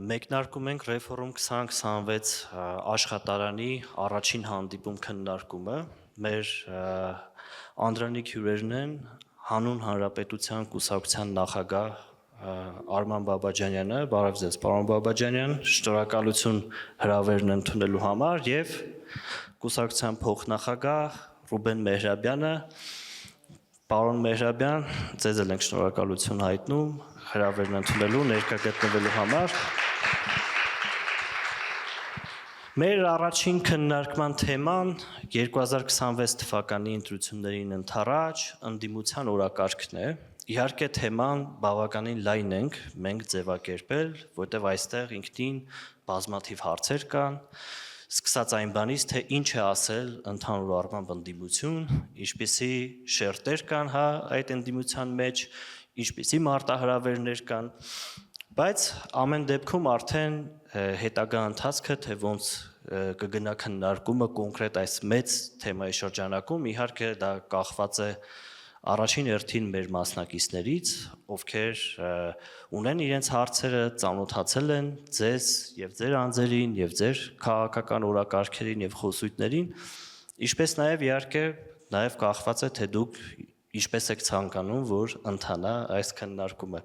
Մեկնարկում ենք Ռեֆորում 2026 աշխատարանի առաջին հանդիպում քննարկումը։ Մեր անդրանիկ հյուրերն են Հանուն Հանրապետության կուսակցության նախագահ Արման Բաբաջանյանը, բարև ձեզ, պարոն Բաբաջանյան, շնորհակալություն հրավերն ընդունելու համար եւ կուսակցության փոխնախագահ Ռուբեն Մեհրաբյանը, պարոն Մեհրաբյան, ձեզ էլ ենք շնորհակալություն հայտնում հրավերն ընդունելու, ներկա գտնվելու համար։ Մեր առաջին քննարկման թեման 2026 թվականի ընտրություններին ընդառաջ ընդդիմության օրակարգն է։ Իհարկե թեման բավականին լայն ենք մենք ձևակերպել, որտեղ այստեղ ինքնին բազմաթիվ հարցեր կան, սկսած այն բանից, թե ինչ է ասել ընդհանուր առմամբ ընդդիմություն, ինչպիսի շերտեր կան այդ ընդդիմության մեջ, ինչպիսի մարտահրավերներ կան, բայց ամեն դեպքում արդեն հետագա ընթացքը, թե ոնց կգնա քննարկումը կոնկրետ այս մեծ թեմայի շրջանակում, իհարկե դա կախված է առաջին հերթին մեր մասնակիցներից, ովքեր ունեն իրենց հարցերը, ծանոթացել են ձեզ եւ ձեր անձերին եւ ձեր քաղաքական օրակարգերին եւ խոսույթներին, ինչպես նաեւ իհարկե նաեւ կախված է, թե դուք ինչպես եք ցանկանում, որ ընթանա այս քննարկումը։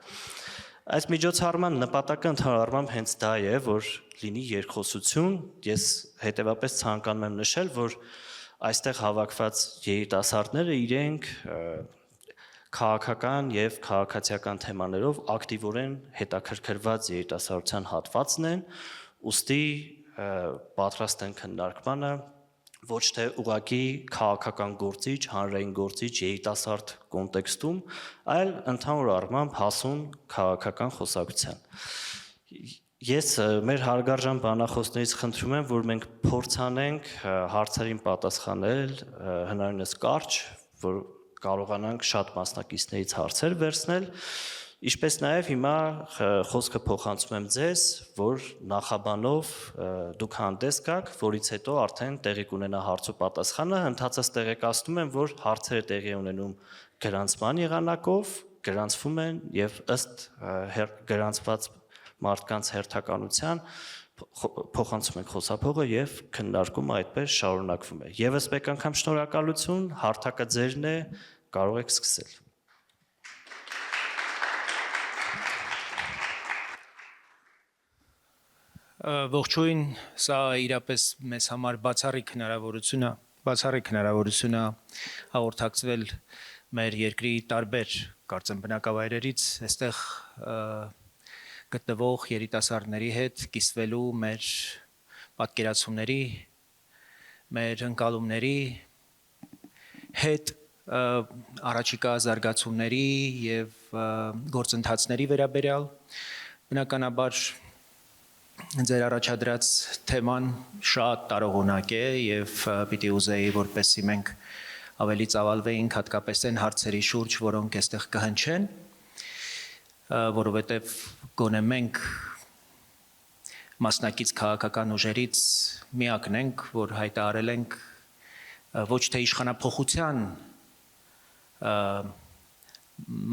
Այս միջոցառման նպատակը ընդհանուր առմամբ հենց դա է, որ լինի երկխոսություն, ես հետևապես ցանկանում եմ նշել, որ այստեղ հավաքված երիտասարդները իրենք քաղաքական եւ քաղաքացիական թեմաներով ակտիվորեն հետաքրքրված երիտասարդության հատվածն են, ուստի պատրաստ են քննարկմանը ոչ թե ուղղակի քաղաքական գործիչ, հանրային գործիչ երիտասարդ կոնտեքստում, այլ ընդհանուր առմամբ հասուն քաղաքական խոսակցության։ Ես մեր հարգարժան բանախոսներից խնդրում եմ, որ մենք փորձանենք հարցերին պատասխանել հնարինս կարճ, որ կարողանանք շատ մասնակիցներից հարցեր վերցնել, ինչպես նաև հիմա խոսքը փոխանցում եմ ձեզ, որ նախաբանով դուք հանդես գաք, որից հետո արդեն տեղի կունենա հարց ու պատասխանը, ընթացած տեղեկացնում եմ, որ հարցերը տեղի ունենում գրանցման եղանակով, գրանցվում են եւ ըստ գրանցված մարդկանց հերթականության փոխանցում ենք խոսափողը եւ քննարկումը այդպես շարունակվում է։ Եվս մեկ անգամ շնորհակալություն, հարթակը ձերն է, կարող եք սկսել։ Ողջույն, սա իրապես մեզ համար բացառիկ հնարավորություն է հաղորդակցվել մեր երկրի տարբեր կարծեմ բնակավայրերից, այստեղ գտնվող երիտասարդների հետ կիսվելու մեր պատկերացումների, մեր ընկալումների հետ առաջիկա զարգացումների եւ գործընթացների վերաբերյալ, բնականաբար ձեր առաջադրած թեման շատ տարողունակ է եւ պիտի ուզեի, որպեսզի մենք ավելի ծավալվեինք հատկապես այն հարցերի շուրջ, որոնք այստեղ կհնչեն, որովհետեւ գոնե մենք մասնակից քաղաքական ուժերից միակն ենք, որ հայտարարել ենք ոչ թե իշխանափոխության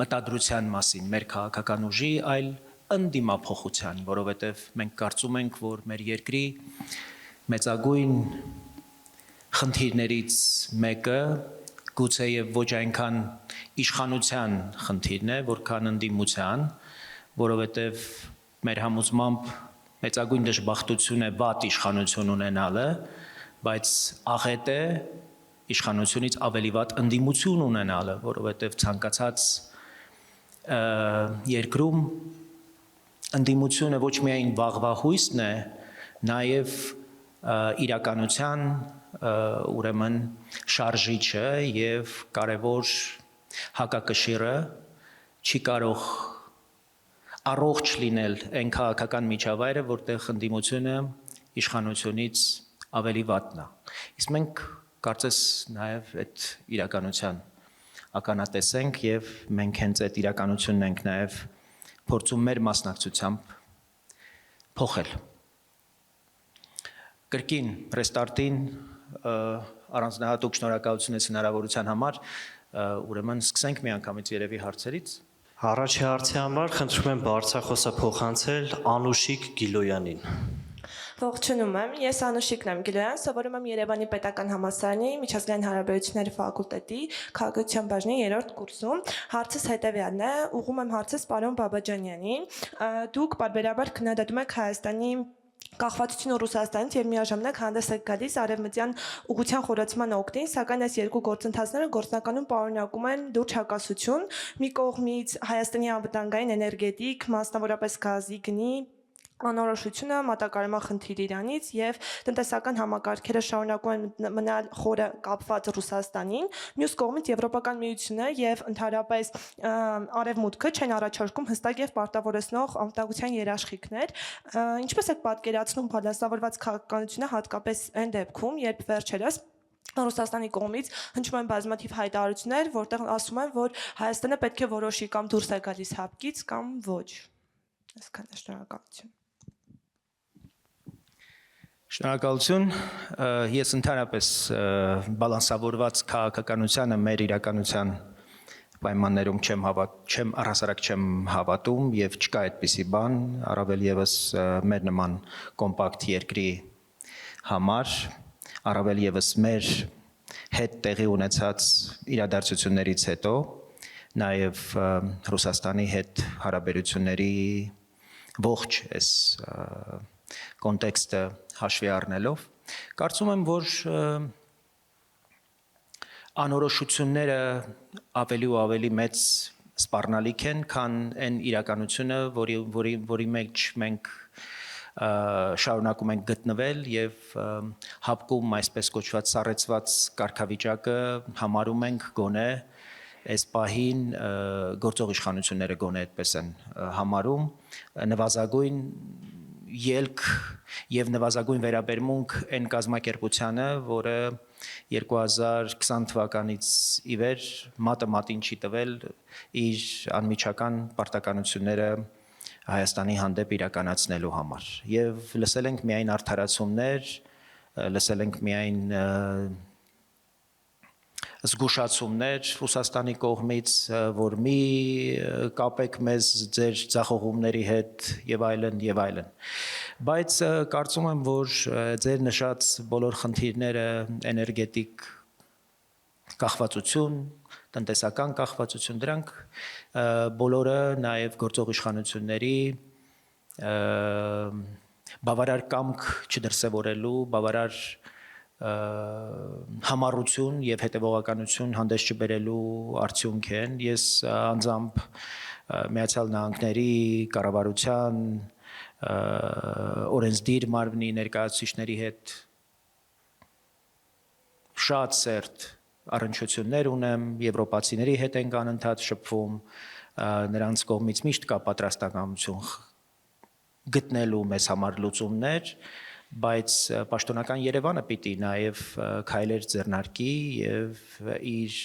մտադրության մասին մեր քաղաքական ուժի, այլ ընդդիմափոխության, որովհետև մենք կարծում ենք, որ մեր երկրի մեծագույն խնդիրներից մեկը գուցե եւ ոչ այնքան իշխանության խնդիրն է, որքան ընդդիմության, որովհետև մեր համոզմամբ մեծագույն դժբախտություն է վատ իշխանություն ունենալը, բայց աղետ է իշխանությունից ավելի վատ ընդդիմություն ունենալը, որովհետև ցանկացած երկրում ընդդիմությունը ոչ միայն վաղվահույսն է, նաև իրականության ուրեմն շարժիչը եւ կարևոր հակակշիռը չի կարող առողջ լինել այն քաղաքական միջավայրը, որտեղ ընդդիմությունը իշխանությունից ավելի վատն է։ Իսկ մենք կարծես նաև այդ իրականության ականատես ենք եւ մենք հենց այդ իրականությունն ենք նաև փորձում մեր մասնակցությամբ փոխել։ Կրկին ռեստարտին առանձնահատուկ շնորհակալություն ես հնարավորության համար, ուրեմն սկսենք միանգամից երևի հարցերից։ Առաջի հարցի համար խնդրում եմ բարձրախոսը փոխանցել Անուշիկ Գիլոյանին։ Ողջունում եմ, ես Անուշիկն եմ Գիլոյան, սովորում եմ Երևանի Պետական համալսարանի միջազգային հարաբերությունների ֆակուլտետի քաղաքացիական բաժնի 3-րդ կուրսում։ Հարցս հետևյալն է, ուղղում եմ հարցս պարոն Բաբաջանյանին։ Դուք պարբերաբար քննադատում եք Հայաստանի կախվածությունը Ռուսաստանից եւ միաժամանակ հանդես եք գալիս արևմտյան ուղղության խորացման օգտին, սակայն այս երկու գործընթացները գործնականում պարունակում են լուրջ հակասություն։ Մի կողմից Հայաստանի անվտանգային էներգետիկ, մասնավորապես գազի գնի անորոշությունը մատակարարման խնդիր Իրանից եւ տնտեսական համակարգերը շարունակում են մնալ խորը կապված Ռուսաստանին, մյուս կողմից Եվրոպական միությունը եւ ընդհանրապես արևմուտքը չեն առաջարկում հստակ եւ պարտավորեցնող անվտանգության երաշխիքներ, ինչպես եք պատկերացնում բալանսավորված քաղաքականությունը հատկապես այն դեպքում, երբ վերջերս Ռուսաստանի կողմից հնչում են բազմաթիվ հայտարարություններ, որտեղ ասում են, որ Հայաստանը պետք է որոշի կամ դուրս է գալիս հապկից կամ ոչ։ Այսքան է, շնորհակալություն։ Շնորհակալություն, ես ընդհանրապես բալանսավորված քաղաքականությանը մեր իրականության պայմաններում չեմ առհասարակ չեմ հավատում եւ չկա այդպիսի բան, առավել եւս մեր նման կոմպակտ երկրի համար, առավել եւս մեր հետ տեղի ունեցած իրադարձություններից հետո, նաեւ Ռուսաստանի հետ հարաբերությունների ողջ այս կոնտեքստը հաշվի առնելով, կարծում եմ, որ անորոշությունները ավելի ու ավելի մեծ սպառնալիք են, քան այն իրականությունը, որի մեջ մենք շարունակում ենք գտնվել եւ հապկում այսպես կոչված սառեցված կարգավիճակը համարում ենք գոնե այս պահին գործող իշխանությունները գոնե այդպես են համարում նվազագույն ելք եւ նվազագույն վերաբերմունք այն կազմակերպությանը, որը 2020 թվականից ի վեր մատը մատին չի տվել իր անմիջական պարտականությունները Հայաստանի հանդեպ իրականացնելու համար։ Եվ լսել ենք միայն արդարացումներ, լսել ենք միայն զգուշացումներ Ռուսաստանի կողմից, որ մի կապեք մեզ ձեր ձախողումների հետ եւ այլն եւ այլն։ Բայց կարծում եմ, որ ձեր նշած բոլոր խնդիրները էներգետիկ կախվածություն, տնտեսական կախվածություն, դրանք բոլորը նաեւ գործող իշխանությունների բավարար կամք չդրսևորելու, բավարար համառություն եւ հետեւողականություն հանդես չբերելու արդյունք են։ Ես անձամբ Միացյալ Նահանգների կառավարության օրենսդիր մարմնի ներկայացուցիչների հետ շատ սերտ առնչություններ ունեմ, եվրոպացիների հետ ենք անընդհատ շփվում, նրանց կողմից միշտ կա պատրաստակամություն գտնելու մեզ համար լուծումներ, բայց պաշտոնական Երևանը պիտի նաև քայլեր ձեռնարկի եւ իր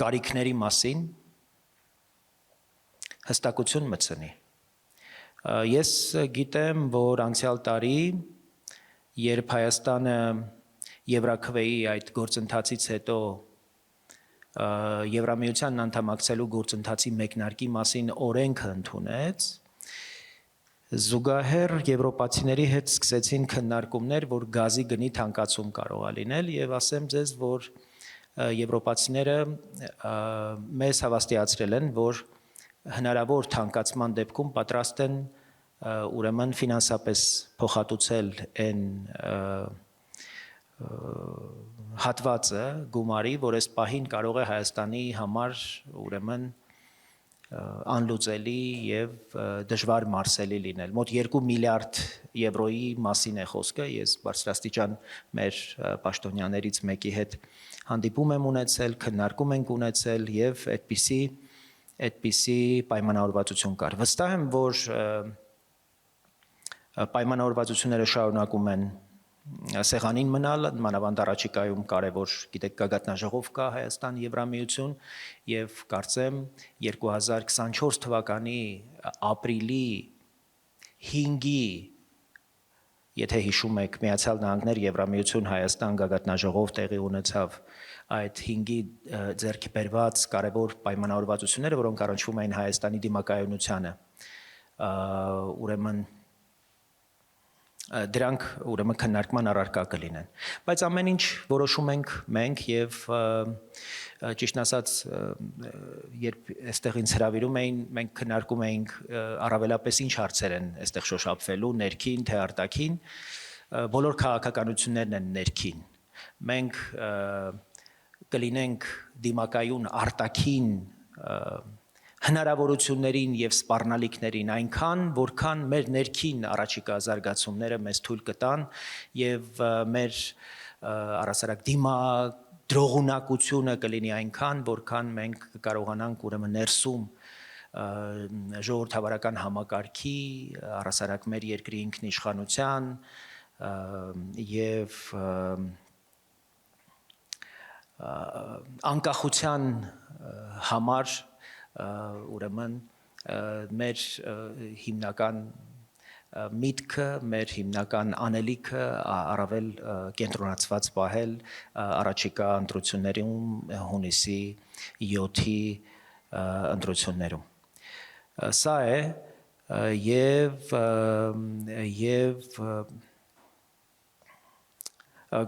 կարիքների մասին հստակություն մտցնի։ Ես գիտեմ, որ անցյալ տարի, երբ Հայաստանը Եվրաքվեի այդ գործընթացից հետո Եվրամիությանն անդամակցելու գործընթացի մեկնարկի մասին օրենքը ընդունեց, զուգահեռ եվրոպացիների հետ սկսեցին քննարկումներ, որ գազի գնի թանկացում կարող է լինել եւ ասեմ ձեզ, որ եվրոպացիները մեզ հավաստիացրել են, որ հնարավոր թանկացման դեպքում պատրաստ են ուրեմն ֆինանսապես փոխհատուցել այն հատվածը գումարի, որ այս պահին կարող է Հայաստանի համար ուրեմն անլուծելի եւ դժվար մարսելի լինել։ Մոտ 2 միլիարդ եվրոյի մասին է խոսքը, ես բարձրաստիճան մեր պաշտոնյաներից մեկի հետ հանդիպում եմ ունեցել, քննարկում ենք ունեցել եւ այդպիսի պայմանավորվածություն կար։ Վստահ եմ, որ պայմանավորվածությունները շարունակում են սեղանին մնալ, մանավանդ առաջիկայում կարևոր, գիտեք, գագաթնաժողով կա Հայաստան Եվրամիություն եւ կարծեմ 2024 թվականի ապրիլի 5-ի եթե հիշում եք, Միացյալ Նահանգներ, Եվրամիություն, Հայաստան գագաթնաժողով տեղի ունեցավ այդ 5-ի ձեռքի բերված կարևոր պայմանավորվածությունները, որոնք առնչվում էին Հայաստանի դիմակայունությանը, ուրեմն դրանք ուրեմն քննարկման առարկա կլինեն, բայց ամեն ինչ որոշում ենք մենք եւ ճիշտն ասած երբ այստեղ ինձ հրավիրում էին, մենք քննարկում էինք առավելապես ինչ հարցեր են այստեղ շոշափվելու, ներքին թե արտաքին, բոլոր քաղաքականություններն են ներքին, մենք կլինենք դիմակայուն արտաքին հնարավորություններին եւ սպառնալիքներին այնքան, որքան մեր ներքին առաջիկա զարգացումները մեզ թույլ կտան եւ մեր առասարակ դիմադրողունակությունը կլինի այնքան, որքան մենք կարողանանք ուրեմն ներսում ժողովրդավարական համակարգի, առասարակ մեր երկրի ինքնիշխանության եւ անկախության համար ուրեմն մեր հիմնական միտքը, մեր հիմնական անելիքը առավել կենտրոնացված պահել առաջիկա ընտրություններում հունիսի 7-ի ընտրություններում։ Սա է եւ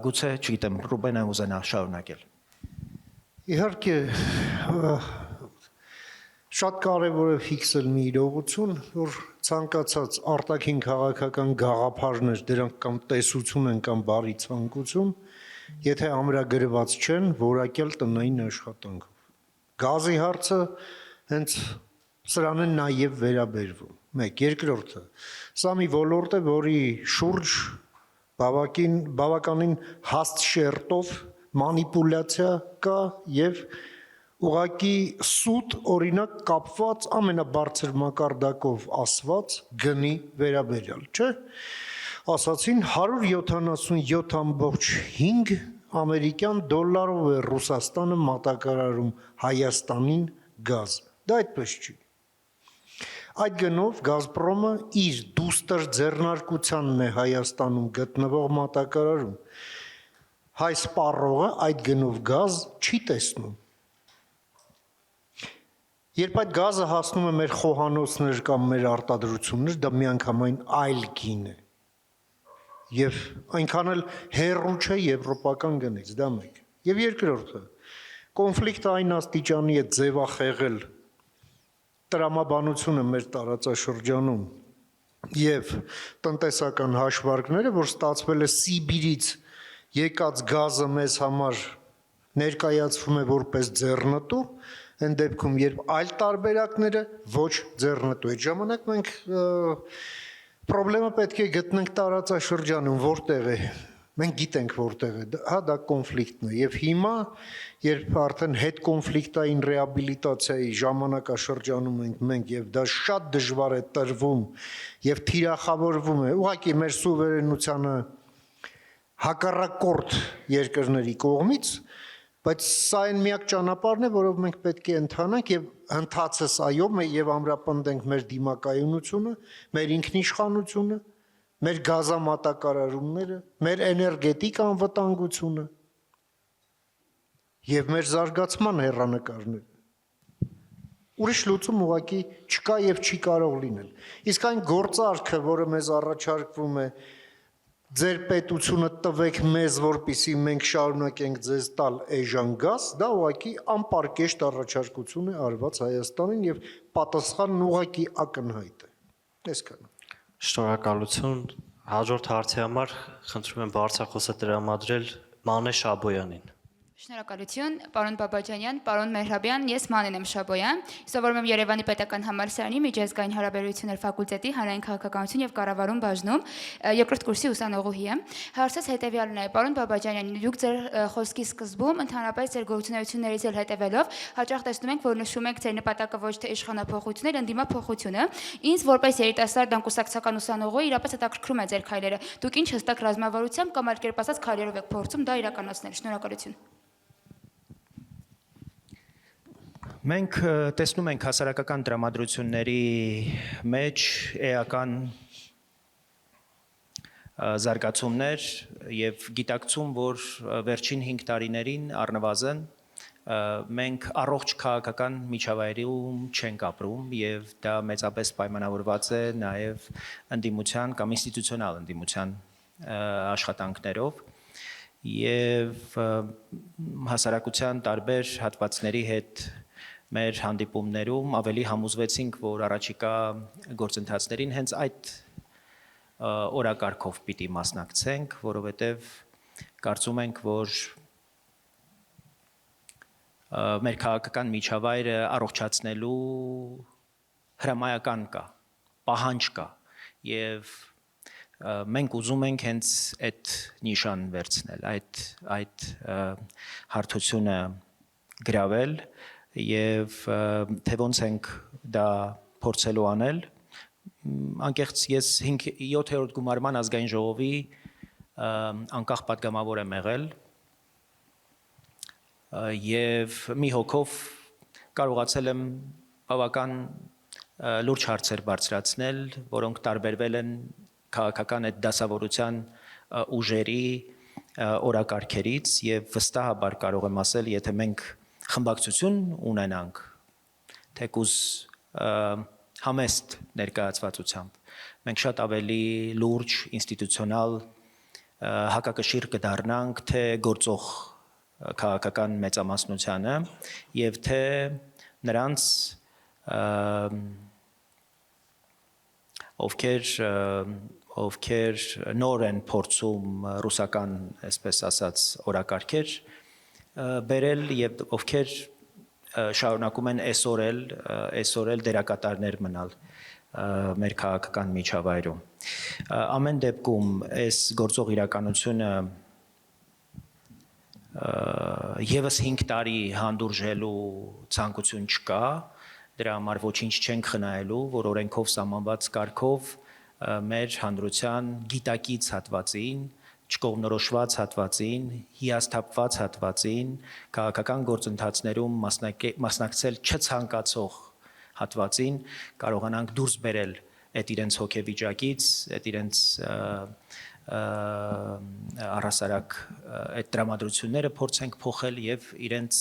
գուցե, չգիտեմ, Ռուբենը ուզենա շարունակել։ Իհարկե շատ կարևոր է ֆիքսել մի իրողություն, որ ցանկացած արտաքին քաղաքական գաղափարներ, դրանք կամ տեսություն են կամ բարի ցանկություն, եթե ամրագրված չեն, որակյալ տնային աշխատանքով։ Գազի հարցը հենց սրան են նաև վերաբերվում։ Մեկ, երկրորդը, սա մի ոլորտ է, որի շուրջ բավականին հաստ շերտով մանիպուլյացիա կա եւ ուղղակի սուտ օրինակ կապված ամենաբարձր մակարդակով ասված գնի վերաբերյալ, չէ՞։ Ասացին 177.5 ամերիկյան դոլարով է Ռուսաստանը մատակարարում Հայաստանին գազ։ Դա այդպես չի։ Այդ գնով Գազպրոմը իր դուստր ձեռնարկությանն է Հայաստանում գտնվող մատակարարում։ Հայ սպառողը այդ գնով գազ չի տեսնում։ Երբ այդ գազը հասնում է մեր խոհանոցներ կամ մեր արտադրություններ, դա միանգամայն այլ գին է։ Եվ այնքան էլ հեռու չէ եվրոպական գնից, դա մեկ։ Եվ երկրորդը, կոնֆլիկտը այն աստիճանի է ձևախեղել տրամաբանությունը մեր տարածաշրջանում եւ տնտեսական հաշվարկները, որ ստացվել է Սիբիրից եկած գազը մեզ համար ներկայացվում է որպես ձեռնտու, այն դեպքում երբ այլ տարբերակները ոչ ձեռնտու։ Այդ ժամանակ մենք պրոբլեմը պետք է գտնենք տարածաշրջանում, որտեղ է։ Մենք գիտենք որտեղ է, հա դա կոնֆլիկտն է եւ հիմա երբ արդեն հետ կոնֆլիկտային ռեաբիլիտացիայի ժամանակաշրջանում ենք մենք եւ դա շատ դժվար է տրվում եւ թիրախավորվում է ուղղակի մեր սուվերենությանը հակառակորդ երկրների կողմից, բայց սա այն միակ ճանապարհն է, որով մենք պետք է ընթանանք եւ ընթացս այո եւ ամրապնդենք մեր դիմակայունությունը, մեր ինքնիշխանությունը, մեր գազամատակարարումները, մեր էներգետիկ անվտանգությունը եւ մեր զարգացման հեռանկարները։ Ուրիշ լուծում ուղղակի չկա եւ չի կարող լինել։ Իսկ այն գործարքը, որը մեզ առաջարկվում է ձեր պետությունը տվեք մեզ, որպեսզի մենք շարունակենք ձեզ տալ էժան գազ, դա ուղղակի անպարկեշտ առաջարկություն է արված Հայաստանին եւ պատասխանն ուղղակի ակնհայտ է։ Այսքանը։ Շնորհակալություն։ Հաջորդ հարցի համար խնդրում եմ բարձրախոսը տրամադրել Մանե Շաբոյանին։ Շնորհակալություն, պարոն Բաբաջանյան, պարոն Մեհրաբյան, ես Մանեն եմ Շաբոյան, սովորում եմ Երևանի Պետական Համալսարանի միջազգային հարաբերություններ ֆակուլտետի հանրային քաղաքականություն եւ կառավարում բաժնում, երկրորդ կուրսի ուսանողուհի եմ։ Հարցս հետեւյալն է, պարոն Բաբաջանյան, դուք ձեր խոսքի սկզբում ընդհանրապես ձեր գործունեություններից էլ հետևելով հաճախ տեսնում ենք, որ նշում եք ձեր նպատակը ոչ թե իշխանափոխությունն է, ընդդիմափոխությունը։ Ինձ որպես երիտասարդ անկուսակցական ուսանողու իրապես հետաքրքրում է ձեր քայլերը։ Դուք ինչ հստակ ռազմավարությամբ կամ այլ կերպ ասած քայլերով եք փորձում դա իրականացնել։ Շնորհակալություն։ Մենք տեսնում ենք հասարակական տրամադրությունների մեջ էական զարգացումներ եւ գիտակցում, որ վերջին 5 տարիներին առնվազն մենք առողջ քաղաքական միջավայրում չենք ապրում եւ դա մեծապես պայմանավորված է նաեւ ընդդիմության կամ ինստիտուցիոնալ ընդդիմության աշխատանքներով եւ հասարակության տարբեր հատվածների հետ մեր հանդիպումներում ավելի համոզվեցինք, որ առաջիկա գործընթացներին հենց այդ օրակարգով պիտի մասնակցենք, որովհետև կարծում ենք, որ մեր քաղաքական միջավայրը առողջացնելու հրամայական կա, պահանջ կա եւ մենք ուզում ենք հենց այդ նիշան վերցնել, այդ հարթությունը գրավել եւ թե ոնց ենք դա փորձելու անել անկեղծ ես 7-րդ գումարման ազգային ժողովի անկախ պատգամավոր եմ եղել եւ մի հոգով կարողացել եմ բավական լուրջ հարցեր բարձրացնել, որոնք տարբերվել են քաղաքական այդ դասավորության ուժերի օրակարգերից եւ վստահաբար կարող եմ ասել, եթե մենք խմբակցություն ունենանք, թեկուզ համեստ ներկայացվածությամբ, մենք շատ ավելի լուրջ ինստիտուցիոնալ հակակշիռ կդառնանք թե գործող քաղաքական մեծամասնությանը եւ թե նրանց ովքեր նոր են փորձում ռուսական, այսպես ասած, օրակարգեր բերել եւ ովքեր շարունակում են այսօր դերակատարներ մնալ մեր քաղաքական միջավայրում։ Ամեն դեպքում այս գործող իրականությունը եւս 5 տարի հանդուրժելու ցանկություն չկա, դրա համար ոչինչ չենք խնայելու, որ օրենքով սահմանված կարգով մեր հանրության գիտակից հատվածին, չկողմնորոշված հատվածին, հիասթափված հատվածին, քաղաքական գործընթացներում մասնակցել չցանկացող հատվածին կարողանանք դուրս բերել այդ իրենց հոգեվիճակից, այդ իրենց առհասարակ այդ տրամադրությունները փորձենք փոխել եւ իրենց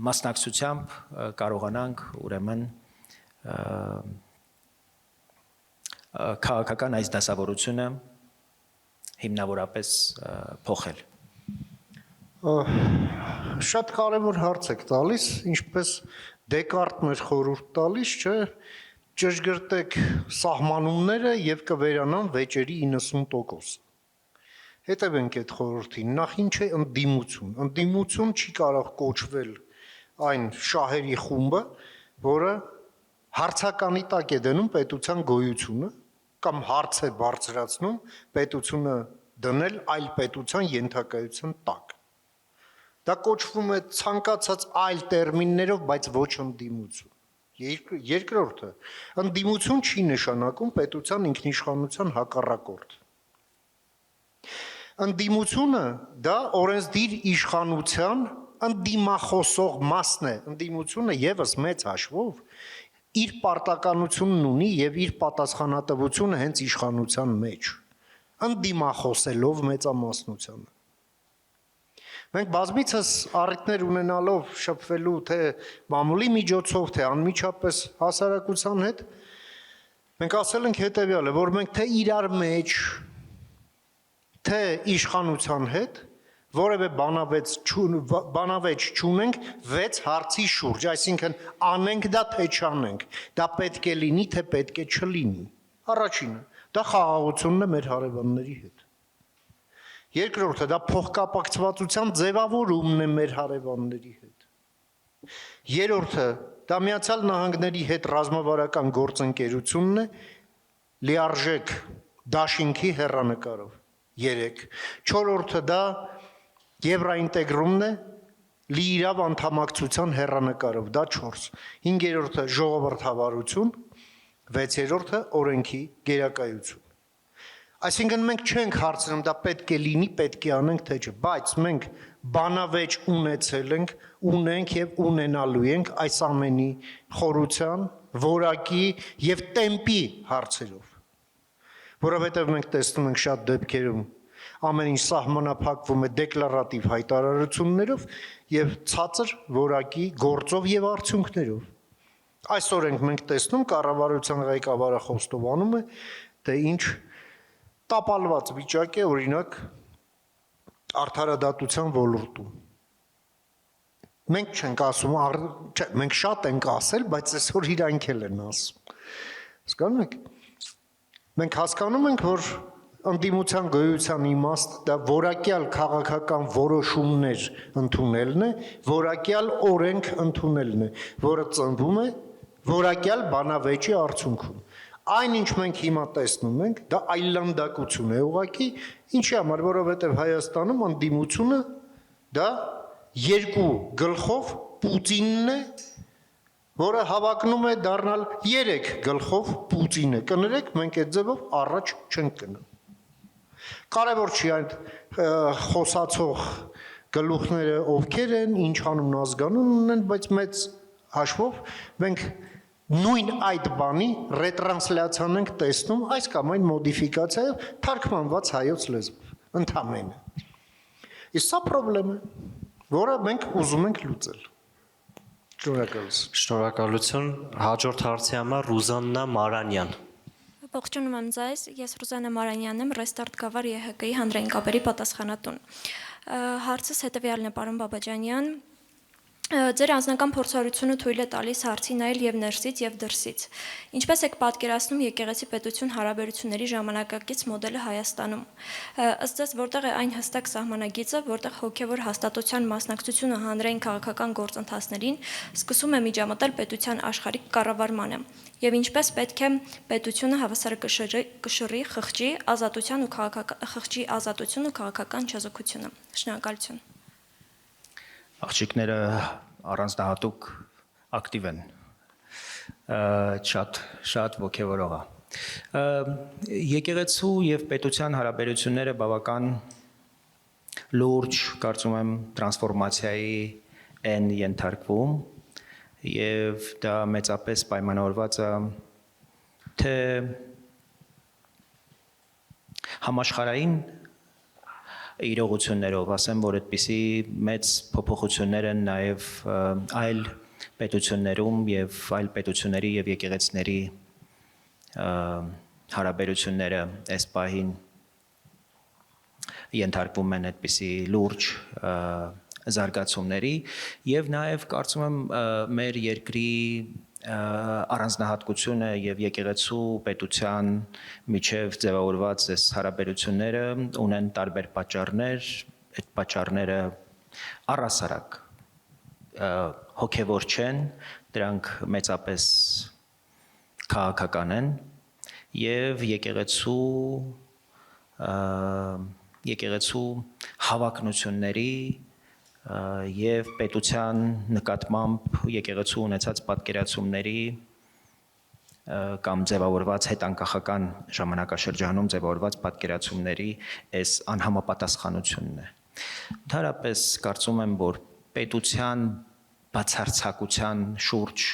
մասնակցությամբ կարողանանք ուրեմն քաղաքական այս դասավորությունը հիմնավորապես փոխել։ Շատ կարևոր հարց եք տալիս, ինչպես Դեկարտն էր խորհուրդ տալիս, չէ, ճշգրտեք սահմանումները եւ կվերանան վեճերի 90%։ Հետևենք այդ խորհրդին, նախ ինչ է ընդդիմություն։ Ընդդիմություն չի կարող կոչվել այն շահերի խումբը, որը հարցականի տակ է դնում պետության գոյությունը կամ հարց է բարձրացնում պետությունը դնել այլ պետության ենթակայության տակ։ Դա կոչվում է ցանկացած այլ տերմիններով, բայց ոչ ընդդիմություն։ Երկրորդը, ընդդիմություն չի նշանակում պետության ինքնիշխանության հակառակորդ։ Ընդդիմությունը դա օրենսդիր իշխանության ընդդիմախոսող մասն է, ընդդիմությունը եւս մեծ հաշվով իր պարտականությունն ունի եւ իր պատասխանատվությունը հենց իշխանության մեջ, ընդդիմախոսելով մեծամասնությանը։ Մենք բազմիցս առիթներ ունենալով շփվելու թե մամուլի միջոցով, թե անմիջապես հասարակության հետ, մենք ասել ենք հետեւյալը, որ մենք թե իրար մեջ, թե իշխանության հետ որևէ բանավեճ չունենք 6 հարցի շուրջ, այսինքն անենք դա թե չանենք, դա պետք է լինի, թե պետք է չլինի։ Առաջինը, դա խաղաղությունն է մեր հարևանների հետ։ Երկրորդը, դա փոխկապակցվածության ձևավորումն է մեր հարևանների հետ։ Երրորդը, դա Միացյալ Նահանգների հետ ռազմավարական գործընկերությունն է լիարժեք դաշինքի հեռանկարով։ 3. Չորրորդը դա եվրոինտեգրումն է լիիրավ անդամակցության հեռանկարով, դա 4. 5-րդը ժողովրդավարություն, 6-րդը օրենքի գերակայություն։ Այսինքն մենք չենք հարցնում դա պետք է լինի, պետք է անենք թե չէ, բայց մենք բանավեճ ունեցել ենք, ունենք եւ ունենալու ենք այս ամենի խորության, որակի եւ տեմպի հարցերով։ Որովհետև մենք տեսնում ենք շատ դեպքերում ամեն ինչ սահմանափակվում է դեկլարատիվ հայտարարություններով եւ ցածր որակի գործով եւ արդյունքներով։ Այսօր մենք տեսնում կառավարության ղեկավարը խոստովանում է, թե ինչ տապալված վիճակ է օրինակ արդարադատության ոլորտում։ Մենք չենք ասում, մենք շատ ենք ասել, բայց այսօր իրանք էլ են ասում։ Հասկանում եք։ Մենք հասկանում ենք, որ ընդդիմության գոյության իմաստը դա որակյալ քաղաքական որոշումներ ընդունելն է, որակյալ օրենք ընդունելն է, որը ծնվում է որակյալ բանավեճի արդյունքում։ Այն ինչ մենք հիմա տեսնում ենք, դա այլանդակություն է ուղղակի, ինչի համար, որովհետև Հայաստանում ընդդիմությունը դա երկու գլխով Պուտինն է, որը հավակնում է դառնալ 3 գլխով Պուտինը։ Կներեք, մենք այդ ձևով առաջ չենք գնա։ Կարևոր չի այդ խոսացող գլուխները ովքեր են, ինչ անուն ազգանուն ունեն, բայց մեծ հաշվով մենք նույն այդ բանի ռետրանսլյացիան ենք տեսնում այս կամ այն մոդիֆիկացիայով թարգմանված հայոց լեզվով, ընդհանրապես։ Իսկ սա խնդրեմ է, որը մենք ուզում ենք լուծել։ Շնորհակալություն։ Շնորհակալություն։ Հաջորդ հարցի համար Ռուզաննա Մարանյան։ Ողջունում եմ ձեզ, ես Ռուզաննա Մարանյանն եմ, Restart Գավառ ԵՀԿ-ի հանրային կապերի պատասխանատուն։ Հարցս հետևյալն է, պարոն Բաբաջանյան, ձեր անձնական փորձառությունը թույլ է տալիս հարցի նայել եւ ներսից եւ դրսից։ Ինչպես եք պատկերացնում եկեղեցի պետություն հարաբերությունների ժամանակակից մոդելը Հայաստանում։ Ըստ ձեզ որտեղ է այն հստակ սահմանագիծը, որտեղ հոգեվոր հաստատության մասնակցությունը հանրային քաղաքական գործընթացներին սկսում է միջամտել պետության աշխարհիկ կառավարմանը, եւ ինչպես պետք է պետությունը հավասարակշռի խղճի ազատություն ու քաղաքական չեզոքությունը։ Շնորհակալություն։ Աղջիկները առանձնահատուկ ակտիվ են, շատ ոգևորող է։ Եկեղեցու եւ պետության հարաբերությունները բավական լուրջ, կարծում եմ, տրանսֆորմացիայի են ենթարկվում եւ դա մեծապես պայմանավորված է թե համաշխարհային իրողություններով, ասեմ, որ այդպիսի մեծ փոփոխություններ են նաև այլ պետություններում եւ այլ պետությունների եւ եկեղեցիների հարաբերությունները այս պահին ենթարկվում են այդպիսի լուրջ զարգացումների եւ նաև կարծում եմ մեր երկրի առանձնահատկությունը եւ եկեղեցու պետության միջև ձևավորված այս հարաբերությունները ունեն տարբեր պատճառներ, այդ պատճառները առասարակ հոգևոր չեն, դրանք մեծապես քաղաքական են եւ եկեղեցու հավակնությունների եւ պետության նկատմամբ եկեղեցու ունեցած պատկերացումների կամ ձևավորված հետանկախական ժամանակաշրջանում ձևավորված պատկերացումների այս անհամապատասխանությունն է։ Դարապես կարծում եմ, որ պետության բացարձակության շուրջ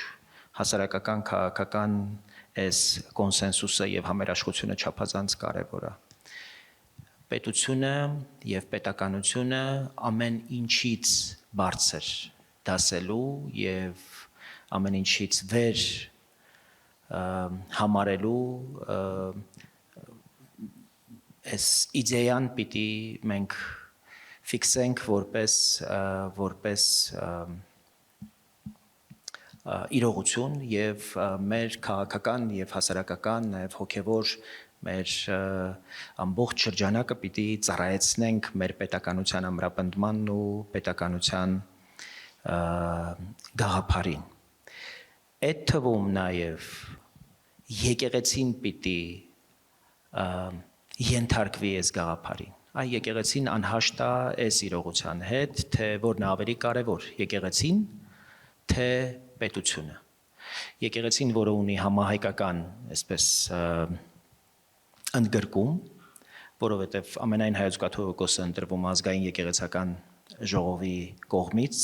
հասարակական քաղաքական այս կոնսենսուսը եւ համերաշխությունը չափազանց կարեւոր է։ Պետությունը եւ պետականությունը ամեն ինչից բարձր դասելու եւ ամեն ինչից վեր համարելու այս իդեան պիտի մենք ֆիքսենք որպես իրողություն եւ մեր քաղաքական եւ հասարակական նաեւ հոգեվոր մեր ամբողջ շրջանակը պիտի ծառայեցնենք մեր պետականության ամրապնդմանն ու պետականության գաղափարին։ Այդ թվում նաև եկեղեցին պիտի ենթարկվի այս գաղափարին։ Այ եկեղեցին անհաշտ է այս իրողության հետ, թե որն ավելի կարևոր՝ եկեղեցին, թե պետությունը։ Եկեղեցին, որը ունի համահայկական, այսպես ընդգրկում, որովհետև ամենայն հայոց կաթողիկոսը ընտրվում ազգային եկեղեցական ժողովի կողմից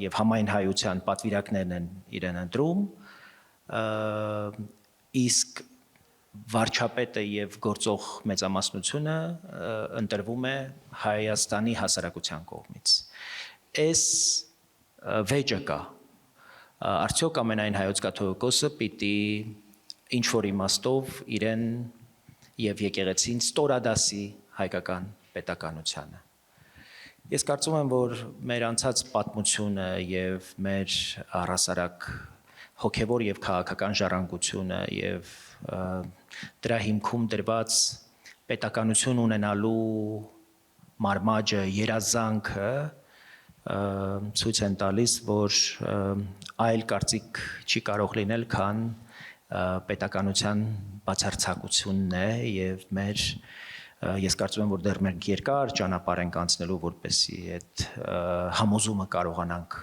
եւ համայն հայության պատվիրակներն են իրեն ընտրում, իսկ վարչապետը եւ գործող մեծամասնությունը ընտրվում է Հայաստանի հասարակության կողմից։ Այս վեճը կա։ Արդյոք ամենայն հայոց կաթողիկոսը պիտի ինչ որ իմաստով իրեն եւ եկեղեցին ստորադասի հայկական պետականությանը։ Ես կարծում եմ, որ մեր անցած պատմությունը եւ մեր առասարակ հոգեվոր եւ քաղաքական ժառանգությունը եւ դրա հիմքում դրված պետականություն ունենալու մարմաճը, երազանքը ցույց են տալիս, որ այլ կարծիք չի կարող լինել, քան պետականության բացարձակությունն է եւ ես կարծում եմ, որ դեռ մենք երկար ճանապարհ ենք անցնելու, որպեսզի այդ համոզումը կարողանանք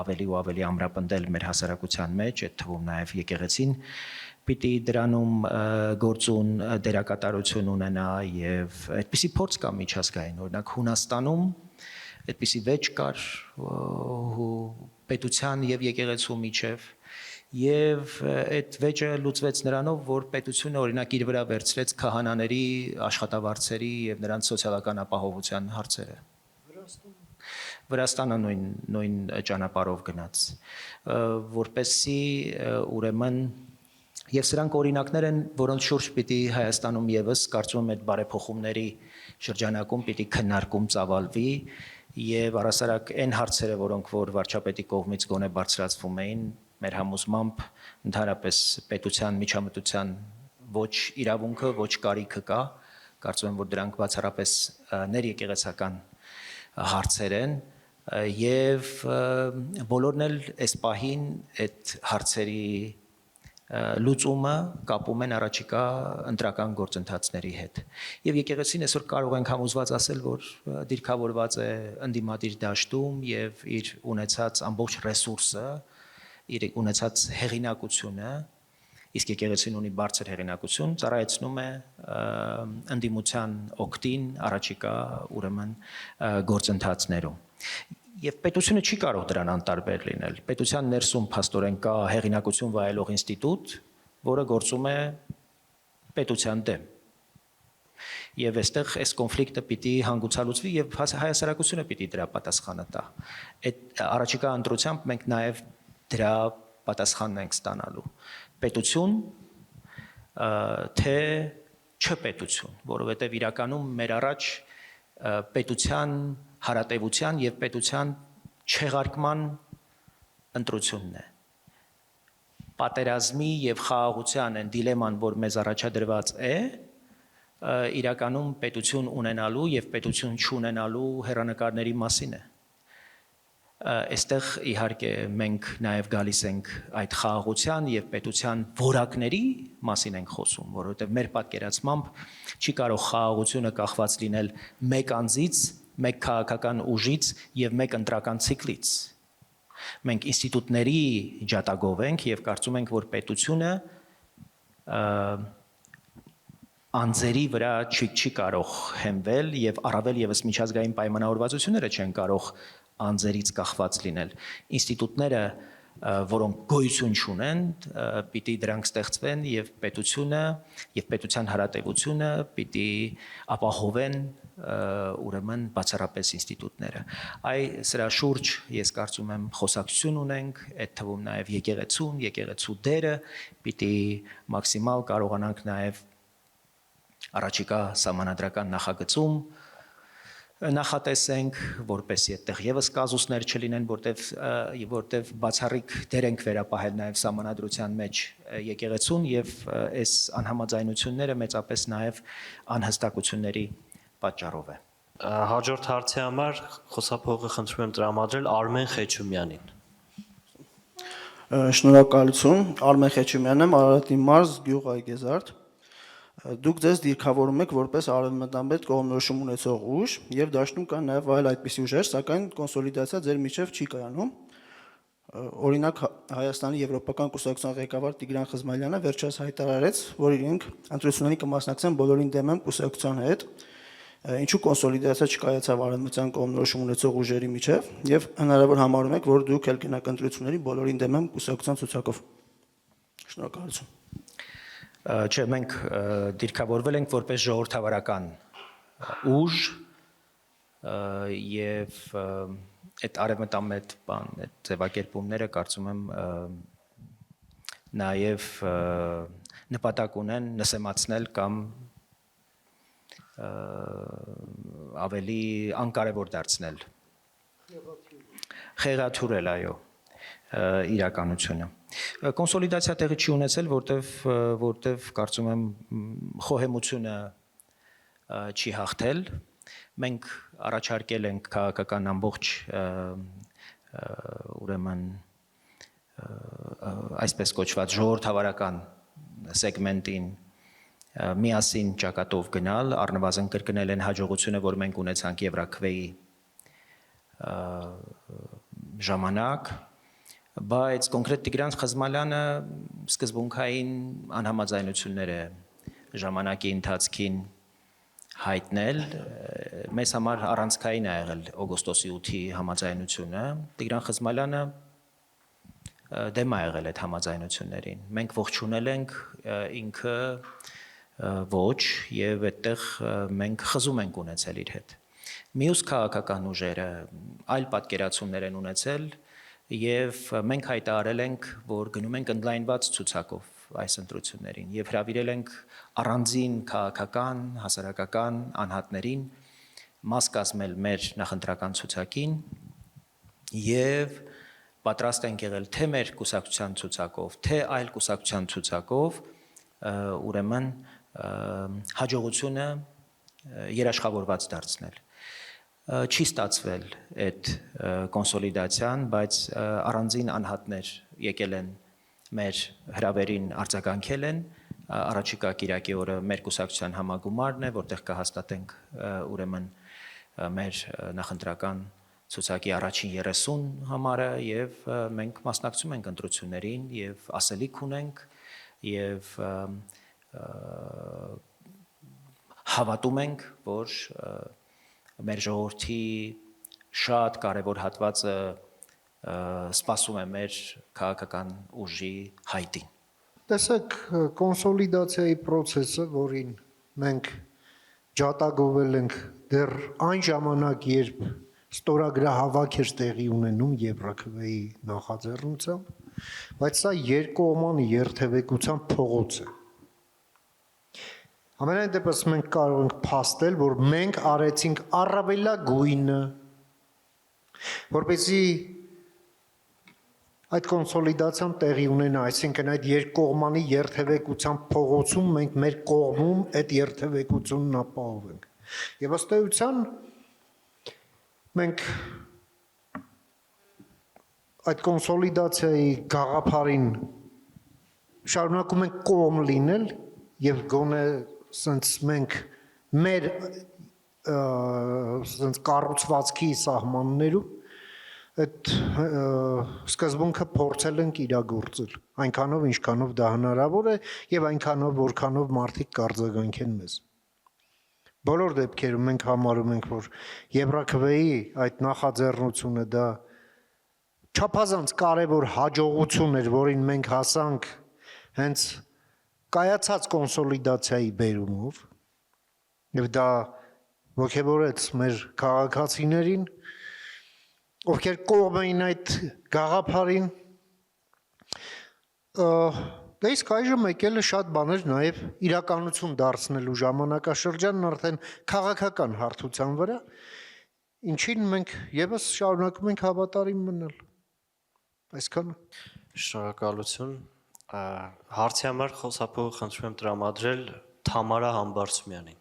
ավելի ու ավելի ամրապնդել մեր հասարակության մեջ, այդ թվում նաեւ եկեղեցին պիտի դրանում գործուն դերակատարություն ունենա եւ այդպիսի փորձ կա միջազգային, օրինակ Հունաստանում այդպիսի վեճ կար պետության եւ եկեղեցու միջև եւ այդ վեճը լուծվեց նրանով, որ պետությունը օրինակ իր վրա վերցրեց քահանաների աշխատավարձերի եւ նրանց սոցիալական ապահովության հարցերը։ Վրաստանը նույն ճանապարհով գնաց, որպեսզի ուրեմն եւ սրանք օրինակներ են, որոնց շուրջ պիտի Հայաստանում եւս կարծում եմ այդ բարեփոխումների շրջանակում պիտի քննարկում ծավալվի եւ առասարակ այն հարցերը, որոնք որ վարչապետի կողմից գոնե բարձրացվում էին, մեր համոզմամբ ընդհանրապես պետության միջամտության ոչ իրավունքը, ոչ կարիքը կա, կարծում եմ, որ դրանք բացառապես ներեկեղեցական հարցեր են եւ բոլորն էլ այս պահին այդ հարցերի լուծումը կապում են առաջիկա ընտրական գործընթացների հետ։ Եվ եկեղեցին այսօր կարող ենք համոզված ասել, որ դիրքավորված է ընդդիմադիր դաշտում եւ իր ունեցած ամբողջ ռեսուրսը, իր ունեցած հեղինակությունը, իսկ եկեղեցին ունի բարձր հեղինակություն, ծառայեցնում է ընդդիմության օգտին առաջիկա ուրեմն գործընթացներում։ Եվ պետությունը չի կարող դրան անտարբեր լինել։ Պետության ներսում փաստորեն կա հեղինակություն վայելող ինստիտուտ, որը գործում է պետության դեմ։ Եվ այստեղ այս կոնֆլիկտը պիտի հանգուցալուծվի եւ հայասարակությունը պիտի դրա պատասխանը տա։ Այդ առաջիկա ընտրությամբ մենք նաեւ դրա պատասխանն ենք ստանալու։ Պետություն թե չպետություն, որովհետեւ իրականում մեր առաջ պետության հարատևության եւ պետության չեղարկման ընտրությունն է։ Պատերազմի եւ խաղաղության այն դիլեման, որ մեզ առաջադրված է, իրականում պետություն ունենալու եւ պետություն չունենալու հեռանկարների մասին է։ Այստեղ իհարկե մենք նաև գալիս ենք այդ խաղաղության եւ պետության որակների մասին ենք խոսում, որովհետեւ մեր պատկերացմամբ չի կարող խաղաղությունը կախված լինել մեկ անձից, մեկ քաղաքական ուժից եւ մեկ ընտրական ցիկլից։ Մենք ինստիտուտների ջատագով ենք եւ կարծում ենք, որ պետությունը անձերի վրա չի կարող հենվել եւ առավել եւս միջազգային պայմանավորվածությունները չեն կարող անձերից կախված լինել։ Ինստիտուտները, որոնք գոյություն չունեն, պիտի դրանք ստեղծվեն եւ պետությունը եւ պետության հարատևությունը պիտի ապահովեն ուրեմն բացառապես ինստիտուտները։ Սրա շուրջ ես կարծում եմ խոսակցություն ունենք, այդ թվում նաեւ եկեղեցու դերը պիտի մաքսիմալ կարողանանք նաեւ առաջիկա սահմանադրական նախագծում նախատեսենք, որպեսզի այդտեղ եւս կազուսներ չլինեն, որտեվ բացառիկ դեր ենք վերապահել նաեւ սահմանադրության մեջ եկեղեցուն եւ այս անհամաձայնությունները մեծապես նաեւ անհստակությունների պատճառով է։ Հաջորդ հարցի համար խոսափողը խնդրում եմ տրամադրել Արմեն Խեչումյանին։ Շնորհակալություն, Արմեն Խեչումյանն եմ, Արարատի մարզ, գյուղ Այգեզարդ։ Դուք ձեզ դիրքավորում եք որպես արևմտամետ կողմնորոշում ունեցող ուժ եւ դաշտում կան նաեւ այլ այդպիսի ուժեր, սակայն կոնսոլիդացիա ձեր միջև չի կայանում։ Օրինակ Հայաստանի Եվրոպական կուսակցության ղեկավար Տիգրան Խզմալյանը վերջերս հայտարարեց, որ իրենք ընտրությունների կմասնակցեն բոլորին դեմ են կուսակցության հետ, ինչու կոնսոլիդացիա չկայացավ արևմտյան կողմնորոշում ունեցող ուժերի միջև եւ հնարավոր համարում եք, որ դուք ել կենաք ընտրությունների բոլորին դեմ են կուսակցության ցուցակով։ Շնորհակալություն։ Չէ, մենք դիրքավորվել ենք որպես ժողովրդավարական ուժ եւ այդ արևմտամետ բան այդ ձևակերպումները կարծում եմ նաեւ նպատակ ունեն նսեմացնել կամ ավելի անկարևոր դարձնել խեղաթյուրել այո իրականությունը կոնսոլիդացիա տեղի չի ունեցել որտեվ կարծում եմ խոհեմությունը չի հաղթել մենք առաջարկել ենք քաղաքական ամբողջ ուրեմն այսպես կոչված ժողովրդավարական սեգմենտին միասին ճակատով գնալ առնվազն կրկնել են հաջողությունը որ մենք ունեցանք Եվրաքվեի ժամանակ բայց կոնկրետ Տիգրան Խզմալյանը սկզբունքային անհամաձայնություններ է ժամանակի ընթացքին հայտնել մեզ համար առանցքային է եղել օգոստոսի 8-ի համաձայնությունը Տիգրան Խզմալյանը դեմ է եղել այդ համաձայնություններին մենք ողջունել ենք ինքը ոչ եւ այդտեղ մենք խզում ենք ունեցել իր հետ մյուս քաղաքական ուժերը այլ պատկերացումներ են ունեցել եւ մենք հայտարարել ենք որ գնում ենք ընդլայնված ցուցակով այս ընտրություններին եւ հրավիրել ենք առանձին քաղաքական հասարակական անհատներին մաս կազմել մեր նախընտրական ցուցակին եւ պատրաստ ենք եղել թե մեր կուսակցության ցուցակով թե այլ կուսակցության ցուցակով ուրեմն հաջողությունը երաշխավորված դարձնել չի ստացվել այդ կոնսոլիդացիան բայց առանձին անհատներ եկել են մեր հրավերին արձագանքել են առաջիկա Կիրակի օրը մեր կուսակցության համագումարն է որտեղ կհաստատենք ուրեմն մեր նախընտրական ցուցակի առաջին 30 համարը եւ մենք մասնակցում ենք ընտրություններին եւ ասելիք ունենք եւ հավատում ենք որ մեր ժողովրդի շատ կարևոր հատվածը սպասում է մեր քաղաքական ուժի հայտին Տեսեք կոնսոլիդացիայի process-ը որին մենք ջատագովել ենք դեռ այն ժամանակ երբ ստորագրահավաք էր տեղի ունենում Եվրաքվեի նախաձեռնությամբ բայց սա երկկողմանի երթևեկության փողոց է Ամենայն դեպս մենք կարող ենք փաստել, որ մենք արեցինք առավելագույնը, որպեսզի այդ կոնսոլիդացիան տեղի ունենա, այսինքն այդ երկկողմանի երթևեկության փողոցում մենք մեր կողմում այդ երթևեկությունն ապահովենք։ Եվ ըստ էության մենք այդ կոնսոլիդացիայի գաղափարին շարունակում ենք կողմ լինել եւ գոնե Since մենք մեր կառուցվածքի սահմաններում այդ սկզբունքը փորձել ենք իրագործել այնքանով ինչքանով դա հնարավոր է եւ այնքանով որքանով մարդիկ կարձագանքեն մեզ Բոլոր դեպքերում մենք համարում ենք որ Եվրաքվեի այդ նախաձեռնությունը դա չափազանց կարևոր հաջողություն էր որին մենք հասանք հենց կայացած կոնսոլիդացիայի բերումով եւ դա ողջևորեց մեր քաղաքացիներին ովքեր կողմ էին այդ գաղափարին դա իսկ այժմ եկել է շատ բաներ նաեւ իրականություն դարձնելու ժամանակաշրջանն արդեն քաղաքական հարթության վրա ինչին մենք եւս շարունակում ենք հավատարիմ մնալ այսքանը Շնորհակալություն Հարցի համար խոսափողը խնդրում եմ տրամադրել Թամարա Համբարձումյանին։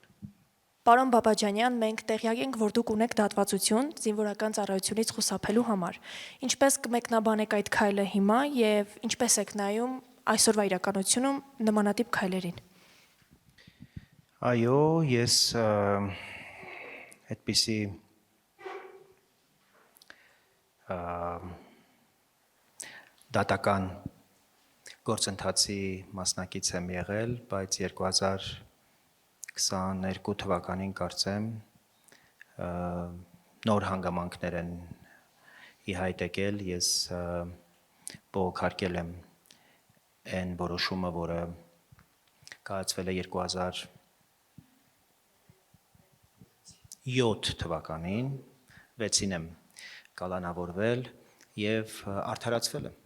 Պարոն Բաբաջանյան, մենք տեղյակ ենք, որ դուք ունեք դատվածություն զինվորական ծառայությունից խուսափելու համար։ Ինչպես կմեկնաբանեք այդ քայլը հիմա եւ ինչպես եք նայում այսօրվա իրականությունում նմանատիպ քայլերին։ Այո, ես այդպիսի դատական գործընթացի մասնակից եմ եղել, բայց 2022 թվականին կարծեմ նոր հանգամանքներ են ի հայտ եկել, ես բողոքարկել եմ այն որոշումը, որը կայացվել է 2007 թվականին, 6-ին եմ կալանավորվել եւ արդարացվել եմ,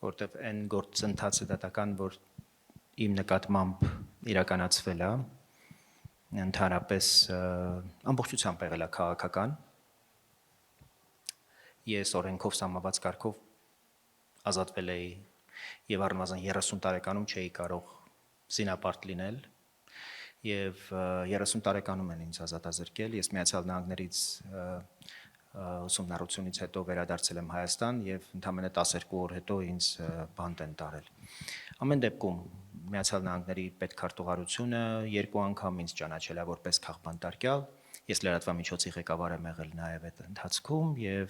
որտեվ այն գործընթացը դատական, որ իմ նկատմամբ իրականացվել է, ընդհանրապես ամբողջությամբ եղել է քաղաքական։ Ես օրենքով սահմանված կարգով ազատվել էի եւ առնվազն 30 տարեկանում չէի կարող զինապարտ լինել եւ 30 տարեկանում են ինձ ազատազրկել։ Ես Միացյալ Նահանգներից ուսումնառությունից հետո վերադարձել եմ Հայաստան եւ ընդամենը 12 օր հետո ինձ բանտ են տարել։ Ամեն դեպքում Միացյալ Նահանգների պետքարտուղարությունը 2 անգամ ինձ ճանաչել է որպես քաղբանտարկյալ։ Ես լրատվամիջոցի ղեկավար եմ եղել նաև այդ ընթացքում եւ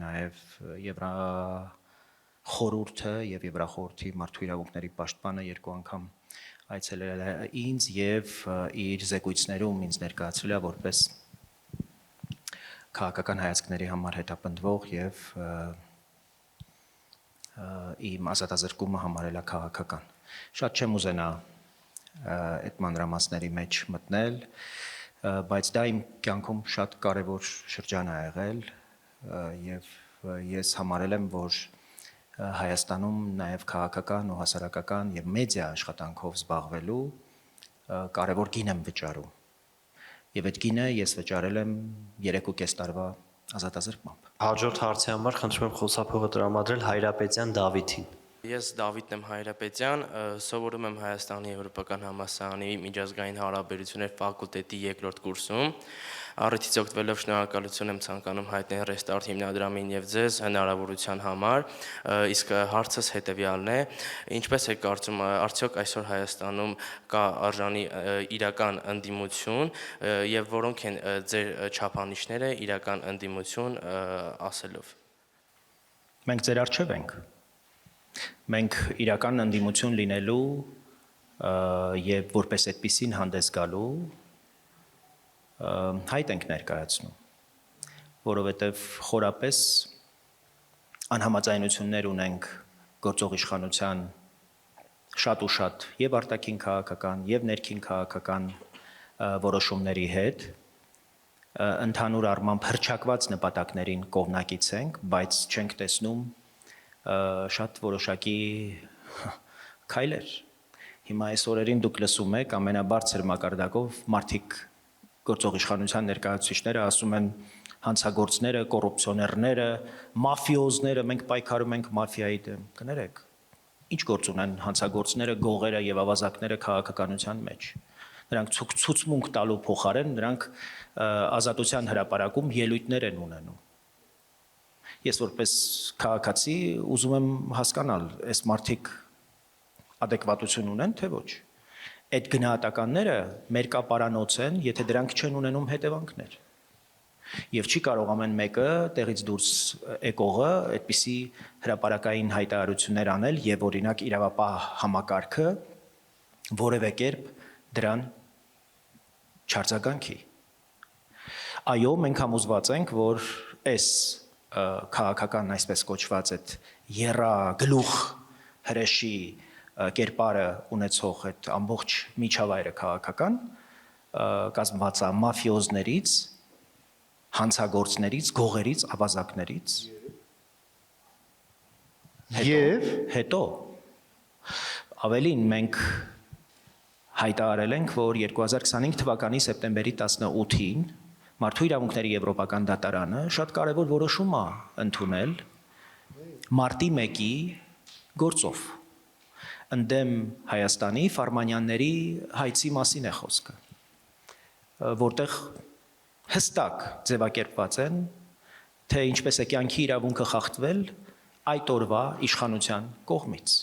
նաև Եվրախորհուրդը եւ Եվրախորհրդի մարդու իրավունքների պաշտպանը 2 անգամ այցելել է ինձ եւ իր զեկույցներում ինձ ներկայացրել է որպես քաղաքական հայացքների համար հետապնդվող եւ իմ ազատազրկումը համարել է քաղաքական։ Շատ չեմ ուզենա այդ մանրամասների մեջ մտնել, բայց դա իմ կյանքում շատ կարևոր շրջան է եղել եւ ես համարել եմ, որ Հայաստանում նաեւ քաղաքական ու հասարակական եւ մեդիա աշխատանքով զբաղվելու կարևոր գին եմ վճարում։ Եվ այդ գինը ես վճարել եմ 3.5 տարվա ազատազրկմամբ։ Հաջորդ հարցի համար խնդրում եմ խոսափողը տրամադրել Հայրապետյան Դավիթին։ Ես Դավիթ եմ Հայրապետյան, սովորում եմ Հայաստանի Եվրոպական համալսարանի միջազգային հարաբերություններ ֆակուլտետի 2-րդ կուրսում։ Առիթից օգտվելով շնորհակալություն եմ ցանկանում հայտնել Restart հիմնադրամին եւ ձեզ հնարավորության համար, իսկ հարցս հետեւյալն է. ինչպես եք կարծում, արդյոք այսօր Հայաստանում կա արժանի իրական ընդդիմություն եւ որոնք են ձեր չափանիշները իրական ընդդիմություն ասելով։ Մենք ձեր առջև ենք։ Մենք իրական ընդդիմություն լինելու եւ որպես այդպեսին հանդես գալու հայտ ենք ներկայացնում, որովհետեւ խորապես անհամաձայնություններ ունենք գործող իշխանության շատ ու շատ եւ արտաքին քաղաքական եւ ներքին քաղաքական որոշումների հետ, ընդհանուր առմամբ հրճակված նպատակներին կողմնակից ենք, բայց չենք տեսնում շատ որոշակի քայլեր։ Հիմա այս օրերին դուք լսում եք ամենաբարձր մակարդակով մարդիկ գործող իշխանության ներկայացուցիչները ասում են հանցագործները, կոռուպցիոներները, մաֆիոզները, մենք պայքարում ենք մաֆիայի դեմ։ Կներեք, ինչ գործ ունեն հանցագործները, գողերը եւ ավազակները քաղաքականության մեջ։ Նրանք ցուցմունք տալու փոխարեն նրանք ազատության հրապարակում ելույթներ են ունենում։ Ես որպես քաղաքացի ուզում եմ հասկանալ, այս մարդիկ adekvatություն ունեն, թե ոչ։ Այդ գնահատականները մերկապարանոց են, եթե դրանք չեն ունենում հետևանքներ։ Եվ չի կարող ամեն մեկը տեղից դուրս եկողը այդպիսի հրապարակային հայտարարություններ անել եւ օրինակ իրավապահ համակարգը որևէ կերպ դրան չարձագանքի։ Այո, մենք համոզված ենք, որ այս քաղաքական այսպես կոչված այդ եռագլուխ հրեշի կերպարը ունեցող այդ ամբողջ միջավայրը քաղաքական կազմված է մաֆիոզներից, հանցագործներից, գողերից, ավազակներից եւ հետո ավելին մենք հայտարարել ենք, որ 2025 թվականի սեպտեմբերի 18-ին Մարդու իրավունքների Եվրոպական դատարանը շատ կարևոր որոշում է ընդունել մարտի 1-ի գործով։ Ընդդեմ Հայաստանի Ֆարմանյանների հայցի մասին է խոսքը, որտեղ հստակ ձևակերպված են, թե ինչպես է կյանքի իրավունքը խախտվել այդ օրվա իշխանության կողմից։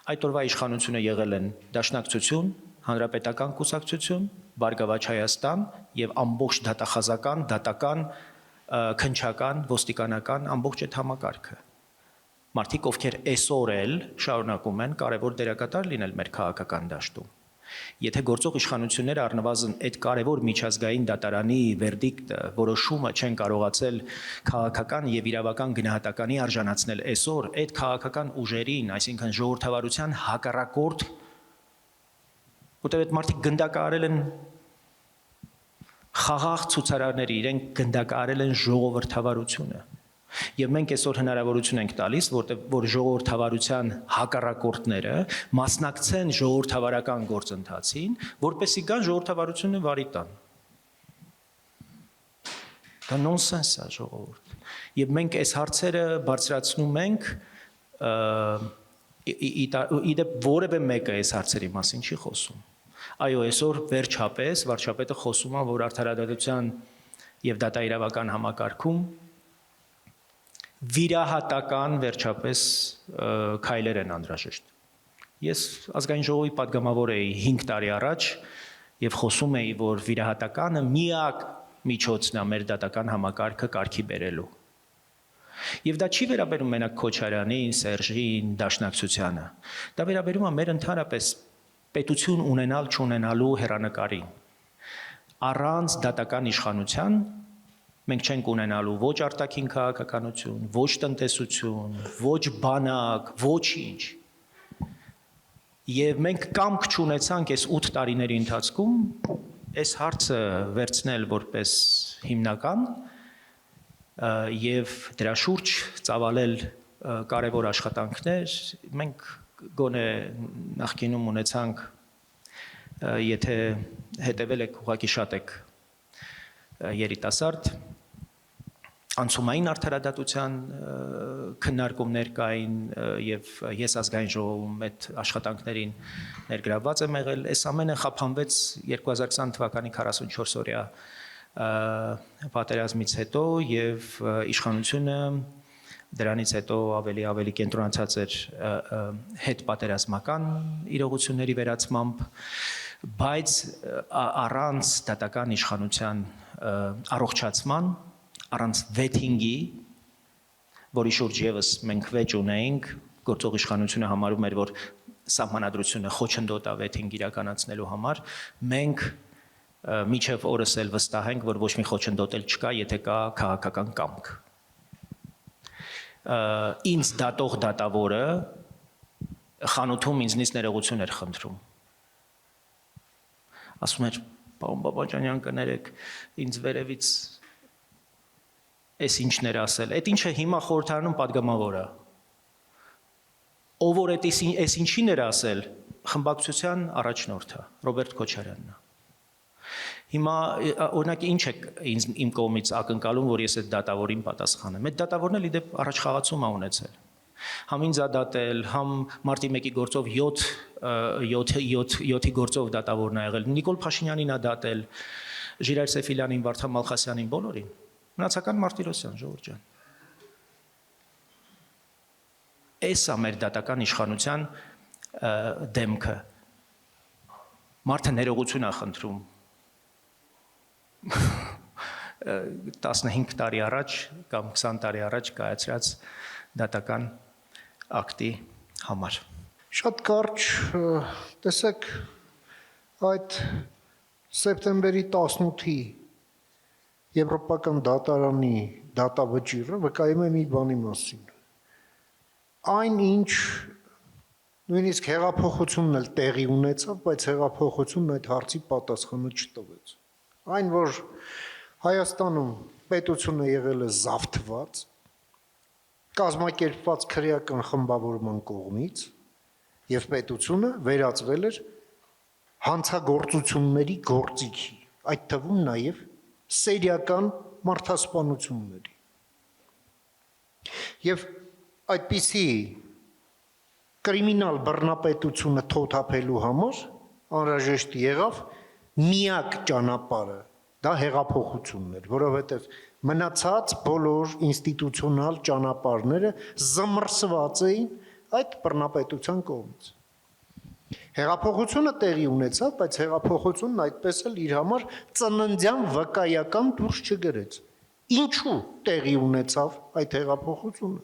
Այդ օրվա իշխանությունը եղել են Դաշնակցություն, Հանրապետական կուսակցություն, Բարգավաճ Հայաստան եւ ամբողջ դատախազական, դատական, քննչական, ոստիկանական ամբողջ այդ համակարգը։ Մարդիկ, ովքեր այսօր էլ շարունակում են կարևոր դերակատար լինել մեր քաղաքական դաշտում։ Եթե գործող իշխանությունները առնվազն այդ կարևոր միջազգային դատարանի վերդիկտը, որոշումը չեն կարողացել քաղաքական եւ իրավական գնահատականի արժանացնել այսօր, այդ քաղաքական ուժերին, այսինքն ժողովրդավարության հակառակորդ որտեղ այդ մարդիկ գնդակարել են խաղաղ ցուցարարների, իրենք գնդակարել են ժողովրդավարությունը։ Եվ մենք այսօր հնարավորություն ենք տալիս, որ ժողովրդավարության հակառակորդները մասնակցեն ժողովրդավարական գործընթացին, որպեսզի գան ժողովրդավարությունը վարի տան։ Դա նոնսենս է, ժողովուրդ։ Եվ մենք այս հարցերը բարձրացնում ենք, իդեպ որևէ մեկը այս հարցերի մասին չի խոսում։ Այո, այսօր վերջապես վարչապետը խոսում է, որ արդարադատության եւ դատաիրավական համակարգում վիրահատական վերջապես քայլեր են անհրաժեշտ։ Ես ազգային ժողովի падգամավոր էի 5 տարի առաջ եւ խոսում էի, որ վիրահատականը միակ միջոցն է մեր դատական համակարգը կարգի բերելու։ Եվ դա չի վերաբերում մենակ Քոչարյանին, Սերժին, Դաշնակցությանը։ Դա վերաբերում է մեր ընդհանրապես պետություն ունենալ չունենալու հերանեկարին։ Առանց դատական իշխանության մենք չենք ունենալու ոչ արտաքին քաղաքականություն, ոչ տնտեսություն, ոչ բանակ, ոչինչ։ Եվ մենք կամք չունեցանք այս 8 տարիների ընթացքում այս հարցը վերցնել որպես հիմնական եւ դրա շուրջ ծավալել կարևոր աշխատանքներ, մենք գոնե նախկինում ունեցանք, եթե հետևել եք, ուղղակի շատ եք երիտասարդ, անցումային արդարադատության քննարկումներ կային եւ ես ազգային ժողովում այդ աշխատանքներին ներգրավված եմ եղել, այս ամենը խափանվեց 2020 թվականի 44-օրյա պատերազմից հետո եւ իշխանությունը դրանից հետո ավելի կենտրոնացած էր հետ պատերազմական իրողությունների վերացմամբ, բայց առանց դատական իշխանության առողջացման, առանց վեթինգի, որի շուրջ եւս մենք վեճ ունեինք, գործող իշխանությունը համարում էր, որ սահմանադրությունը խոչընդոտ է վեթինգ իրականացնելու համար, մենք միջև օրս էլ վստահ ենք, որ ոչ մի խոչընդոտել չկա, եթե կա քաղաքական կամք։ Ինձ դատող դատավորը խանութում ինձնից ներողություն էր խնդրում։ Ասում էր, պարոն Բաբաջանյան, կներեք, ինձ վերևից այս ինչն էր ասել։ Այդ ինչը հիմա խորհրդարանում падգամավորը։ Ով որ այս ինչին էր ասել, խմբակցության առաջնորդը Ռոբերտ Քոչարյանն է։ Հիմա օրինակ ինչ է իմ կողմից ակնկալում, որ ես այդ դատավորին պատասխանեմ։ Այդ դատավորն էլ իդեպ առաջխաղացում է ունեցել։ Համ ինձ է դատել, համ մարտի 1-ի գործով 7-ի գործով դատավորն է եղել։ Նիկոլ Փաշինյանին է դատել, Ժիրայր Սեֆիլյանին, Վարդան Մալխասյանին, բոլորին։ Մնացական Մարտիրոսյան, Ժողովուրդ ջան։ Էս է մեր դատական իշխանության դեմքը։ Մարդը ներողություն է խնդրում 15 տարի առաջ կամ 20 տարի առաջ կայացրած դատական ակտի համար։ Շատ կարճ, տեսեք, այդ սեպտեմբերի 18-ի Եվրոպական դատարանի դատավճիռը վկայում է մի բանի մասին։ Այն ինչ նույնիսկ հեղափոխությունն էլ տեղի ունեցավ, բայց հեղափոխությունն այդ հարցի պատասխանը չտվեց։ Այն, որ Հայաստանում պետությունը եղել է զավթված, կազմակերպված քրեական խմբավորման կողմից եւ պետությունը վերածվել էր հանցագործությունների գործիքի, այդ թվում նաեւ սերիական մարդասպանությունների։ Եվ այդպիսի կրիմինալ բռնապետությունը թոթափելու համար անհրաժեշտ եղավ միակ ճանապարհը, դա հեղափոխությունն էր, որովհետև մնացած բոլոր ինստիտուցիոնալ ճանապարհները զմռսված էին այդ բռնապետության կողմից։ Հեղափոխությունը տեղի ունեցավ, բայց հեղափոխությունն այդպես էլ իր համար ծննդյան վկայական դուրս չգրեց։ Ինչու տեղի ունեցավ այդ հեղափոխությունը։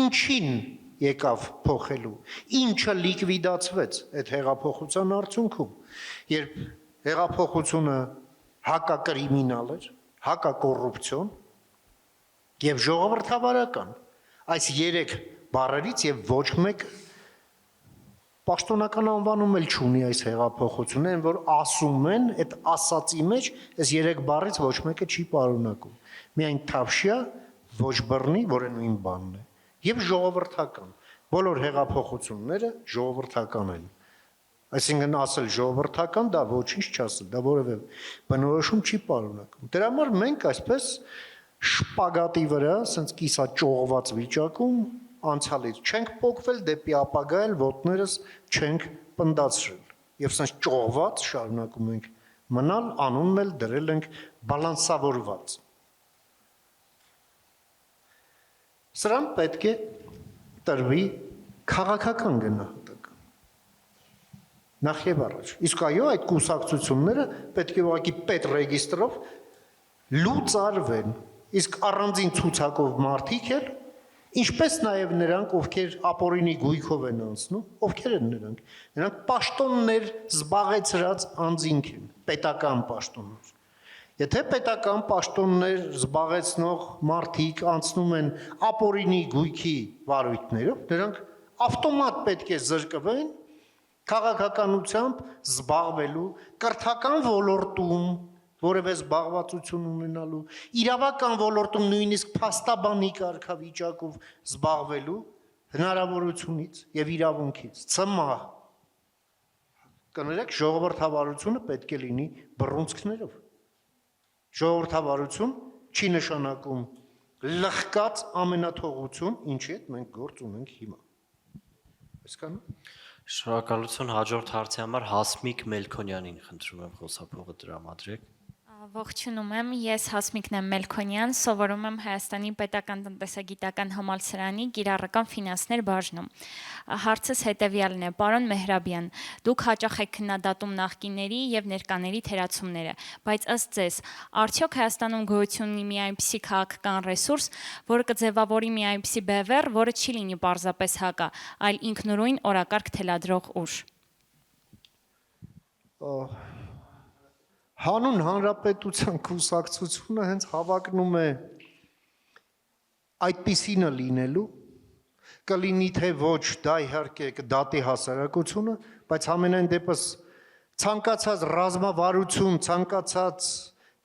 Ինչին եկավ փոխելու, ինչը լիկվիդացվեց այդ հեղափոխության արդյունքում, երբ հեղափոխությունը հակակրիմինալ էր, հակակոռուպցիոն եւ ժողովրդավարական, այս երեք բառերից եւ ոչ մեկ Պաշտոնական անվանում էլ չունի այս հեղափոխությունը, այն որ ասում են, այդ ասացի մեջ այս 3 բառից ոչ մեկը չի պարունակում։ Միայն թավշյա, ոչ բռնի, որը նույն բանն է, եւ ժողովրդական։ Բոլոր հեղափոխությունները ժողովրդական են։ Այսինքն ասել ժողովրդական դա ոչինչ չասել, դա որևէ բնորոշում չի պարունակում։ Դրա համար մենք այսպես շպագատի վրա, ասենց կիսա ճողված վիճակում անցյալից չենք փոխվել դեպի ապագա, էլ ոտներս չենք պնդացրել։ Եվ ասենց ճողված շարունակում ենք մնալ, անունն էլ դրել ենք բալանսավորված։ Սրան պետք է տրվի քաղաքական գնահատական։ Նախ եւ առաջ։ Իսկ այո, այդ կուսակցությունները պետք է ուղղակի պետռեգիստրով լուծարվեն։ Իսկ առանձին ցուցակով մարդիկ էլ, ինչպես նաև նրանք, ովքեր ապօրինի գույքով են անցնում, ովքեր են նրանք։ Նրանք պաշտոններ զբաղեցրած անձինք են, պետական պաշտոններ։ Եթե պետական պաշտոններ զբաղեցնող մարդիկ անցնում են ապօրինի գույքի վարույթներով, նրանք ավտոմատ պետք է զրկվեն քաղաքականությամբ զբաղվելու, կրթական ոլորտում որևէ զբաղվածություն ունենալու, իրավական ոլորտում նույնիսկ փաստաբանի կարգավիճակով զբաղվելու հնարավորությունից եւ իրավունքից։ Ցմահ կներեք, ժողովրդավարությունը պետք է լինի բռունցքներով։ Ժողովրդավարություն չի նշանակում լղկած ամենաթողություն, ինչի հետ մենք գործ ունենք հիմա։ Հասկանու՞մ։ Շնորհակալություն, հաջորդ հարցի համար Հասմիկ Մելքոնյանին խնդրում եմ խոսափողը տրամադրեք։ Ողջունում եմ, ես Հասմիկն եմ Մելքոնյան, սովորում եմ Հայաստանի Պետական տնտեսագիտական համալսարանի կիրառական ֆինանսներ բաժնում։ Հարցս հետևյալն է, պարոն Մեհրաբյան, դուք հաճախ եք քննադատում նախկինների եւ ներկաների թերացումները, բայց ըստ ձեզ, արդյոք Հայաստանում գոյություն ունի մի այնպիսի քաղաքական ռեսուրս, որը կձևավորի մի այնպիսի բևեռ, որը չի լինի պարզապես հակա, այլ ինքնուրույն օրակարգ թելադրող ուժ։ Հանուն հանրապետության կուսակցությունը հենց հավակնում է այդպիսինը լինելու, կլինի թե ոչ, դա իհարկե կդատի հասարակությունը, բայց ամենայն դեպս ցանկացած ռազմավարություն, ցանկացած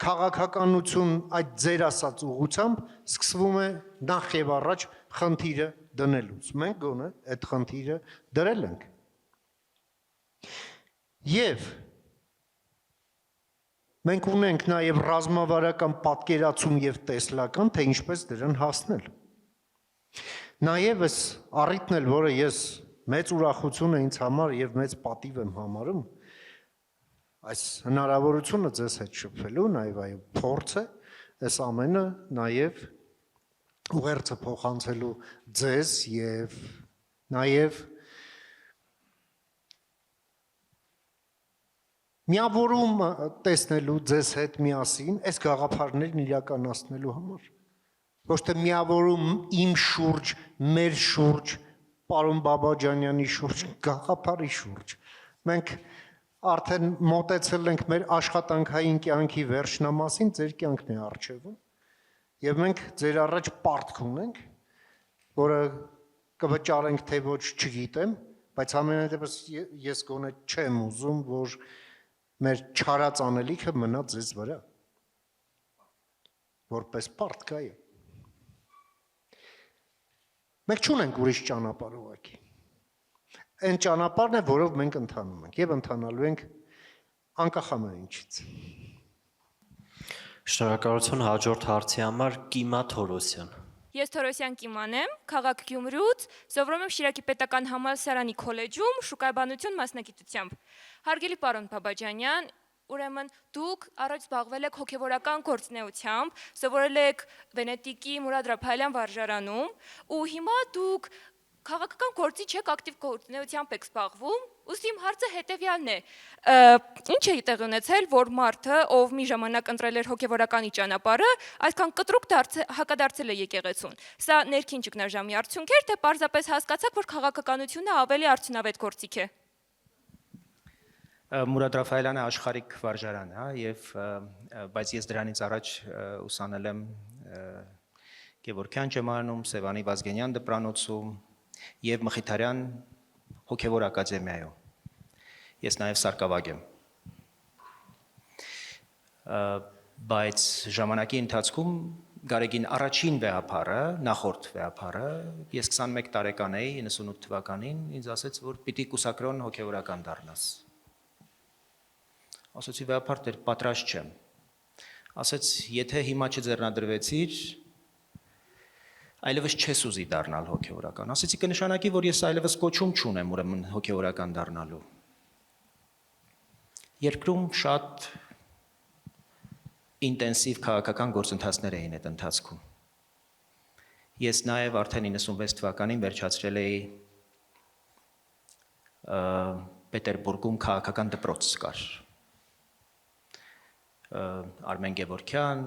քաղաքականություն այդ ձեր ասած ուղղությամբ սկսվում է նախ եւ առաջ խնդիրը դնելուց։ Մենք գոնե այդ խնդիրը դրել ենք։ Եվ մենք ունենք նաև ռազմավարական պատկերացում եւ տեսլական, թե ինչպես դրան հասնել։ Նաև այս առիթն էլ, որը ես մեծ ուրախություն է ինձ համար եւ մեծ պատիվ եմ համարում, այս հնարավորությունը ձեզ հետ շփվելու, նաև այո, փորձ է, այս ամենը նաև ուղերձը փոխանցելու ձեզ եւ նաև միավորում տեսնելու ձեզ հետ միասին այս գաղափարներն իրականացնելու համար։ Ոչ թե միավորում իմ շուրջ, մեր շուրջ, պարոն Բաբաջանյանի շուրջ, գաղափարի շուրջ։ Մենք արդեն մոտեցել ենք մեր աշխատանքային կյանքի վերջնամասին, ձեր կյանքն է առջևում։ Եվ մենք ձեր առաջ պարտք ունենք, որը կվճարենք թե ոչ չգիտեմ, բայց ամենատեղս ես գոնե չեմ ուզում, որ մեր չարած անելիքը մնա ձեզ վրա, որպես պարտք այո։ Մենք չունենք ուրիշ ճանապարհ ուղղակի։ Այն ճանապարհն է, որով մենք ընթանում ենք եւ ընթանալու ենք անկախ ամեն ինչից։ Շնորհակալություն, հաջորդ հարցի համար Կիմա Թորոսյան։ Ես Թորոսյան Կիման եմ, քաղաք Գյումրուց, սովորում եմ Շիրակի պետական համալսարանի քոլեջում շուկայաբանություն մասնագիտությամբ։ Հարգելի պարոն Բաբաջանյան, ուրեմն դուք առաջ զբաղվել եք հոգևորական գործունեությամբ, սովորել եք Վենետիկի Մուրադ Ռափայելյան վարժարանում, ու հիմա դուք քաղաքական գործի չեք, ակտիվ գործունեությամբ եք զբաղվում, ուստի իմ հարցը հետևյալն է. ինչ է տեղի ունեցել, որ մարդը, ով մի ժամանակ ընտրել էր հոգևորականի ճանապարհը, այսքան կտրուկ հակադարձել է եկեղեցուն։ Սա ներքին ճգնաժամի արդյունք էր, թե պարզապես հասկացաք, որ քաղաքականությունը ավելի արդյունավետ գործիք է։ Մուրադ Ռաֆայելյանը աշխարհիկ վարժարան, հա, եւ բայց ես դրանից առաջ ուսանել եմ Գևորգյան ճեմարանում, Սևանի Վազգենյան դպրանոցում եւ Մխիթարյան հոգևոր ակադեմիայում։ Ես նաև սարկավագ եմ։ Բայց ժամանակի ընթացքում Գարեգին առաջին վեհապարը, նախորդ վեհապարը, ես 21 տարեկան էի 98 թվականին, ինձ ասեց, որ պիտի կուսակրոն հոգևորական դառնաս։ Ասացի վեհապար դեր պատրաստ չեմ։ Ասեց, եթե հիմա չձեռնադրվեցիր, այլևս չես ուզի դառնալ հոգևորական։ Ասեցի կնշանակի, որ ես այլևս կոչում չունեմ ուրեմն հոգևորական դառնալու։ Երկրում շատ ինտենսիվ քաղաքական գործընթացներ էին այդ ընթացքում։ Ես նաև արդեն 96 թվականին վերջացրել էի Պետերբուրգում քաղաքական դպրոց կար։ Արմեն Գևորգյան,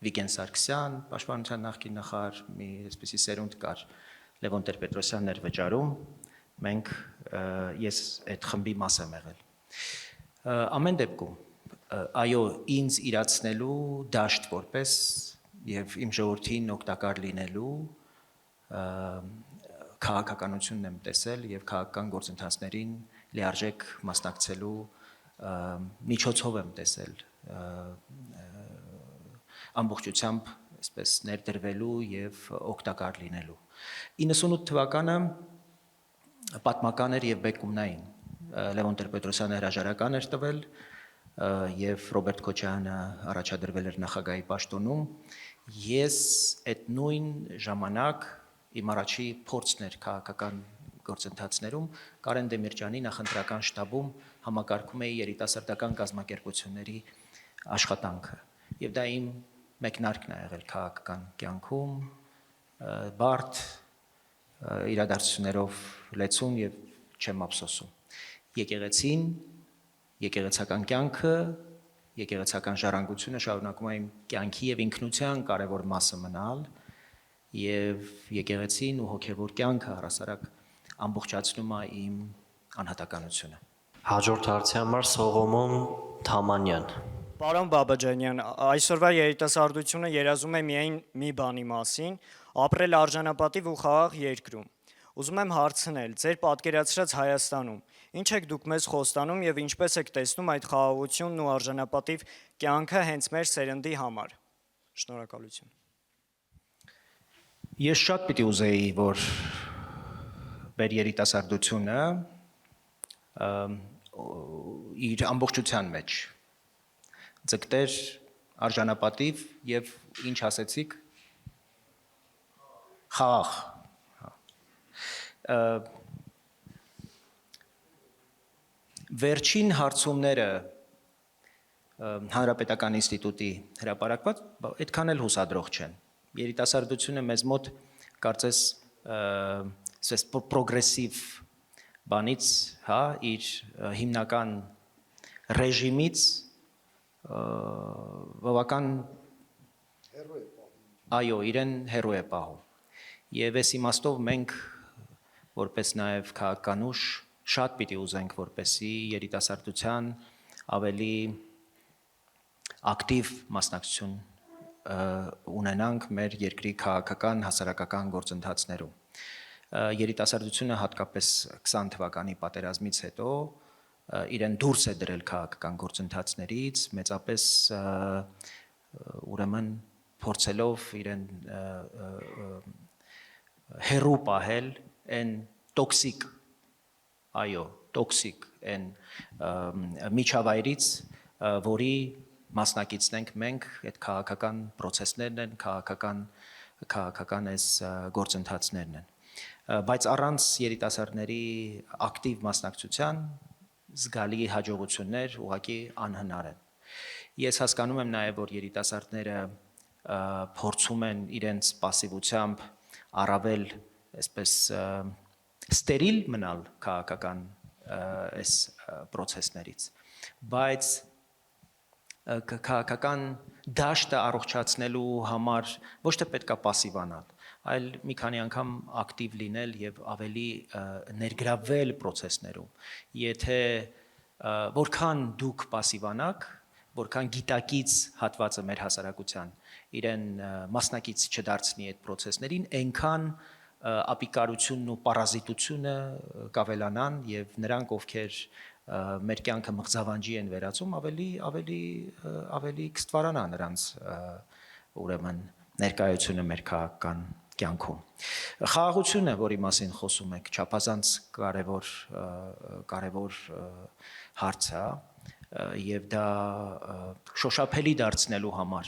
Վիգեն Սարգսյան, Պաշտպանության նախկին նախարար, մի այսպիսի սերունդ կար, Լևոն Տեր-Պետրոսյանն էր վճարում, ես այդ խմբի մաս եմ եղել։ Ամեն դեպքում այո, ինձ իրացնելու դաշտ որպես եւ իմ ժողովրդին օգտակար լինելու քաղաքականությունն եմ տեսել եւ քաղաքական գործընթացներին լիարժեք մասնակցելու միջոցով եմ տեսել ամբողջությամբ այսպես ներդրվելու եւ օգտակար լինելու 98 թվականը պատմական էր եւ բեկումնային Լևոն Տեր-Պետրոսյանը հրաժարական էր տվել եւ Ռոբերտ Քոչարյանը առաջադրվել էր նախագահի պաշտոնում ես այդ նույն ժամանակ իմ առաջի փորձն էր քաղաքական գործընթացներում Կարեն Դեմիրճյանի նախընտրական շտաբում համակարգում էի երիտասարդական կազմակերպությունների աշխատանքը եւ դա իմ մեկնարկն է եղել քաղաքական կյանքում բարդ իրադարձություններով լեցուն եւ չեմ ափսոսում եկեղեցին եկեղեցական կյանքը, եկեղեցական ժառանգությունը շարունակում է իմ կյանքի եւ ինքնության կարևոր մասը մնալ եւ եկեղեցին ու հոգեվոր կյանքը առասարակ ամբողջացնում է իմ անհատականությունը։ Հաջորդ հարցի համար Սողոմոն Թամանյան։ Պարոն Բաբաջանյան, այսօրվա երիտասարդությունը երազում է միայն մի բանի մասին՝ ապրել արժանապատիվ ու խաղաղ երկրում։ Ուզում եմ հարցնել, ձեր պատկերացրած Հայաստանում ինչ եք դուք մեզ խոստանում եւ ինչպես եք տեսնում այդ խաղաղությունն ու արժանապատիվ կյանքը հենց մեր սերնդի համար։ Շնորհակալություն։ Ես շատ պիտի ուզեի, որ մեր երիտասարդությունը իր ամբողջության մեջ ձգտեր արժանապատիվ եւ ինչ ասեցիք խաղաղ Վերջին հարցումները Հանրապետական ինստիտուտի հրապարակված այդքան էլ հուսադրող չեն։ Երիտասարդությունը մեզ մոտ կարծես պրոգրեսիվ բանից, հա, իր հիմնական ռեժիմից բավական այո, իրեն հեռու է պահում։ Եվ այս իմաստով մենք որպես նաև քաղաքականուշ շատ պիտի ուզենք, որպեսի երիտասարդության ավելի ակտիվ մասնակցություն ունենանք մեր երկրի քաղաքական հասարակական գործընթացներում։ Երիտասարդությունը հատկապես 20 թվականի պատերազմից հետո իրեն դուրս է դրել քաղաքական գործընթացներից, մեծապես ուրեմն փորձելով իրեն հերու պահել այն տոքսիկ, այո, տոքսիկ այն միջավայրից, որի մասնակիցնենք մենք այդ քաղաքական process-ներն են, քաղաքական այս գործընթացներն են։ Բայց առանց երիտասարդների ակտիվ մասնակցության զգալի հաջողություններ ուղղակի անհնար են։ Ես հասկանում եմ նաև, որ երիտասարդները փորձում են իրենց пассивությամբ առավել այսպես ստերիլ մնալ քաղաքական այս process-ներից, բայց քաղաքական դաշտը առողջացնելու համար ոչ թե պետք է пассивանալ, այլ մի քանի անգամ ակտիվ լինել եւ ավելի ներգրավվել process-ներում։ Եթե որքան դուք пассивանաք, որքան գիտակից հատվածը մեր հասարակության իրեն մասնակից չդարձնի այդ process-ներին, այնքան ապիկարությունն ու պարազիտությունը կավելանան եւ նրանք ովքեր մեր կյանքը մղձավանջի են վերածում ավելի կստվարանա նրանց ուրեմն ներկայությունը մեր քաղաքական կյանքում խաղաղությունը որի մասին խոսում եք չափազանց կարևոր հարց է եւ դա շոշափելի դարձնելու համար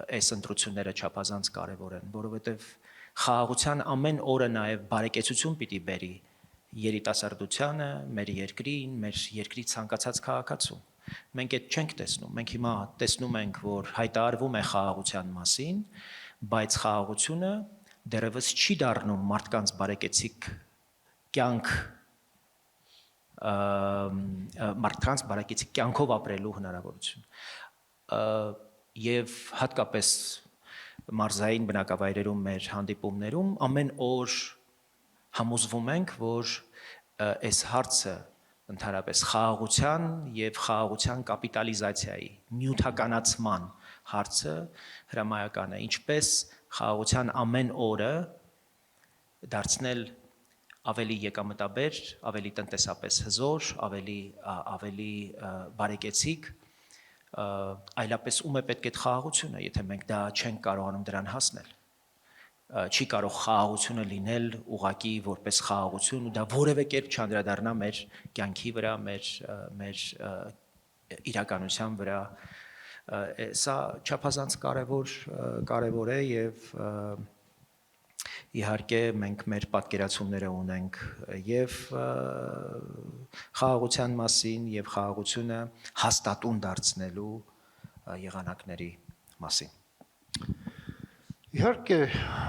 այս ընտրությունները չափազանց կարևոր են որովհետեւ խաղաղության ամեն օրը նաեւ բարեկեցություն պիտի բերի երիտասարդությանը, մեր երկրին, մեր երկրի ցանկացած քաղաքացու։ Մենք այդ չենք տեսնում։ Մենք հիմա տեսնում ենք, որ հայտարարվում է խաղաղության մասին, բայց խաղաղությունը դեռևս չի դառնում մարդկանց բարեկեցիկ կյանք մարդկանց բարեկեցիկ կյանքով ապրելու հնարավորություն։ Եվ հատկապես մարզային բնակավայրերում մեր հանդիպումներում ամեն օր համոզվում ենք, որ այս հարցը ընդհանրապես խաղաղության եւ խաղաղության կապիտալիզացիայի նյութականացման հարցը հրամայական է, ինչպես խաղաղության ամեն օրը դարձնել ավելի եկամտաբեր, ավելի տնտեսապես հզոր, ավելի բարեկեցիկ, այլապես ում է պետք է խաղաղությունը, եթե մենք դա չենք կարողանում դրան հասնել։ Չի կարող խաղաղությունը լինել ուղակի որպես խաղաղություն ու դա որևէ կերպ չանդրադառնա մեր կյանքի վրա, մեր իրականության վրա։ Սա չափազանց կարևոր է եւ իհարկե մենք մեր պատկերացումները ունենք եւ խաղաղության մասին եւ խաղաղությունը հաստատուն դարձնելու եղանակների մասին։ Իհարկե,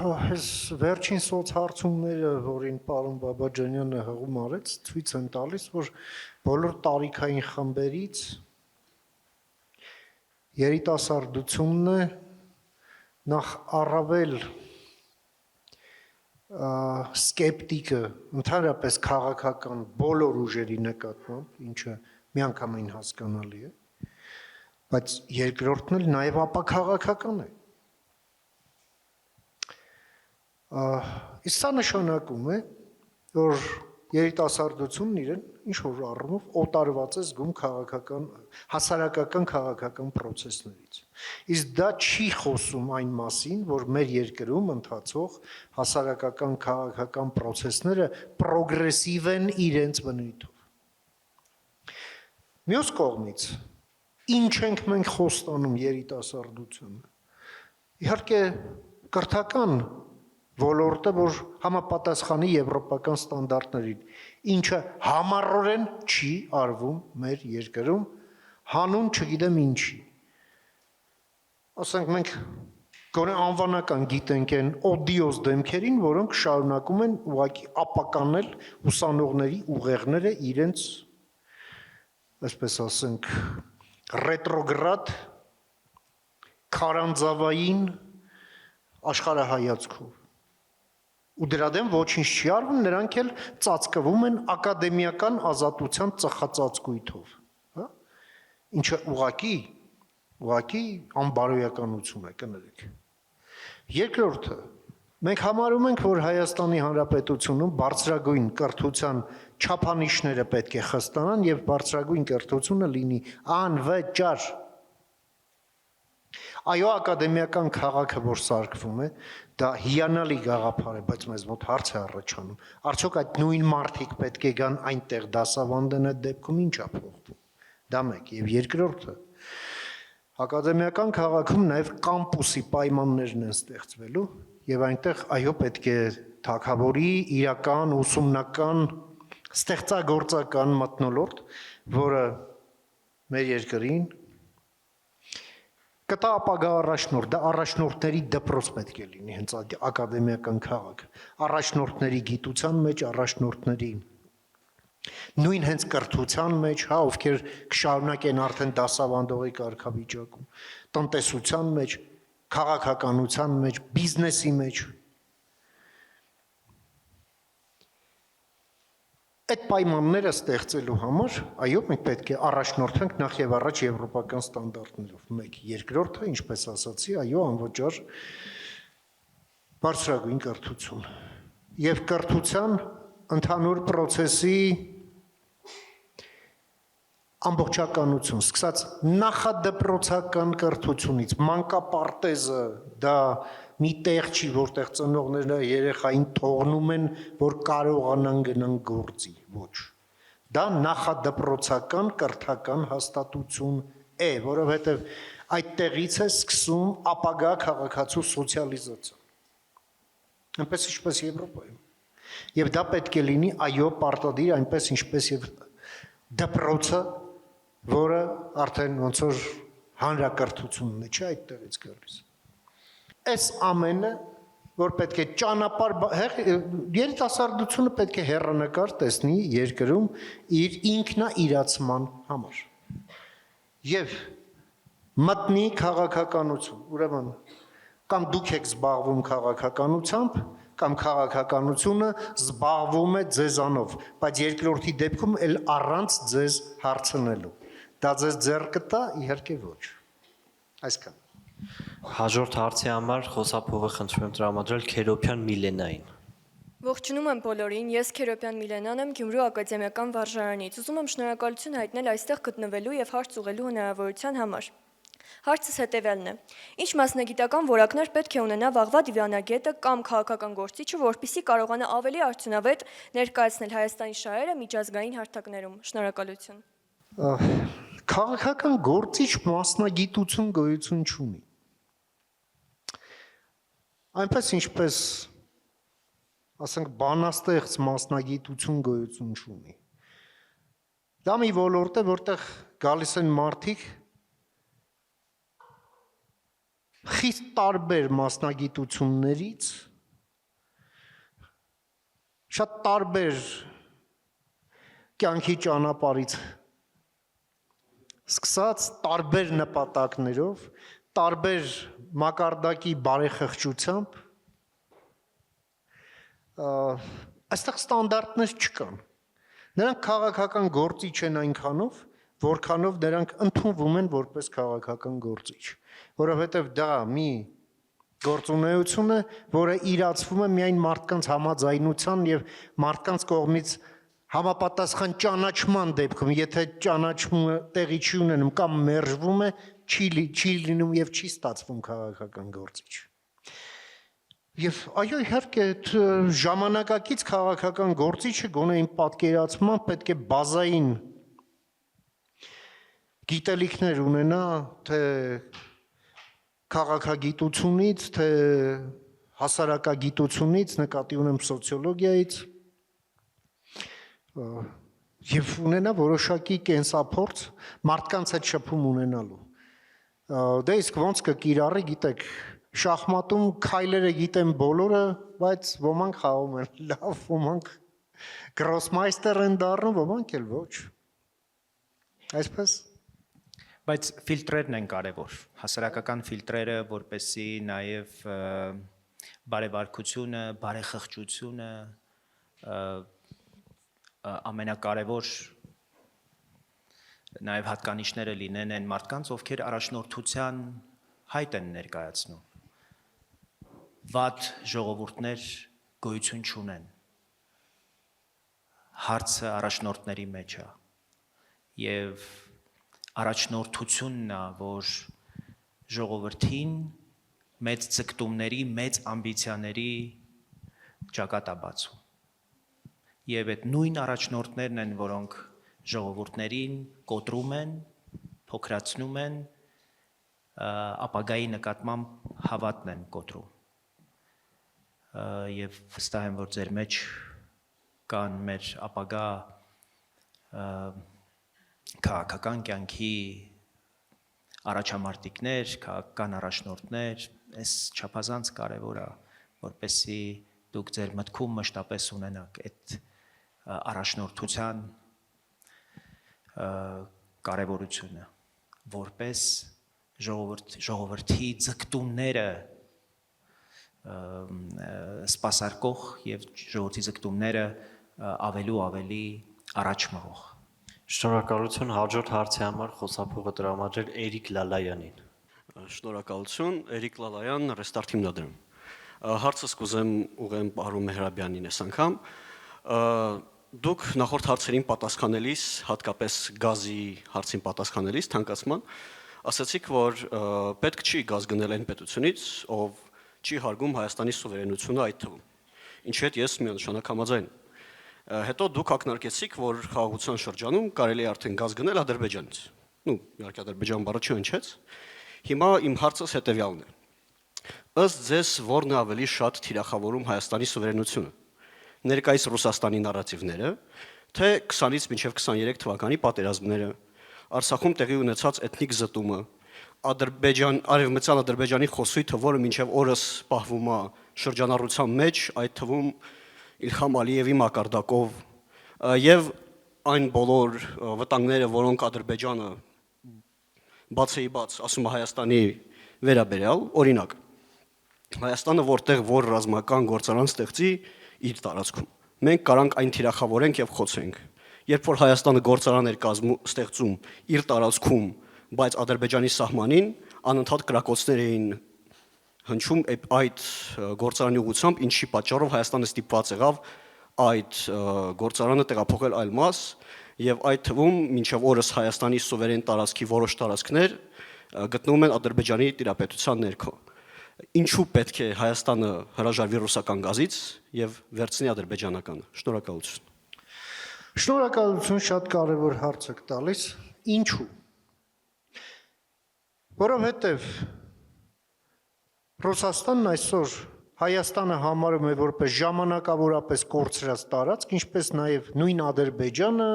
այս վերջին սոցհարցումները, որին պարոն Բաբաջանյանը հղում արեց, ցույց են տալիս, որ բոլոր տարիքային խմբերից երիտասարդությունն է նախ առավել սկեպտիկը ընդհանրապես քաղաքական բոլոր ուժերի նկատմամբ, ինչը միանգամայն հասկանալի է, բայց երկրորդն էլ նաև ապաքաղաքական է։ Իսկ սա նշանակում է, որ երիտասարդությունն իրեն ինչ-որ առումով օտարված է զգում հասարակական քաղաքական պրոցեսներից։ Իսկ դա չի խոսում այն մասին, որ մեր երկրում ընթացող հասարակական քաղաքական պրոցեսները պրոգրեսիվ են իրենց բնույթով։ Մյուս կողմից, ինչ ենք մենք խոստանում երիտասարդությունը։ Իհարկե, կրթական ոլորտը, որ համապատասխանի եվրոպական ստանդարտներին, ինչը համառորեն չի արվում մեր երկրում, հանուն չգիտեմ ինչի։ Ասենք մենք գոնե անվանական գիտենք են օդիոզ դեմքերին, որոնք շարունակում են ուղղակի ապականել ուսանողների ուղեղները իրենց, այսպես ասենք, ռետրոգրադ քարանձավային աշխարհայացքով։ Ու դրա դեմ ոչինչ չի արվում, նրանք էլ ծածկվում են ակադեմիական ազատության ծխածածկույթով, հա? Ինչը ուղղակի անբարոյականություն է, կներեք։ Երկրորդը, մենք համարում ենք, որ Հայաստանի Հանրապետությունում բարձրագույն կրթության չափանիշները պետք է խստանան եւ բարձրագույն կրթությունը լինի անվճար։ Այո, ակադեմիական քաղաքը, որ սարքվում է, դա հիանալի գաղափար է, բայց մեզ մոտ հարց է առաջանում։ Արդյոք այդ նույն մարդիկ պետք է գան այնտեղ դասավանդեն, այդ դեպքում ինչ է փոխվում։ Դա մեկ, եւ երկրորդը, ակադեմիական քաղաքում նաեւ կամպուսի պայմաններն են ստեղծվելու, եւ այնտեղ այո պետք է թագավորի իրական ուսումնական ստեղծագործական մթնոլորտ, որը մեր երկրին կտա ապագա առաջնորդ, դա առաջնորդների դպրոց պետք է լինի, հենց ակադեմիական քաղաքը, առաջնորդների գիտության մեջ, առաջնորդների նույն հենց կրթության մեջ, հա, ովքեր կշարունակեն արդեն դասավանդողի կարգավիճակում, տնտեսության մեջ, քաղաքականության մեջ, բիզնեսի մեջ։ Այդ պայմանները ստեղծելու համար, այո, մենք պետք է առաջնորդենք նախ եւ առաջ եվրոպական ստանդարտներով։ Մեկ, երկրորդը, ինչպես ասացի, այո, անվճար բարձրագույն կրթություն։ եւ կրթության ընդհանուր process-ի ամբողջականություն, սկսած նախադպրոցական կրթությունից, մանկապարտեզը դա մի տեղ չի, որտեղ ծնողները երեխային թողնում են, որ կարողանան գնան գործի, ոչ։ Դա նախադպրոցական կրթական հաստատություն է, որովհետև այդտեղից է սկսում ապագա քաղաքացու սոցիալիզացիան։ Այնպես ինչպես Եվրոպայում։ Եվ դա պետք է լինի այո պարտադիր, այնպես ինչպես եւ դպրոցը, որը արդեն ոնց որ հանրակրթությունն է, չէ, այդտեղից գալիս։ Այս ամենը, որ պետք է ճանապարհ երիտասարդությունը պետք է հեռանկար տեսնի երկրում իր ինքնաիրացման համար։ Եվ մտնի քաղաքականություն, ուրեմն կամ դուք եք զբաղվում քաղաքականությամբ, կամ քաղաքականությունը զբաղվում է ձեզանով, բայց երկրորդի դեպքում էլ առանց ձեզ հարցնելու։ Դա ձեզ ձեռ կտա, իհարկե ոչ։ Այսքան։ Հաջորդ հարցի համար խոսափողը խնդրում եմ տրամադրել Քերոբյան Միլենային։ Ողջունում եմ բոլորին, ես Քերոբյան Միլենան եմ Գյումրու ակադեմիական վարժարանից։ Ուզում եմ շնորհակալություն հայտնել այստեղ գտնվելու եւ հարց ուղղելու հնարավորության համար։ Հարցս հետևյալն է. Ինչ մասնագիտական որակներ պետք է ունենա վաղվա դիվանագետը կամ քաղաքական գործիչը, որպեսզի կարողանա ավելի արդյունավետ ներկայացնել Հայաստանի շահերը միջազգային հարթակներում։ Շնորհակալություն։ Քաղաքական գործիչ մասնագիտություն գոյություն չունի։ Այնպես ինչպես ասենք բանաստեղծ մասնագիտություն գոյություն չունի։ Դա մի ոլորտ է, որտեղ գալիս են մարդիկ խիստ տարբեր մասնագիտություններից, շատ տարբեր կյանքի ճանապարհից սկսած տարբեր նպատակներով, տարբեր մակարդակի բարեխղճությամբ, այստեղ ստանդարտներ չկան։ Նրանք քաղաքական գործիչ են այնքանով, որքանով նրանք ընդունվում են որպես քաղաքական գործիչ, որովհետև դա մի գործունեություն է, որը իրացվում է միայն մարդկանց համաձայնության եւ մարդկանց կողմից համապատասխան ճանաչման դեպքում, եթե ճանաչումը տեղի չի ունենում կամ մերժվում է, չի լինում եւ չի ստացվում քաղաքական գործիչ։ Եվ այո, իհարկե, ժամանակակից քաղաքական գործիչը գոնե իմ պատկերացման պետք է բազային գիտելիքներ ունենա, թե քաղաքագիտությունից, թե հասարակագիտությունից, նկատի ունեմ սոցիոլոգիայից, եւ ունենա որոշակի կենսափորձ մարդկանց հետ շփում ունենալու։ Դե իսկ ոնց կկիրառի, գիտեք, շախմատում քայլերը գիտեն բոլորը, բայց ոմանք խաղում են լավ, ոմանք գրոսմայստեր են դառնում, ոմանք էլ ոչ։ Այսպես։ Բայց ֆիլտրերն են կարևոր, հասարակական ֆիլտրերը, որպեսզի նաև բարեվարկությունը, բարեխղճությունը ամենակարևոր նաև հատկանիշները լինեն այն մարդկանց, ովքեր առաջնորդության հայտ են ներկայացնում։ Վատ ժողովուրդներ գոյություն չունեն։ Հարցը առաջնորդների մեջ է եւ առաջնորդությունն է, որ ժողովրդին մեծ ցկտումների, մեծ ամբիցիաների ճակատ է բացում։ Եվ այդ նույն առաջնորդներն են, որոնք ժողովուրդներին կոտրում են, փոքրացնում են, ապագայի նկատմամբ հավատն են կոտրում։ Եվ վստահ եմ, որ ձեր մեջ կան մեր ապագա քաղաքական կյանքի առաջամարտիկներ, քաղաքական առաջնորդներ, այս չափազանց կարևոր է, որպեսզի դուք ձեր մտքում մշտապես ունենաք այդ առաջնորդության կարևորությունը, որպես ժողովրդի ձգտումները սպասարկող եւ ժողովրդի ձգտումները ավելի առաջ մղող։ Շնորհակալություն, հաջորդ հարցի համար խոսափողը տրամադրել Էրիկ Լալայանին։ Շնորհակալություն, Էրիկ Լալայան, Restart հիմնադրամ։ Հարցս կուզեմ ուղղեմ պարոն Մեհրաբյանին այս անգամ։ Դուք նախորդ հարցերին պատասխանելիս, հատկապես գազի հարցին պատասխանելիս, թանկացման, ասացիք, որ պետք չի գազ գնել այն պետությունից, ով չի հարգում Հայաստանի սուվերենությունը այդ թվում։ Ինչի հետ ես միանշանակ համաձայն եմ։ Հետո դուք ակնարկեցիք, որ խաղաղության շրջանում կարելի է արդեն գազ գնել Ադրբեջանից։ Իհարկե Ադրբեջան բառը չհնչեց։ Հիմա իմ հարցս հետևյալն է։ Ըստ ձեզ որն է ավելի շատ թիրախավորում Հայաստանի սուվերենությունը։ Ներկայիս Ռուսաստանի նարատիվները, թե 20-ից մինչև 23 թվականի պատերազմները, Արցախում տեղի ունեցած էթնիկ զտումը, արևմտյան Ադրբեջանի խոսույթը, որը մինչև օրս պահվում է շրջանառության մեջ, այդ թվում Իլհամ Ալիևի մակարդակով, եւ այն բոլոր վտանգները, որոնք Ադրբեջանը բացի բաց ասում է Հայաստանի վերաբերյալ, օրինակ, Հայաստանը որտեղ որ ռազմական գործարան ստեղծի իր տարածքում։ Մենք կարանք այն թիրախավորենք եւ խոցենք։ Երբ որ Հայաստանը գործարան էր ստեղծում իր տարածքում, բայց Ադրբեջանի սահմանին անընդհատ կրակոցներ էին հնչում այդ գործարանի ուղղությամբ, ինչի պատճառով Հայաստանը ստիպված եղավ այդ գործարանը տեղափոխել այլ մաս եւ այդ թվում մինչեւ օրս Հայաստանի սուվերեն տարածքի որոշ տարածքներ գտնվում են Ադրբեջանի տիրապետության ներքո։ Ինչու պետք է Հայաստանը հրաժարվի ռուսական գազից եւ վերցնի ադրբեջանականը։ Շնորհակալություն։ Շնորհակալություն, շատ կարևոր հարց եք տալիս։ Ինչու։ Որովհետեւ Ռուսաստանն այսօր Հայաստանը համարում է որպես ժամանակավորապես կորցրած տարածք, ինչպես նաև նույն Ադրբեջանը,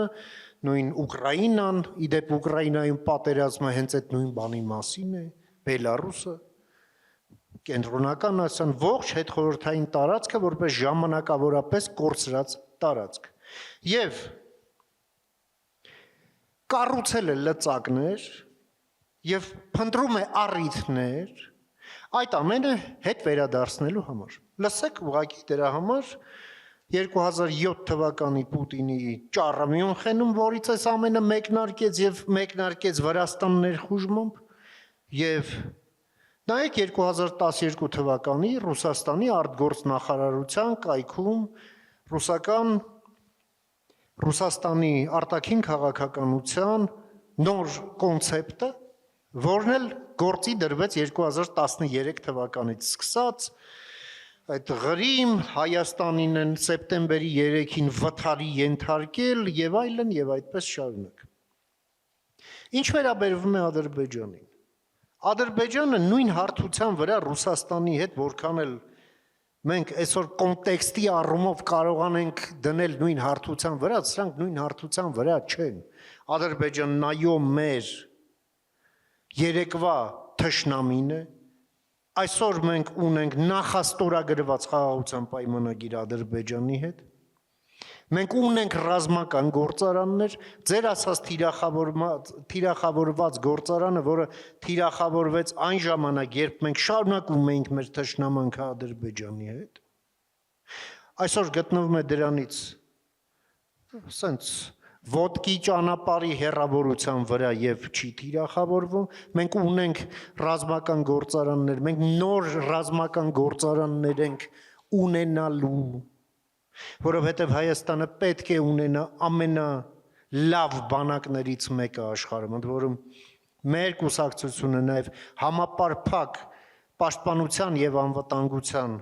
նույն Ուկրաինան, իդեպ Ուկրաինայում պատերազմը հենց այդ նույն բանի մասին է, Բելարուսը, կենտրոնական Ասիան, ողջ հետխորհրդային տարածքը որպես ժամանակավորապես կորցրած տարածք։ Եվ կառուցել է լծակներ եւ փնտրում է առիթներ այդ ամենը հետ վերադարձնելու համար։ Լսեք ուղղակի դրա համար 2007 թվականի Պուտինի ճառը Մյունխենում, որից այս ամենը մեկնարկեց Վրաստան ներխուժմամբ, եւ նայեք 2012 թվականի Ռուսաստանի արտգործնախարարության կայքում Ռուսաստանի արտաքին քաղաքականության նոր կոնցեպտը, որն էլ գործի դրվեց 2013 թվականից սկսած, այդ Ղրիմ, Հայաստանին են սեպտեմբերի 3-ին վթարի ենթարկել եւ այլն եւ այդպես շարունակ։ Ինչ վերաբերվում է Ադրբեջանին։ Ադրբեջանը նույն հարթության վրա Ռուսաստանի հետ որքան էլ մենք այսօր կոնտեքստի առումով կարողանենք դնել նույն հարթության վրա, սրանք նույն հարթության վրա չեն։ Ադրբեջանն այո մեր երեկվա թշնամին է, այսօր մենք ունենք նախաստորագրված խաղաղության պայմանագիր Ադրբեջանի հետ, մենք ունենք ռազմական գործարաններ, ձեր ասած թիրախավորված գործարանը, որը թիրախավորվեց այն ժամանակ, երբ մենք շարունակում էինք մեր թշնամանքը Ադրբեջանի հետ, այսօր գտնվում է դրանից սենց ոտքի ճանապարհի հեռավորության վրա եւ չի թիրախավորվում, մենք ունենք ռազմական գործարաններ, մենք նոր ռազմական գործարաններ ենք ունենալու, որովհետեւ Հայաստանը պետք է ունենա ամենալավ բանակներից մեկը աշխարհում, ընդ որում մեր կուսակցությունը նաեւ համապարփակ պաշտպանության եւ անվտանգության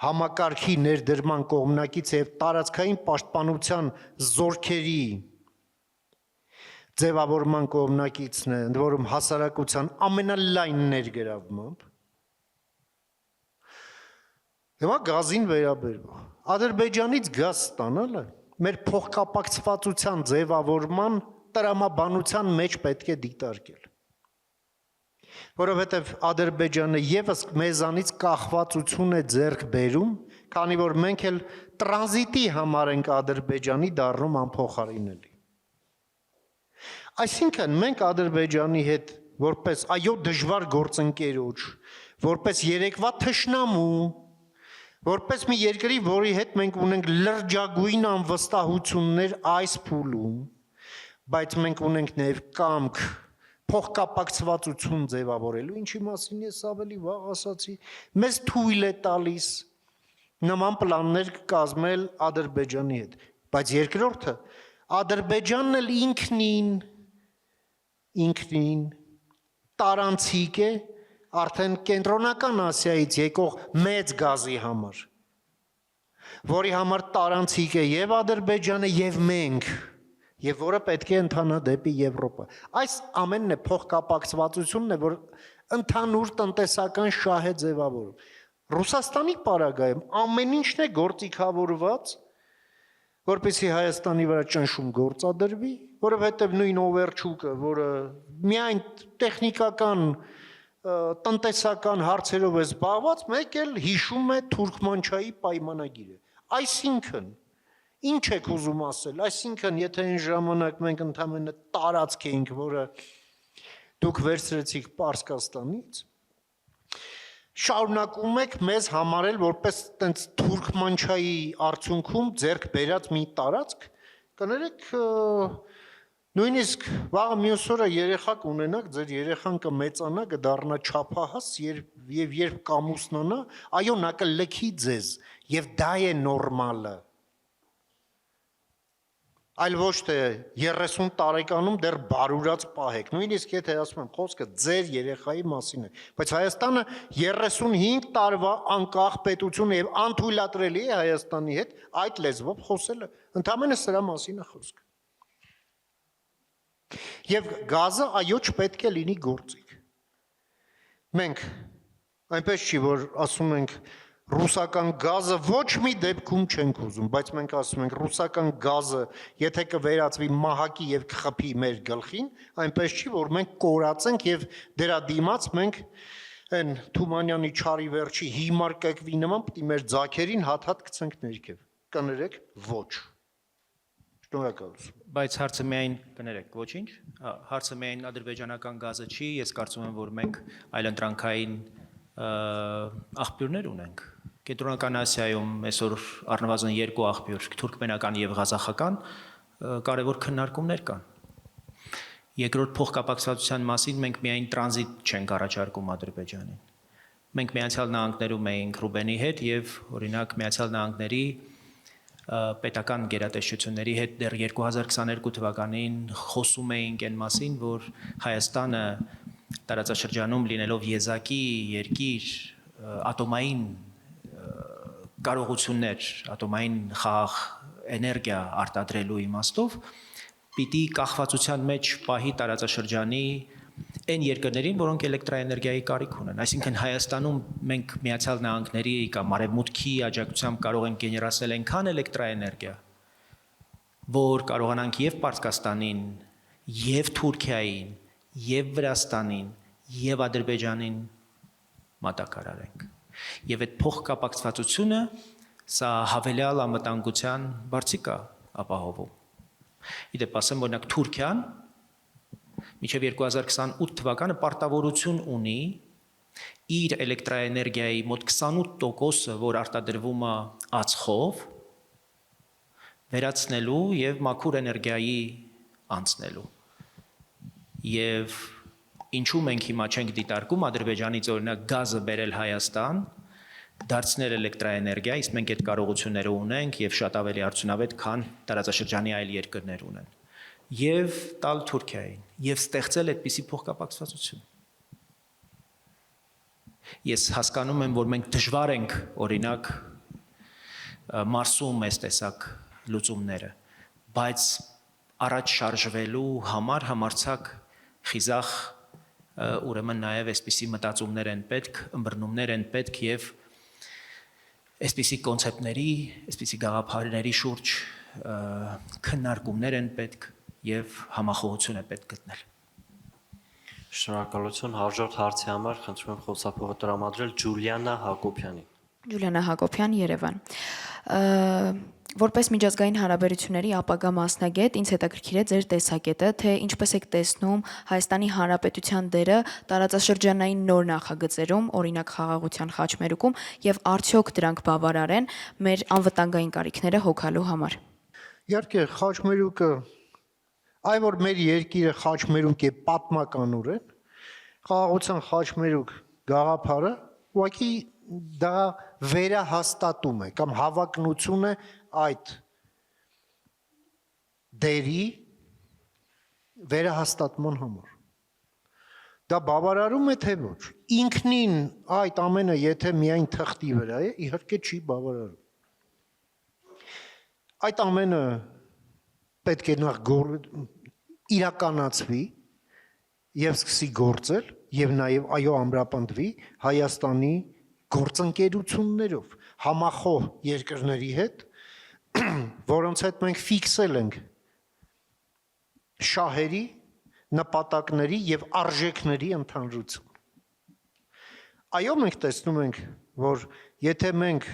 համակարգի ներդրման կողմնակից եւ տարածքային պաշտպանության զորքերի ձևավորման կողմնակիցն է, ընդ որում հասարակության ամենալայն ներգրավմամբ։ Հիմա գազին վերաբերող Ադրբեջանից գազ ստանալը մեր փոխկապակցվածության ձևավորման տրամաբանության մեջ պետք է դիտարկել։ Որովհետև Ադրբեջանը եւս մեզանից կախվածություն է ձեռք բերում, քանի որ մենք էլ տրանզիտի համար ենք Ադրբեջանի դառնում անփոխարինելի։ Այսինքն մենք Ադրբեջանի հետ որպես այո դժվար գործընկերոջ, որպես երեկվա թշնամու, որպես մի երկրի, որի հետ մենք ունենք լրջագույն անվստահություններ այս փուլում, բայց մենք ունենք նաև կամք փոխկապակցվածություն ձևավորելու, ինչի մասին ես ավելի վաղ ասացի, մեզ թույլ է տալիս նման պլաններ կազմել Ադրբեջանի հետ, բայց երկրորդը Ադրբեջանն էլ ինքնին տարանցիկ է արդեն կենտրոնական Ասիայից եկող մեծ գազի համար, որի համար տարանցիկ է եւ Ադրբեջանը եւ մենք, եւ որը պետք է ընթանա դեպի Եվրոպա։ Այս ամենն է փոխկապակցվածությունն է, որ ընդհանուր տնտեսական շահ է ձևավորում։ Ռուսաստանի պարագայում ամեն ինչն է գործիքավորված, որպեսզի Հայաստանի վրա ճնշում գործադրվի, որովհետև նույն Օվերչուկը, որը միայն տեխնիկական տնտեսական հարցերով է զբաղված, մեկ էլ հիշում է Թուրքմանչայի պայմանագիրը։ Այսինքն, ինչ եք ուզում ասել, այսինքն, եթե այն ժամանակ մենք ընդամենը տարածք էինք, որը դուք վերցրեցիք Պարսկաստանից, շարունակում եք մեզ համարել որպես տենց Թուրքմանչայի արդյունքում ձեռք բերած մի տարածք, կներեք նույնիսկ վաղը մյուս օրը երեխա կունենաք, ձեր երեխան կմեծանա, կդառնա չափահաս եւ երբ կամուսնանա, այո, նա կլքի ձեզ եւ դա է նորմալը։ Այլ ոչ թե 30 տարեկանում դեռ բարուրած պահեք, նույնիսկ եթե ասում եմ խոսքը ձեր երեխայի մասին է, բայց Հայաստանը 35 տարվա անկախ պետություն է եւ անթույլատրելի է Հայաստանի հետ այդ լեզվով խոսելը, ընդհանրապես սրա մասին է խոսքը։ Եվ գազը այո չպետք է լինի գործիք։ Մենք այնպես չի, որ ասում ենք ռուսական գազը ոչ մի դեպքում չենք ուզում, բայց մենք ասում ենք ռուսական գազը, եթե կվերածվի մահակի եւ կխփի մեր գլխին, այնպես չի, որ մենք կորացենք եւ դրա դիմաց մենք այն Թումանյանի չարի վերջի հիմար կեկվի նման պիտի մեր ձակերին հատ-հատ գցենք ներքև։ Կներեք ոչ։ Շնորհակալություն։ Բայց հարցը միայն կներեք, ոչինչ, հարցը միայն ադրբեջանական գազը չի, ես կարծում եմ, որ մենք այլընտրանքային աղբյուրներ ունենք։ Կենտրոնական Ասիայում այսօր առնվազն 2 աղբյուր, թուրքմենական եւ ղազախական, կարևոր քննարկումներ կան։ Երկրորդ փոխկապակցվածության մասին մենք միայն տրանզիտ չենք առաջարկում Ադրբեջանին։ Մենք Միացյալ Նահանգներում էինք Ռուբենի հետ եւ օրինակ Միացյալ Նահանգների պետական գերատեսչությունների հետ դեռ 2022 թվականին խոսում էինք այն մասին, որ Հայաստանը տարածաշրջանում լինելով եզակի երկիր ատոմային կարողություններ, ատոմային խաղ էներգիա արտադրելու իմաստով պիտի կախվածության մեջ պահի տարածաշրջանի այն երկրներին, որոնք էլեկտրաէներգիայի կարիք ունեն։ Այսինքն Հայաստանում մենք Միացյալ Նահանգների կամ Արևմուտքի աջակցությամբ կարող ենք գեներացնել այնքան էլեկտրաէներգիա, որ կարողանանք եւ Պարսկաստանին, եւ Թուրքիային, եւ Վրաստանին, եւ Ադրբեջանին մատակարարենք։ Եվ այդ փոխկապակցվածությունը սա հավելյալ անվտանգության բարձիկ է ապահովում։ Իդեպ ասեմ, օրինակ Թուրքիան մինչև 2028 թվականը պարտավորություն ունի իր էլեկտրաէներգիայի մոտ 28%-ը, որ արտադրվում է ածխով, վերացնելու եւ մաքուր էներգիայի անցնելու։ Եվ ինչու մենք հիմա չենք դիտարկում Ադրբեջանից օրինակ գազը բերել Հայաստան, դարձնել էլեկտրաէներգիա, իսկ մենք այդ կարողությունները ունենք եւ շատ ավելի արդյունավետ, քան տարածաշրջանի այլ երկրներ ունեն։ Եվ տալ Թուրքիային եւ ստեղծել այդպիսի փոխկապակցվածություն։ Ես հասկանում եմ, որ մենք դժվար ենք օրինակ Մարսում այս տեսակ լուծումները, բայց առաջ շարժվելու համար համարցակ խիզախ ուրեմն նաև այսպիսի մտածումներ են պետք, ըմբռնումներ են պետք եւ այսպիսի կոնցեպտների, այսպիսի գաղափարների շուրջ քննարկումներ են պետք եւ համախոհություն է պետք գտնել։ Շնորհակալություն, հաջորդ հարցի համար խնդրում եմ խոսափողը տրամադրել Ջուլիանա Հակոբյանին։ Ջուլիանա Հակոբյան, Երևան։ Որպես միջազգային հարաբերությունների ապագա մասնագետ, ինձ հետաքրքիր է ձեր տեսակետը, թե ինչպես եք տեսնում Հայաստանի Հանրապետության դերը տարածաշրջանային նոր նախագծերում, օրինակ խաղաղության խաչմերուկում, եւ արդյոք դրանք բավարար են մեր անվտանգային կարիքները հոգալու համար։ Իհարկե, խաչմերուկը Այ որ մեր երկիրը խաչմերուկ է պատմականորեն, խաղաղության խաչմերուկ գաղափարը ուղղակի դա վերահաստատում է կամ հավակնություն է այդ դերի վերահաստատման համար։ Դա բավարարում է թե ոչ։ Ինքնին այդ ամենը եթե միայն թղթի վրա է, իհարկե չի բավարարում։ Այդ ամենը պետք է նախ իրականացվի եւ սկսի գործել եւ նաեւ այո ամրապնդվի Հայաստանի գործընկերություններով, համախոհ երկրների հետ, որոնց հետ մենք ֆիքսել ենք շահերի, նպատակների եւ արժեքների ընդհանրություն։ Այո, մենք տեսնում ենք, որ եթե մենք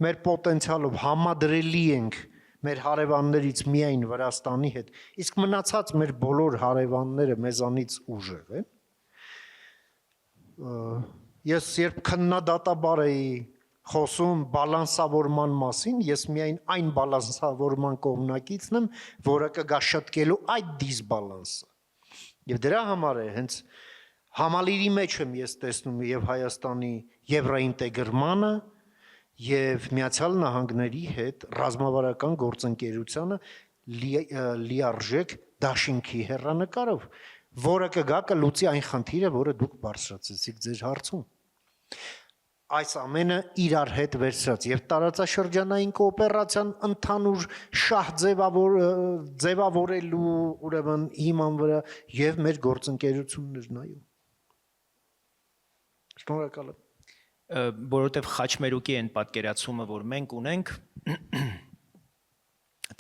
մեր պոտենցիալով համադրելի ենք մեր հարևաններից միայն Վրաստանի հետ, իսկ մնացած մեր բոլոր հարևանները մեզանից ուժեղ են։ Ես երբ քննադատաբար էի խոսում բալանսավորման մասին, ես միայն այն բալանսավորման կողմնակիցն եմ, որը կգա շտկելու այդ դիսբալանսը։ Եվ դրա համար է հենց համալիրի մեջ եմ ես տեսնում եւ Հայաստանի եվրոինտեգրմանը եւ Միացյալ Նահանգների հետ ռազմավարական գործընկերությունը լիարժեք դաշինքի հեռանկարով, որը կգա կլուծի այն խնդիրը, որը դուք բարձրացրեցիք ձեր հարցում։ Այս ամենը իրար հետ վերցրած եւ տարածաշրջանային կոոպերացիան ընդհանուր շահ ձևավորելու ուրեմն հիման վրա եւ մեր գործընկերություններն այո։ Շնորհակալ եմ։ Որովհետև խաչմերուկի այն պատկերացումը, որ մենք ունենք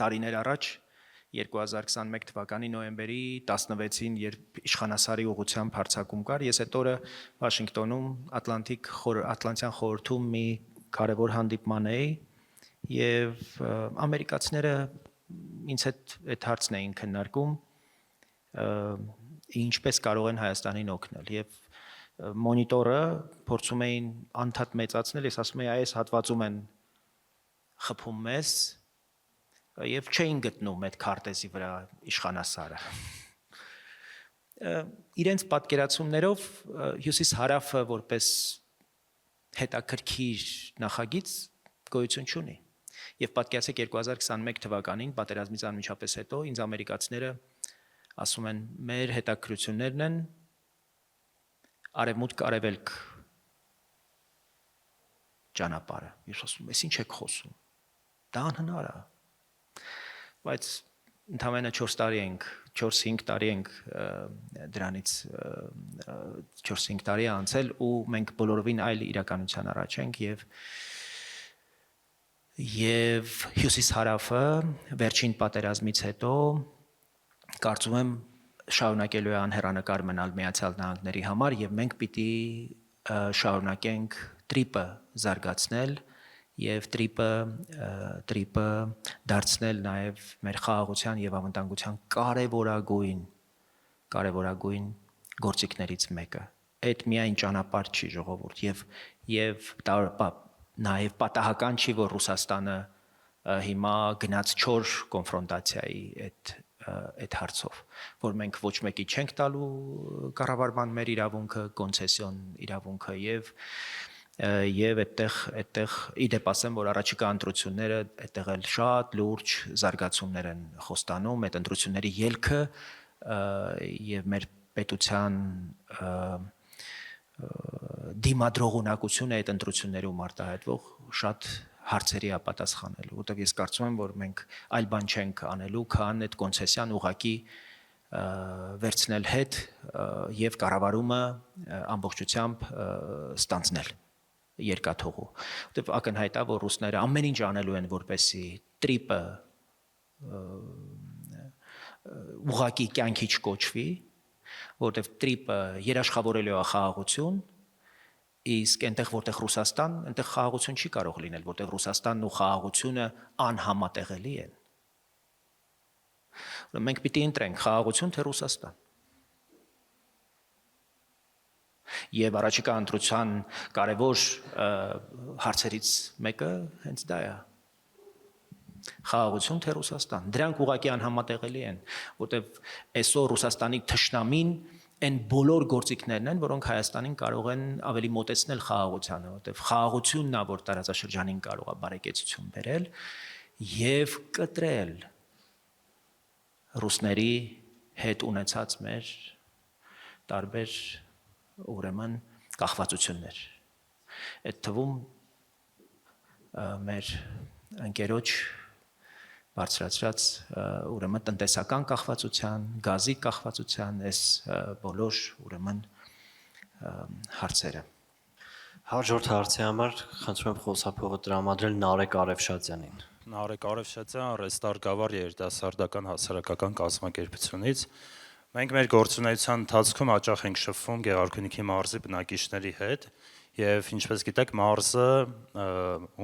տարիներ առաջ 2021 թվականի նոյեմբերի 16-ին, երբ իշխանասարի ուղղությամբ հարձակում կար, ես այդ օրը Վաշինգտոնում Ատլանտյան խորհրդում մի կարևոր հանդիպման էի եւ ամերիկացիները ինձ հետ այդ հարցն էին քննարկում, ինչպես կարող են Հայաստանին օգնել եւ մոնիտորը փորձում էին անդադ մեծացնել, ես ասում եի այս հատվածում են խփում մեզ եւ չէին գտնում այդ քարտեզի վրա իշխանասարը։ Իրենց պատկերացումներով հյուսիս հարավը որպես հետաքրքիր նախագիծ գոյություն չունի։ Եվ պատկերացեք 2021 թվականին պատերազմից անմիջապես հետո ինձ ամերիկացիները ասում են մեր հետաքրքրություններն են արևմուտք արևելք ճանապարհը։ Ես ասում եմ, ինչ եք խոսում։ Դա անհնար է։ Բայց ընդամենը 4-5 տարի ենք դրանից 4-5 տարի է անցել ու մենք բոլորովին այլ իրականության առաջ ենք եւ հյուսիս հարավը վերջին պատերազմից հետո կարծում եմ շարունակելու է անհեռանկար մնալ Միացյալ Նահանգների համար եւ մենք պիտի շարունակենք տրիպը զարգացնել եւ տրիպը դարձնել նաեւ մեր խաղաղության եւ անվտանգության կարևորագույն գործիքներից մեկը։ Այդ միայն ճանապարհ չի ժողովուրդ եւ նաեւ պատահական չի, որ Ռուսաստանը հիմա գնաց 4 կոնֆրոնտացիայի այդ հարցով, որ մենք ոչ մեկի չենք տալու կառավարման մեր իրավունքը, կոնցեսիոն իրավունքը եւ այդտեղ իդեպ ասեմ, որ առաջիկա ընտրությունները այդտեղ էլ շատ լուրջ զարգացումներ են խոստանում, այդ ընտրությունների ելքը եւ մեր պետության դիմադրողունակությունը այդ ընտրություններում արտահայտվող շատ հարցերի է պատասխանելու, որտեղ ես կարծում եմ, որ մենք այլ բան չենք անելու, քան այդ կոնցեսիան ուղղակի վերցնել հետ եւ կառավարումը ամբողջությամբ ստանձնել երկաթողու։ Որտեղ ակնհայտ է, որ ռուսները ամեն ինչ անելու են, որպեսզի տրիպը ուղղակի կյանքի չկոչվի, որտեղ տրիպը երաշխավորելու է խաղաղություն, իսկ այնտեղ որտեղ Ռուսաստան, այնտեղ խաղաղություն չի կարող լինել, որտեղ Ռուսաստանն ու խաղաղությունը անհամատեղելի են։ Մենք պիտի ընտրենք խաղաղություն թե Ռուսաստան։ Եվ առաջիկա ընտրության կարևոր հարցերից մեկը հենց դա է։ խաղաղություն, թե Ռուսաստան։ Դրանք ուղղակի անհամատեղելի են, որտեղ այսօր Ռուսաստանի թշնամին այն բոլոր գործիքներն են, որոնք Հայաստանին կարող են ավելի մոտեցնել խաղաղությանը, որտեղ խաղաղությունն է, որ տարածաշրջանին կարող է բարեկեցություն բերել եւ կտրել ռուսների հետ ունեցած մեր տարբեր ուրեմն կախվածություններ։ Այդ թվում մեր ընկերոջ բարձրացրած ուրեմն տնտեսական կախվածության, գազի կախվածության այս բոլոր ուրեմն հարցերը։ Հաջորդ հարցի համար խնդրում եմ խոսափողը տրամադրել Նարեկ Արևշատյանին։ Նարեկ Արևշատյան, Ռեստարտ Գավառ երիտասարդական հասարակական կազմակերպությունից։ Մենք մեր գործունեության ընթացքում հաճախ ենք շփվում Գեղարքունիքի մարզի բնակիչների հետ եւ ինչպես գիտեք մարզը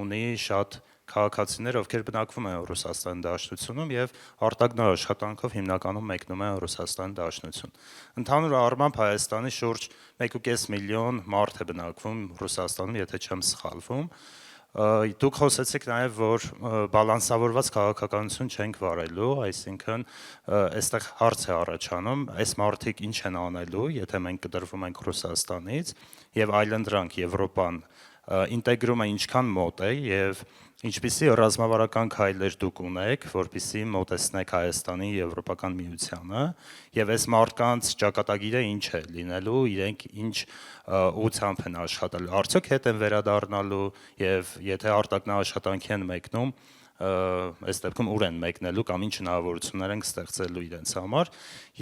ունի շատ քաղաքացիներ, ովքեր բնակվում են Ռուսաստանի Դաշնությունում եւ արտագնար աշխատանքով հիմնականում մեկնում են Ռուսաստանի Դաշնություն։ Ընդհանուր առմամբ Հայաստանի շուրջ 1.5 միլիոն մարդ է բնակվում Ռուսաստանում, եթե չեմ սխալվում։ Դուք խոսեցիք նաև, որ բալանսավորված քաղաքականություն չենք վարելու, այսինքն այստեղ հարց է առաջանում, այս մարդիկ ինչ են անելու, եթե մենք կտրվում ենք Ռուսաստանից եւ այլընտրանք Եվրոպան ինտեգրումը ինչքան մոտ է եւ ինչպիսի ռազմավարական քայլեր դուք ունեք, որպեսզի մոտեցնեք Հայաստանի Եվրոպական միությանը եւ այս մարդկանց ճակատագիրը ինչ է լինելու, իրենք ինչ ուղղությամբ են աշխատելու, արդյոք հետ են վերադառնալու եւ եթե արտակնա աշխատանքի են մեկնում այս դեպքում ուր են մեկնելու կամ ինչ հնարավորություններ են ստեղծելու իրենց համար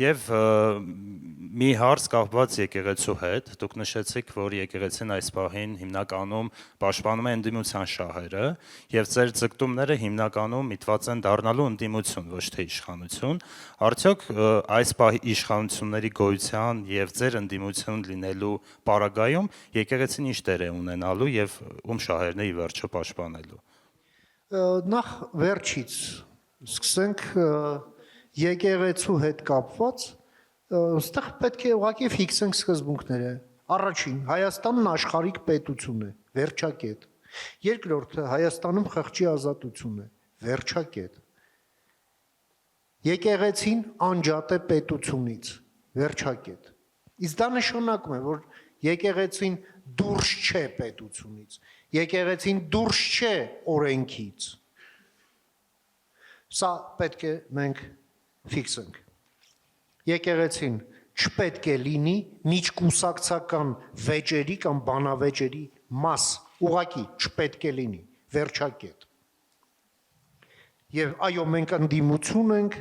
եւ մի հարց կապված եկեղեցու հետ դուք նշեցիք որ եկեղեցին այս պահին հիմնականում պաշտպանում է ընդդիմության շահերը եւ ձեր ձգտումները հիմնականում միտված են դառնալու ընդդիմություն ոչ թե իշխանություն արդյոք այս պահի իշխանությունների գոյության եւ ձեր ընդդիմություն լինելու պարագայում եկեղեցին ինչ դեր է ունենալու եւ ում շահերն է ի վերջո պաշտպանելու Նախ վերջից սկսենք եկեղեցու հետ կապված, այստեղ պետք է ուղղակի ֆիքսենք սկզբունքները։ Առաջին, Հայաստանն աշխարհիկ պետություն է, վերջակետ։ Երկրորդը, Հայաստանում խղճի ազատություն է, վերջակետ։ Եկեղեցին անջատ է պետությունից, վերջակետ։ Իսկ դա նշանակում է, որ եկեղեցին դուրս չէ պետությունից, եկեղեցին դուրս չէ օրենքից։ Սա պետք է մենք ֆիքսենք։ Եկեղեցին չպետք է լինի միջկուսակցական վեճերի կամ բանավեճերի մաս, ուղղակի չպետք է լինի, վերջակետ։ Եվ այո, մենք ընդդիմություն ենք,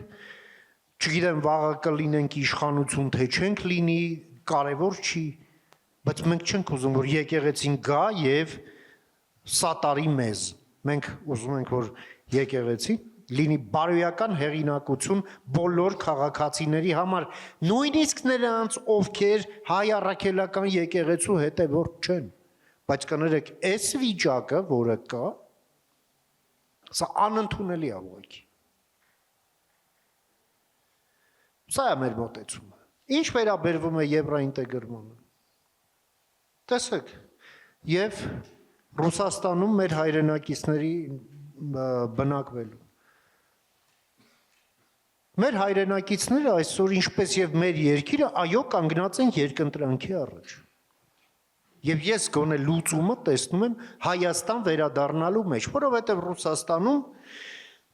չգիտեմ վաղը կլինենք իշխանություն, թե չենք լինի, կարևոր չի, բայց մենք չենք ուզում, որ եկեղեցին գա եւ սատարի մեզ։ Մենք ուզում ենք, որ եկեղեցին լինի բարոյական հեղինակություն բոլոր քաղաքացիների համար, նույնիսկ նրանց, ովքեր հայ առաքելական եկեղեցու հետևորդ չեն, բայց կներեք, այս վիճակը, որը կա, սա անընդունելի է ուղղակի։ Սա է մեր մոտեցումը։ Ինչ վերաբերվում է եվրոինտեգրմանը։ Տեսեք, եւ Ռուսաստանում մեր հայրենակիցների բնակվելու։ Մեր հայրենակիցները այսօր ինչպես եւ մեր երկիրը, այո, կանգնած են երկընտրանքի առաջ։ Եվ ես գոնե լուծումը տեսնում եմ Հայաստան վերադառնալու մեջ, որովհետեւ Ռուսաստանում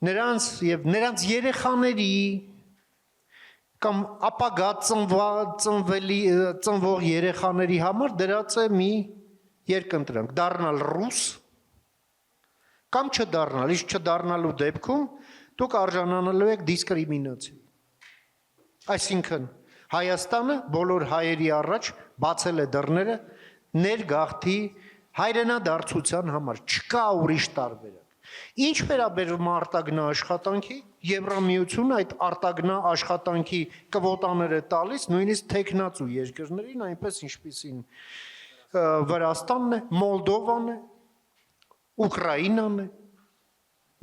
նրանց եւ նրանց երեխաների կամ ապագա ծնվող երեխաների համար դրած է մի երկընտրանք, դառնալ ռուս կամ չդառնալ, իսկ չդառնալու դեպքում դուք արժանանալու եք դիսկրիմինացիայի։ Այսինքն Հայաստանը բոլոր հայերի առաջ բացել է դռները ներգաղթի հայրենադարձության համար, չկա ուրիշ տարբերակ։ Ինչ վերաբերում արտագնա աշխատանքի, Եվրամիությունը այդ արտագնա աշխատանքի կվոտաները տալիս նույնիսկ տեխնացու երկրներին, այնպես ինչպիսին Վրաստանն է, Մոլդովան է, Ուկրաինան է,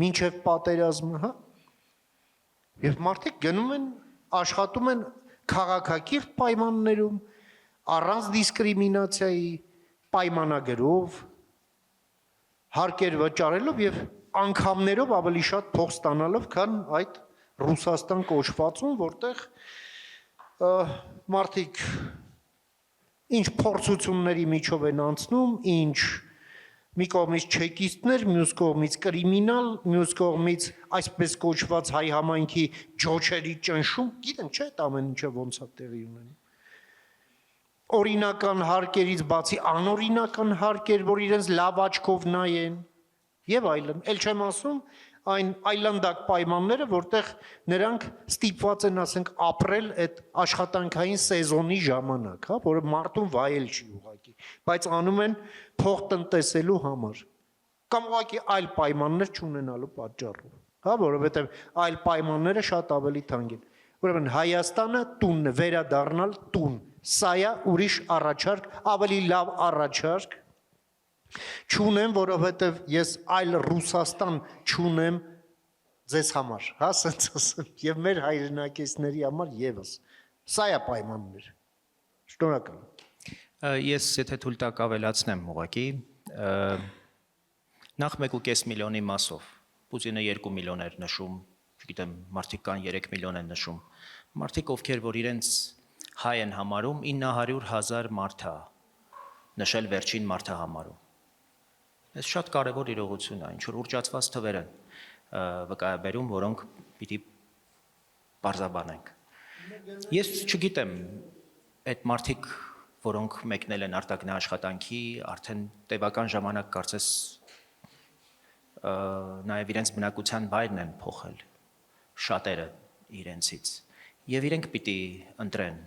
մինչև պատերազմը, հա։ Եվ մարդիկ գնում են, աշխատում են քաղաքակիրթ պայմաններում, առանց դիսկրիմինացիայի, պայմանագրով, հարկեր վճարելով եւ անգամներով ավելի շատ փող ստանալով, քան այդ Ռուսաստան կոչվածում, որտեղ մարդիկ ինչ փորձությունների միջով են անցնում, ինչ մի կողմից չեկիստներ, մյուս կողմից կրիմինալ, մյուս կողմից այսպես կոչված հայ համայնքի ջոչերի ճնշում, գիտենք չէ՞ այդ ամեն ինչը ոնց է տեղի ունենում։ Օրինական հարկերից բացի անօրինական հարկեր, որ իրենց լավ աչքով նայեն եւ այլն։ Էլ չեմ ասում այն այլանդակ պայմանները, որտեղ նրանք ստիպված են, ասենք, ապրել այդ աշխատանքային սեզոնի ժամանակ, հա, որը մարդուն վայել չի ուղղակի, բայց անում են փող տնտեսելու համար։ Կամ ուղղակի այլ պայմաններ չունենալու պատճառով, հա, որովհետեւ այլ պայմանները շատ ավելի թանկ են։ Ուրեմն Հայաստանը տունն է, վերադառնալ տուն։ Սա է ուրիշ առաջարկ, ավելի լավ առաջարկ չունեմ, որովհետև ես այլ Ռուսաստան չունեմ ձեզ համար, հա, սենց ասեմ, եւ մեր հայրենակիցների համար եւս։ Սա է պայմաններ։ Շնորհակալ եմ։ Ես եթե թույլ տաք ավելացնեմ ուղղակի, նախ 1.5 միլիոնի մասով, Պուտինը 2 միլիոն էր նշում, չգիտեմ, մարդիկ կան 3 միլիոն են նշում։ Մարդիկ, ովքեր որ իրենց հայ են համարում, 900,000 մարդ է նշել վերջին մարդը համարում։ Այս շատ կարևոր իրողություն է, ինչ որ ուռճացված թվեր են վկայաբերում, որոնք պիտի բարձաբանենք։ Ես չգիտեմ, այդ մարդիկ, որոնք մեկնել են արտագնա աշխատանքի, արդեն տևական ժամանակ կարծես նաև իրենց բնակության վայրն են փոխել, շատերը իրենցից, եւ իրենք պիտի ընտրեն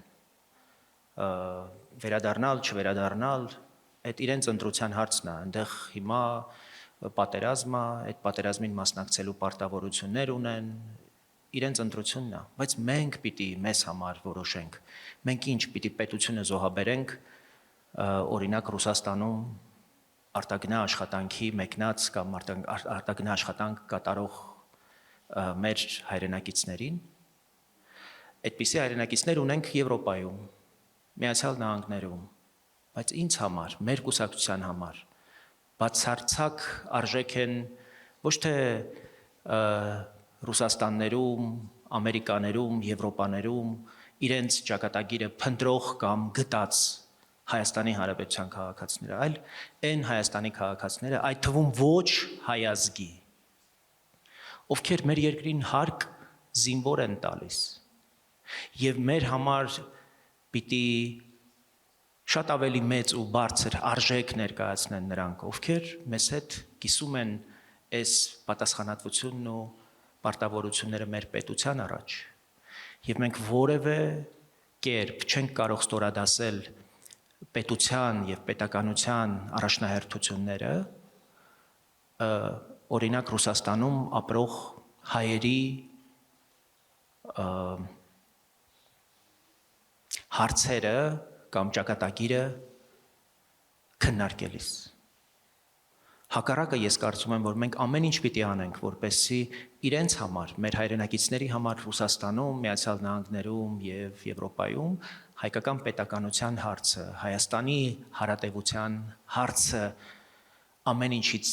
վերադառնալ, չվերադառնալ, այդ իրենց ընտրության հարցն է, այնտեղ հիմա պատերազմը, այդ պատերազմին մասնակցելու պարտավորություններ ունեն, իրենց ընտրությունն է, բայց մենք պիտի մեզ համար որոշենք, մենք ինչ պիտի պետությունը զոհաբերենք, օրինակ Ռուսաստանում արտագնա աշխատանքի մեկնած կամ արտագնա աշխատանք կատարող մեր հայրենակիցներին, այդպիսի հայրենակիցներ ունենք Եվրոպայում, Միացյալ Նահանգներում, բայց ինձ համար, մեր կուսակցության համար, բացարձակ արժեք են ոչ թե Ռուսաստաններում, Ամերիկաներում, Եվրոպաներում իրենց ճակատագիրը փնտրող կամ գտած Հայաստանի Հանրապետության քաղաքացիները, այլ այն Հայաստանի քաղաքացիները, այդ թվում ոչ հայազգի, ովքեր մեր երկրին հարկ զինվոր են տալիս, եւ մեր համար պիտի շատ ավելի մեծ ու բարձր արժեք ներկայացնեն նրանք, ովքեր մեզ հետ կիսում են այս պատասխանատվությունն ու պարտավորությունները մեր պետության առաջ, եւ մենք որևէ կերպ չենք կարող ստորադասել պետության եւ պետականության առաջնահերթությունները օրինակ Ռուսաստանում ապրող հայերի հարցերը կամ ճակատագիրը քննարկելիս։ Հակառակը ես կարծում եմ, որ մենք ամեն ինչ պիտի անենք, որպեսզի իրենց համար, մեր հայրենակիցների համար Ռուսաստանում, Միացյալ Նահանգներում եւ Եվրոպայում հայկական պետականության հարցը, Հայաստանի հարատեվության հարցը ամեն ինչից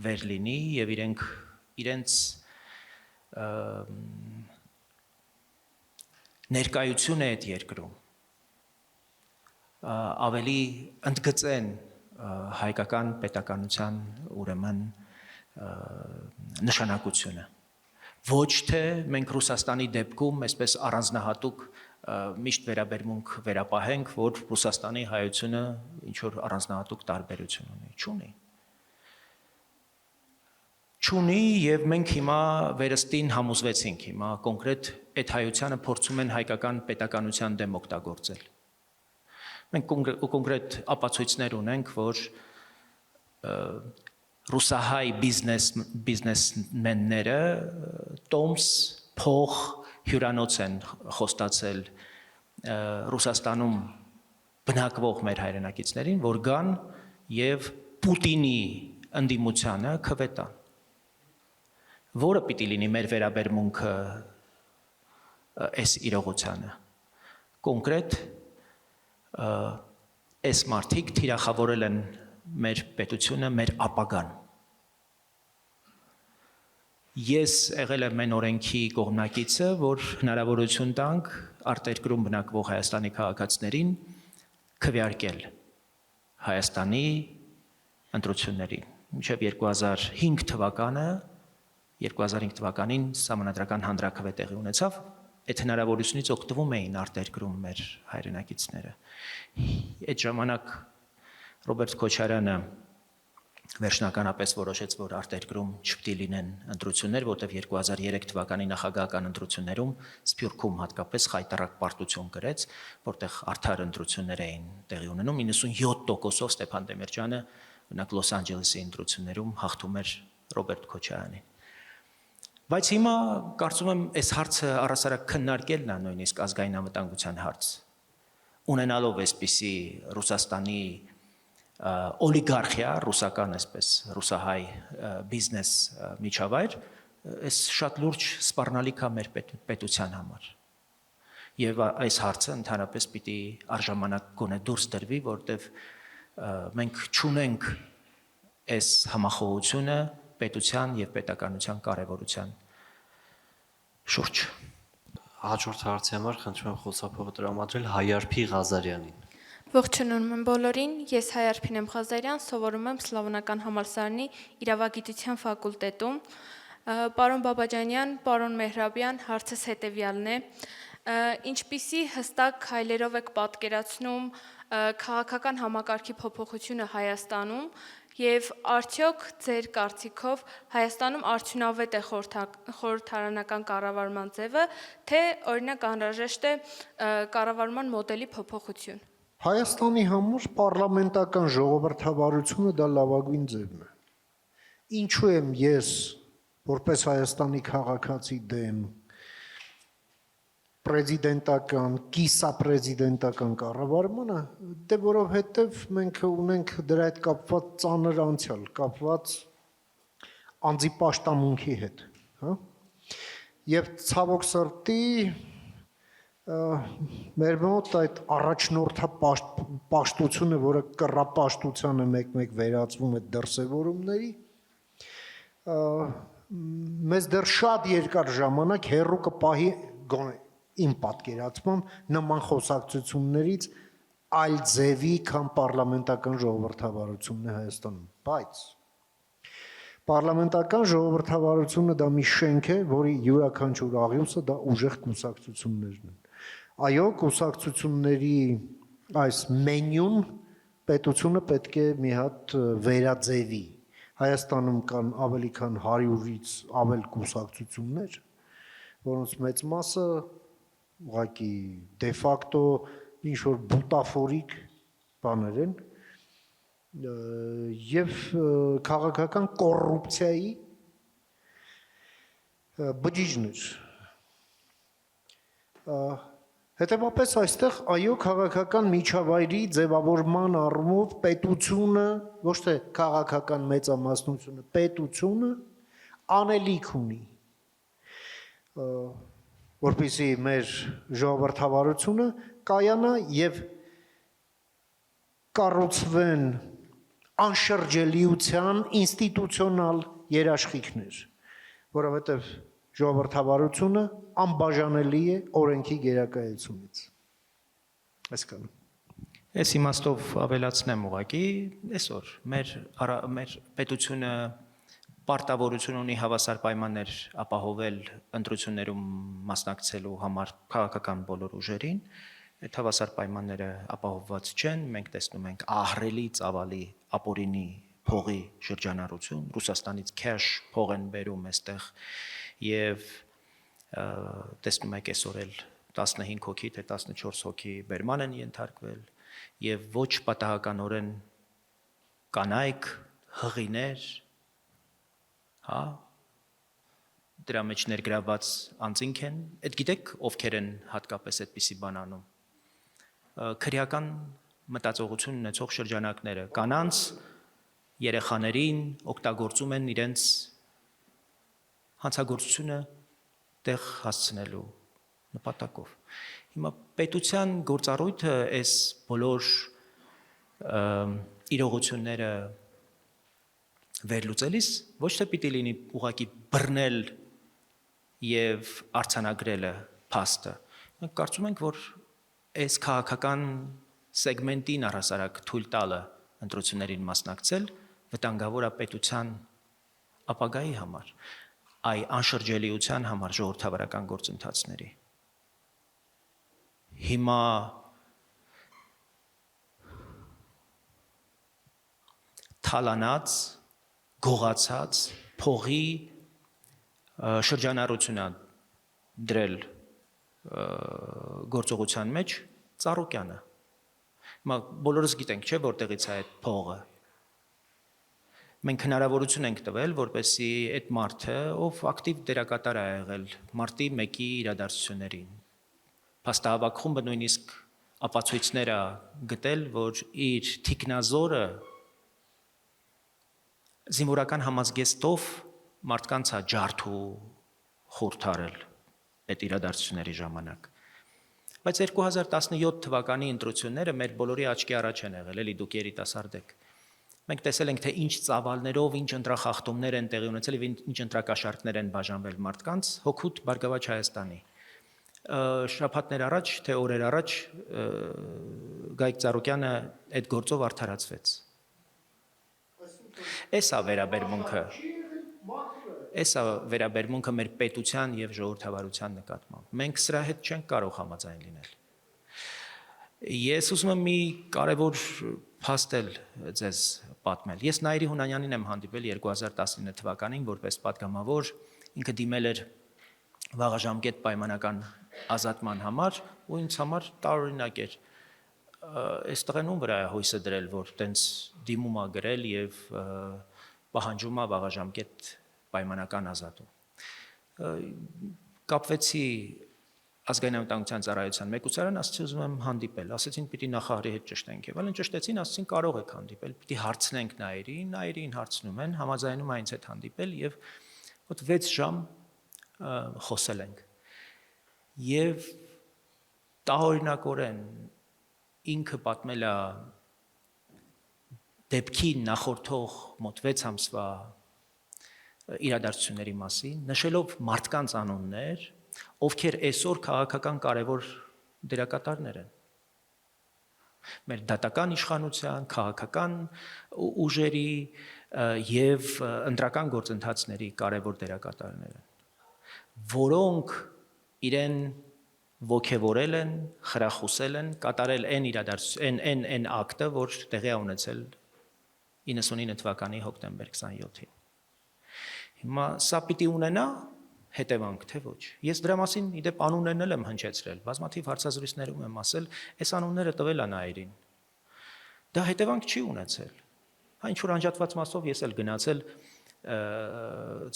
վեր լինի եւ իրենց ներկայությունը այդ երկրում ավելի ընդգծեն հայկական պետականության ուրեմն նշանակությունը ոչ թե մենք Ռուսաստանի դեպքում այսպես առանձնահատուկ միշտ վերաբերմունք վերապահենք, որ Ռուսաստանի հայությունը ինչ որ առանձնահատուկ տարբերություն ունի, չունի եւ մենք հիմա վերստին համոզվեցինք հիմա կոնկրետ այդ հայությանը փորձում են հայկական պետականության դեմ օգտագործել։ Մենք կոնկրետ ապացույցներ ունենք, որ ռուսահայ բիզնեսմենները տոմս փող հյուրանոց են խոստացել Ռուսաստանում բնակվող մեր հայրենակիցներին, որ գան եւ Պուտինի ընդդիմությանը քվետան, որը պիտի լինի մեր վերաբերմունքը այս իրողությանը։ Կոնկրետ այս մարդիկ թիրախավորել են մեր պետությունը, մեր ապագան։ Ես եղել եմ այն օրենքի կողմնակիցը, որ հնարավորություն տանք արտերկրում բնակվող Հայաստանի քաղաքացիներին քվեարկել Հայաստանի ընտրություններին։ Մինչև 2005 թվականին Սահմանադրական հանրաքվե տեղի ունեցավ, այդ հնարավորությունից օգտվում էին արտերկրում մեր հայրենակիցները։ Այդ ժամանակ Ռոբերտ Քոչարյանը վերջնականապես որոշեց, որ արտերկրում չպետք է լինեն ընտրություններ, որտեղ 2003 թվականի նախագահական ընտրություններում Սփյուռքում հատկապես խայտառակ պարտություն կրեց, որտեղ արդար ընտրություններ էին տեղի ունենում, 97%-ով Ստեփան Դեմիրճյանը օրինակ Լոս Անջելեսի ընտրություններում հաղթում էր Ռոբերտ Քոչարյանին։ Բայց հիմա կարծում եմ այս հարցը առհասարակ քննարկելն է նույնիսկ ազգային անվտանգության հարց։ Ունենալով այսպիսի Ռուսաստանի օլիգարխիա, ռուսական այսպես ռուսահայ բիզնես միջավայր, այս շատ լուրջ սպառնալիք է մեր պետության համար։ Եվ այս հարցը ընդհանրապես պիտի առժամանակ գոնե դուրս դրվի, որտեվ մենք չունենք այս համախոհությունը պետության եւ պետականության կարեւորության շուրջ։ Հաջորդ հարցի համար խնդրում եմ խոսափողը տրամադրել Հայարփի Ղազարյանին։ Ողջունում եմ բոլորին, ես Հայարփին եմ Ղազարյան, սովորում եմ Սլավոնական համալսարանի իրավագիտության ֆակուլտետում։ Պարոն Բաբաջանյան, պարոն Մեհրաբյան, հարցս հետևյալն է. ինչպիսի հստակ քայլերով եք պատկերացնում քաղաքական համակարգի փոփոխությունը Հայաստանում եւ արդյոք ձեր կարծիքով Հայաստանում արդյունավետ է խորհրդարանական կառավարման ձևը, թե օրինակ անհրաժեշտ է կառավարման մոդելի փոփոխություն։ Հայաստանի համար պարլամենտական ժողովրդավարությունը դա լավագույն ձևն է։ Ինչու եմ ես որպես Հայաստանի քաղաքացի դեմ պրեզիդենտական, կիսապրեզիդենտական կառավարմանը, դե որովհետև մենք ունենք դրա հետ կապված ծանր անցյալ, կապված անձի պաշտամունքի հետ, հա։ Եվ ցավոք սրտի մեր մոտ այդ առաջնորդապաշտությունը, որը կռապաշտությանը մեկ-մեկ վերածվում է դրսևորումների, մեզ դեռ շատ երկար ժամանակ հեռու կպահի գոնե իմ պատկերացմամբ նման խոսակցություններից այլ ձևի, քան պարլամենտական ժողովրդավարությունն է Հայաստանում, բայց պարլամենտական ժողովրդավարությունը դա մի շենք է, որի յուրաքանչյուր աղյուսը դա ուժեղ կուսակցություններն են։ Այո, կուսակցությունների այս մենյուն պետությունը պետք է մի հատ վերաձևի։ Հայաստանում կան ավելի քան 100-ից ավել կուսակցություններ, որոնց մեծ մասը ուղղակի դե ֆակտո ինչ-որ բուտաֆորիկ բաներ են և քաղաքական կոռուպցիայի բջիջներ։ Հետևաբար այստեղ այո քաղաքական միջավայրի ձևավորման առումով պետությունը, ոչ թե քաղաքական մեծամասնությունը, պետությունը անելիք ունի, որպեսզի մեր ժողովրդավարությունը կայանա եւ կառուցվեն անշրջելիության ինստիտուցիոնալ երաշխիքներ, որովհետեւ ժողովրդավարությունը անբաժանելի է օրենքի գերակայությունից։ Այսքանը։ Այս իմաստով ավելացնեմ ուղղակի, այսօր մեր պետությունը պարտավորություն ունի հավասար պայմաններ ապահովել ընտրություններում մասնակցելու համար քաղաքական բոլոր ուժերին, այդ հավասար պայմանները ապահովված չեն, մենք տեսնում ենք ահռելի ծավալի ապօրինի փողի շրջանառություն, Ռուսաստանից քեշ փող են բերում այստեղ եւ տեսնում եք այսօր էլ 15 հոգի թե 14 հոգի բերման են ենթարկվել եւ ոչ պատահականորեն կանայք, հղիներ, հա դրա մեջ ներգրաված անձինք են, այդ գիտեք ովքեր են հատկապես այդպիսի բան անում։ Քրեական մտածողություն ունեցող շրջանակները կանանց երեխաներին օգտագործում են իրենց հանցագործությունը տեղ հասցնելու նպատակով։ Հիմա պետության գործառույթը այս բոլոր իրողությունները վերլուծելիս ոչ թե պիտի լինի ուղղակի բռնել եւ արցանագրելը փաստը։ Մենք կարծում ենք, որ այս քաղաքական սեգմենտին առհասարակ թույլ տալը ընտրություններին մասնակցել վտանգավոր է պետության ապագայի համար, այ անշրջելիության համար ժողովրդավարական գործընթացների։ Հիմա թալանած, գողացած փողի շրջանառությունն դրել գործողության մեջ Ծառուկյանը։ Հիմա բոլորս գիտենք, չէ՞, որտեղից է այդ փողը։ Մենք հնարավորություն ենք տվել, որպեսզի այդ մարդը, ով ակտիվ դերակատար է եղել մարտի 1-ի իրադարձություններին, փաստահավաք խումբը նույնիսկ ապացույցներ է գտել, որ իր թիկնազորը զինվորական համազգեստով մարդկանց է ջարդ ու խորթարել այդ իրադարձությունների ժամանակ։ Բայց 2017 թվականի ընտրությունները մեր բոլորի աչքի առաջ են եղել, էլի դուք երիտասարդ եք։ Մենք տեսել ենք, թե ինչ ծավալներով, ինչ ընտրախախտումներ են տեղի ունեցել եւ ինչ ընտրակաշառքներ են բաժանվել մարդկանց հոգուտ Բարգավաճ Հայաստանի։ Շաբաթներ առաջ, թե օրեր առաջ Գայք Ծառուկյանը այդ գործով արդարացվեց։ Էսա վերաբերմունքը մեր պետության եւ ժողովրդավարության նկատմամբ։ Մենք սրա հետ չենք կարող համաձայն լինել։ Ես ուզում եմ մի կարևոր փաստ ձեզ պատմել։ Ես Նայիրի Հունանյանին եմ հանդիպել 2019 թվականին որպես պատգամավոր, ինքը դիմել էր վաղաժամկետ պայմանական ազատման համար ու ինձ համար տարօրինակ էր։ Այս տղեն վրա է հույսը դրել, որ տենց դիմում է գրել եւ պահանջում է վաղաժամկետ պայմանական ազատում։ Կապվեցի ազգային անվտանգության ծառայության մեկուսարան, ասացի ուզում եմ հանդիպել, ասացին պիտի նախարարի հետ ճշտենք եւ այլն ճշտեցին, ասացին կարող եք հանդիպել, պիտի հարցնենք Նայիրին հարցնում են, համաձայնում այնց հետ հանդիպել եւ ոտ 6 ժամ խոսել ենք։ Եվ տահօրինակորեն ինքը պատմել է դեպքին նախորդող մոտ 6 ամսվա իրադարձությունների մասին, նշելով մարդկանց անուններ, ովքեր այսօր քաղաքական կարևոր դերակատարներ են։ Մեր դատական իշխանության, քաղաքական ուժերի եւ ընտրական գործընթացների կարևոր դերակատարներ են, որոնք իրեն ոգևորել են, խրախուսել են, կատարել այն ակտը, որ տեղի է ունեցել 99 թվականի հոկտեմբեր 27-ին։ Հիմա սա պիտի ունենա հետևանք, թե ոչ։ Ես դրա մասին իդեպ անուններն եմ հնչեցրել, բազմաթիվ հարցազրույցներում եմ ասել, այս անունները տվել է Նայիրին։ Դա հետևանք չի ունեցել։ Հա ինչ որ անջատված մասով ես էլ գնացել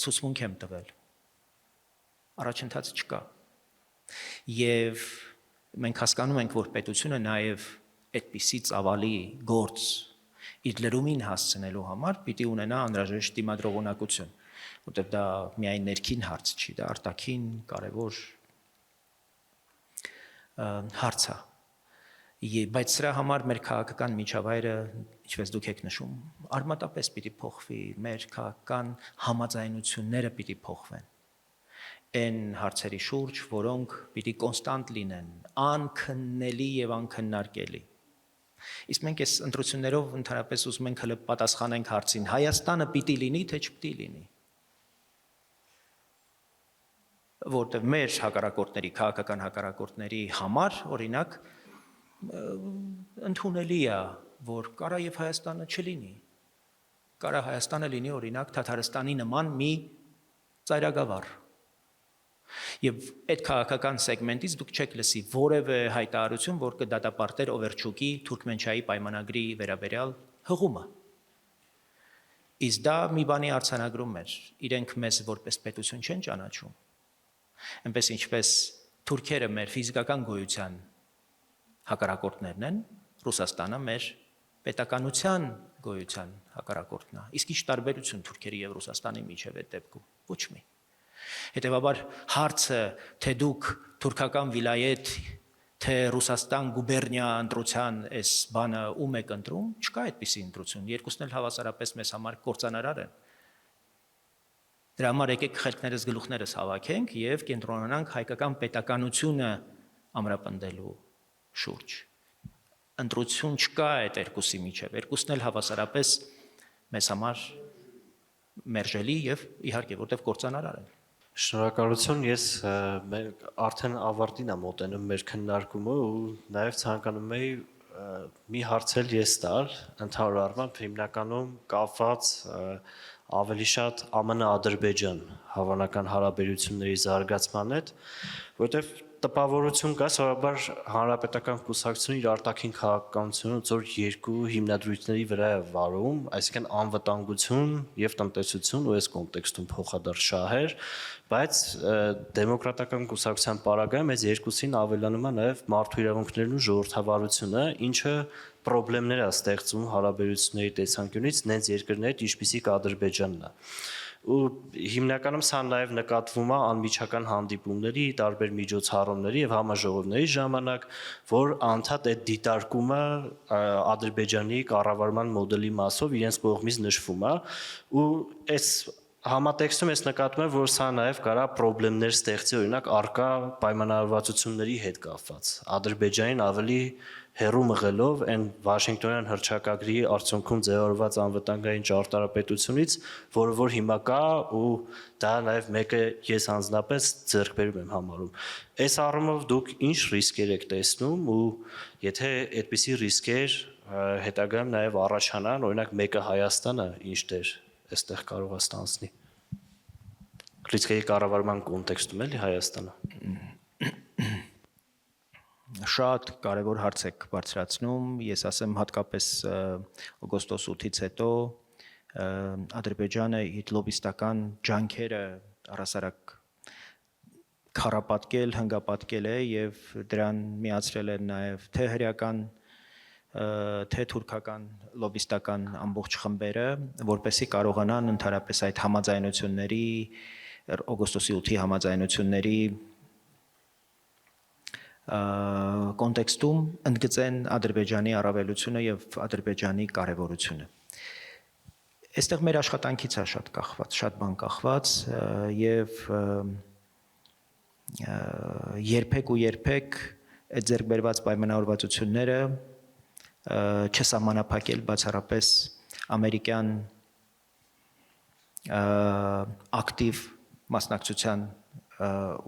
ցուցմունք եմ տվել։ Առաջընթաց չկա։ Եվ մենք հասկանում ենք, որ պետությունը նաև այդպիսի ծավալի գործ իր լրումին հասցնելու համար պիտի ունենա անհրաժեշտ դիմադրողունակություն, որտեղ դա միայն ներքին հարց չի, դա արտաքին կարևոր հարց է։ Բայց սրա համար մեր քաղաքական միջավայրը, ինչպես դուք եք նշում, արմատապես պիտի փոխվի, մեր քաղաքական համաձայնությունները պիտի փոխվեն։ Այն հարցերի շուրջ, որոնք պիտի կոնստանտ լինեն, անքննելի եւ անքննարկելի։ Իսկ մենք այս ընտրություններով ընդհանրապես ուզում ենք հələ պատասխանենք հարցին. Հայաստանը պիտի լինի, թե չպիտի լինի։ Որտեղ մեր հակառակորդների, քաղաքական հակառակորդների համար, օրինակ, ընդունելի է, որ կարա եւ Հայաստանը չլինի։ Կարա Հայաստանը լինի, օրինակ, Թաթարստանի նման մի ծայրագավառ։ Եվ այդ քաղաքական սեգմենտից դուք չեք լսի որևէ հայտարարություն, որ կդատապարտեր Օվերչուկի Թուրքմենչայի պայմանագրի վերաբերյալ հղումը։ Իսկ դա մի բանի արձանագրում էր, իրենք մեզ որպես պետություն չեն ճանաչում։ Այնպես ինչպես թուրքերը մեր ֆիզիկական գոյության հակառակորդներն են, Ռուսաստանը մեր պետականության գոյության հակառակորդն է։ Իսկ ինչ տարբերություն թուրքերի եւ Ռուսաստանի միջև է դեպքում։ Ոչ մի։ Հետևաբար հարցը, թե դուք թուրքական վիլայետ, թե Ռուսաստան գուբերնիա ընտրության այս բանը ում է կընտրում, չկա այդպիսի ընտրություն։ Երկուսն էլ հավասարապես մեզ համար կործանարար են։ Դրա համար եկեք խելքներս գլուխներս հավաքենք եւ կենտրոնանանք հայկական պետականությունը ամրապնդելու շուրջ։ Ընտրություն չկա այդ երկուսի միջև։ Երկուսն էլ հավասարապես մեզ համար մերժելի եւ իհարկե որտեվ կործանարար են։ Շնորհակալություն, ես արդեն ավարտին եմ մոտենում մեր քննարկումը ու նաև ցանկանում էի մի հարցել ես տալ, ընդհանուր առմամբ հիմնականում կապված ավելի շատ ԱՄՆ-Ադրբեջան հավանական հարաբերությունների զարգացման հետ, որտեղ տպավորություն կա, սովորաբար հանրապետական կուսակցությունը իր արտաքին քաղաքականությունը ծոր երկու հիմնադրույթների վրա է վարում, այսինքն անվտանգություն եւ տնտեսություն ու այս կոնտեքստում փոխադարձ շահեր, բայց դեմոկրատական կուսակցության պարագայում այս երկուսին ավելանում է նաեւ մարդու իրավունքներն ու ժողովրդավարությունը, ինչը խնդիրներ է ստեղծում հարաբերությունների տեսանկյունից նենց երկրներ, ինչպիսիք Ադրբեջանն է։ Ու հիմնականում սա նաև նկատվում է անմիջական հանդիպումների, տարբեր միջոցառումների եւ համաժողովների ժամանակ, որ անդադ այդ դիտարկումը Ադրբեջանի կառավարման մոդելի մասով իրենց կողմից նշվում է ու այս համատեքստում ես նկատում եմ, որ սա նաև կարա խնդիրներ ստեղծի, օրինակ արկա պայմանավորվածությունների հետ կապված։ Ադրբեջանին ավելի հերու մղելով այն Վաշինգտոնյան հռչակագրի արդյունքում ձևավորված անվտանգային ճարտարապետությունից, որը որ հիմա կա ու դա նաև մեկը ես անձնապես ձեռքբերում եմ համարում։ Այս առումով դուք ինչ ռիսկեր եք տեսնում ու եթե այդպիսի ռիսկեր հետագայում նաև առաջանան, օրինակ մեկը Հայաստանը ինչ դեր այստեղ կարող է ստանցնի։ Ռիսկերի կառավարման կոնտեքստում էլի Հայաստանը։ Շատ կարևոր հարց եք բարձրացնում, ես ասեմ հատկապես օգոստոս 8-ից հետո Ադրբեջանը իր լոբիստական ջանքերը առասարակ քարապատկել, հնգապատկել է եւ դրան միացրել են նաեւ թե հրեական թե թուրքական լոբիստական ամբողջ խմբերը, որպեսզի կարողանան ընդհանրապես այդ համաձայնությունների օգոստոսի 8-ի համաձայնությունների կոնտեքստում ընդգծեն Ադրբեջանի առավելությունը եւ Ադրբեջանի կարեւորությունը։ Այստեղ մեր աշխատանքից է շատ կախված, շատ բան կախված եւ երբեք այդ ձեռքբերված պայմանավորվածությունները չսահմանափակել բացառապես ամերիկյան ակտիվ մասնակցության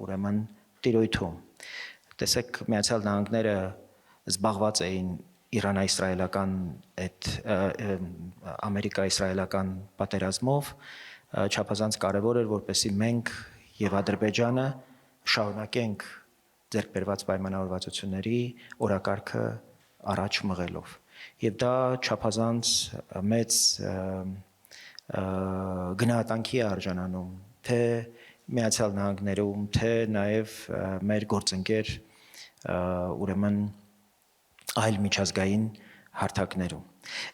ուրեմն տիրույթում։ Տեսեք, Միացյալ Նահանգները զբաղված էին Իրան-իսրայելական այդ ամերիկա-իսրայելական պատերազմով, չափազանց կարևոր էր, որպեսզի մենք եւ Ադրբեջանը շարունակենք ձեռքբերված պայմանավորվածությունների օրակարգը առաջ մղելով։ Եվ դա չափազանց մեծ գնահատանքի է արժանանում թե Միացյալ Նահանգներում, թե նաև մեր գործընկեր ուրեմն այլ միջազգային հարթակներում։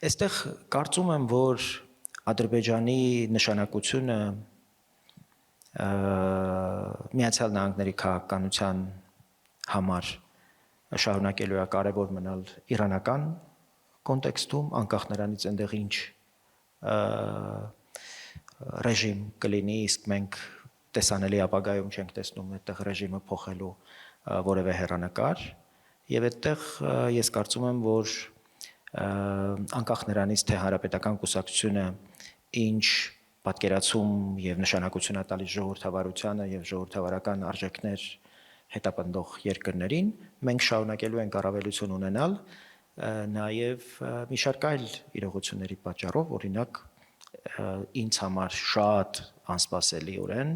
Այստեղ կարծում եմ, որ Ադրբեջանի նշանակությունը Միացյալ Նահանգների քաղաքականության համար շարունակելու է կարևոր մնալ իրանական կոնտեքստում, անկախ նրանից այնտեղ ինչ ռեժիմ կլինի, իսկ մենք տեսանելի ապագայում չենք տեսնում այդտեղ ռեժիմը փոխելու որևէ հեռանկար, եւ այդտեղ ես կարծում եմ, որ անկախ նրանից թե հանրապետական կուսակցությունը ինչ պատկերացում եւ նշանակություն է տալիս ժողովրդավարությանը եւ ժողովրդավարական արժեքներ հետապնդող երկրներին, մենք շարունակելու ենք առավելություն ունենալ նաեւ մի շարք այլ իրողությունների պատճառով, օրինակ ինձ համար շատ անսպասելիորեն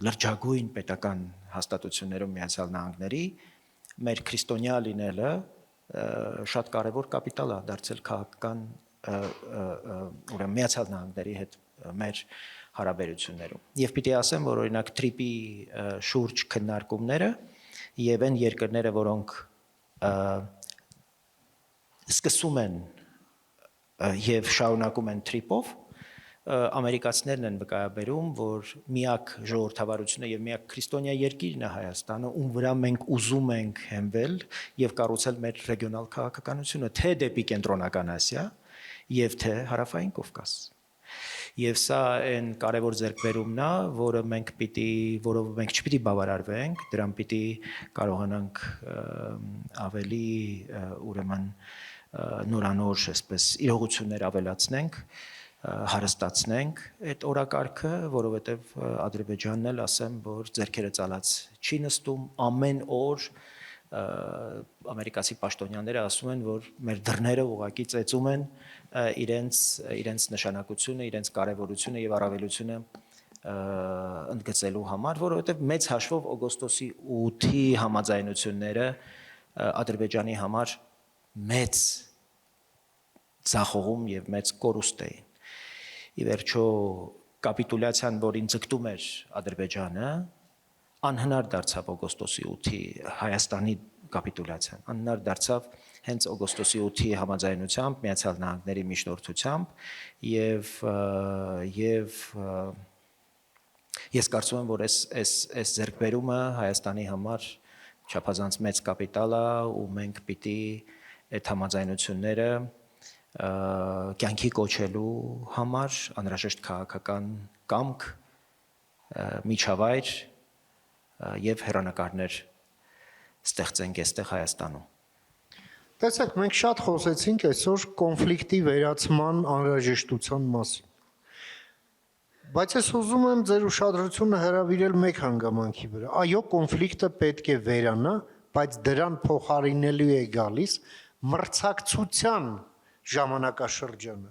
լրջագույն պետական հաստատություններում Միացյալ Նահանգների մեր քրիստոնյա լինելը շատ կարևոր կապիտալ է դարձել քաղաքական ուրեմն Միացյալ Նահանգների հետ մեր հարաբերություններում։ Եվ պիտի ասեմ, որ օրինակ TRIP-ի շուրջ քննարկումները եւ այն երկրները, որոնք սկսում են եւ շարունակում են TRIP-ով, ամերիկացիներն են վկայաբերում, որ միակ ժողովրդավարությունը եւ միակ քրիստոնյա երկիրն է Հայաստանը, ում վրա մենք ուզում ենք հենվել եւ կառուցել մեր ռեգիոնալ քաղաքականությունը, թե դեպի կենտրոնական Ասիա եւ թե հարավային Կովկաս։ Եվ սա այն կարևոր ձեռքբերումն է, որով մենք չպիտի բավարարվենք, դրան պիտի կարողանանք ավելի ուրեմն նորանոր, այսպես իրողություններ ավելացնենք, հարստացնենք այդ օրակարգը, որովհետև Ադրբեջանն էլ ասեմ, որ ձեռքերը ծալած չի նստում, ամեն օր ամերիկացի պաշտոնյաները ասում են, որ մեր դռները ուղղակի ծեծում են իրենց նշանակությունը, իրենց կարևորությունը եւ առավելությունը ընդգծելու համար, որովհետև մեծ հաշվով օգոստոսի 8-ի համաձայնությունները Ադրբեջանի համար մեծ ցախողում եւ մեծ կորուստ էին։ Ի վերջո կապիտուլյացիան, որին ձգտում էր Ադրբեջանը, անհնար դարձավ օգոստոսի 8-ի Հայաստանի կապիտուլյացիան, անհնար դարձավ հենց օգոստոսի 8-ի համաձայնությամբ, Միացյալ Նահանգների միջնորդությամբ եւ ես կարծում եմ, որ այս ձեռքբերումը Հայաստանի համար չափազանց մեծ կապիտալ է, ու մենք պիտի այդ համաձայնությունները կյանքի կոչելու համար անհրաժեշտ քաղաքական կամք, միջավայր եւ հեռանկարներ ստեղծենք այստեղ Հայաստանում։ Տեսեք, մենք շատ խոսեցինք այսօր կոնֆլիկտի վերացման անհրաժեշտության մասին։ Բայց ես ուզում եմ ձեր ուշադրությունը հրավիրել մեկ հանգամանքի վրա։ Այո, կոնֆլիկտը պետք է վերանա, բայց դրան փոխարինելու է գալիս մրցակցության ժամանակաշրջանը։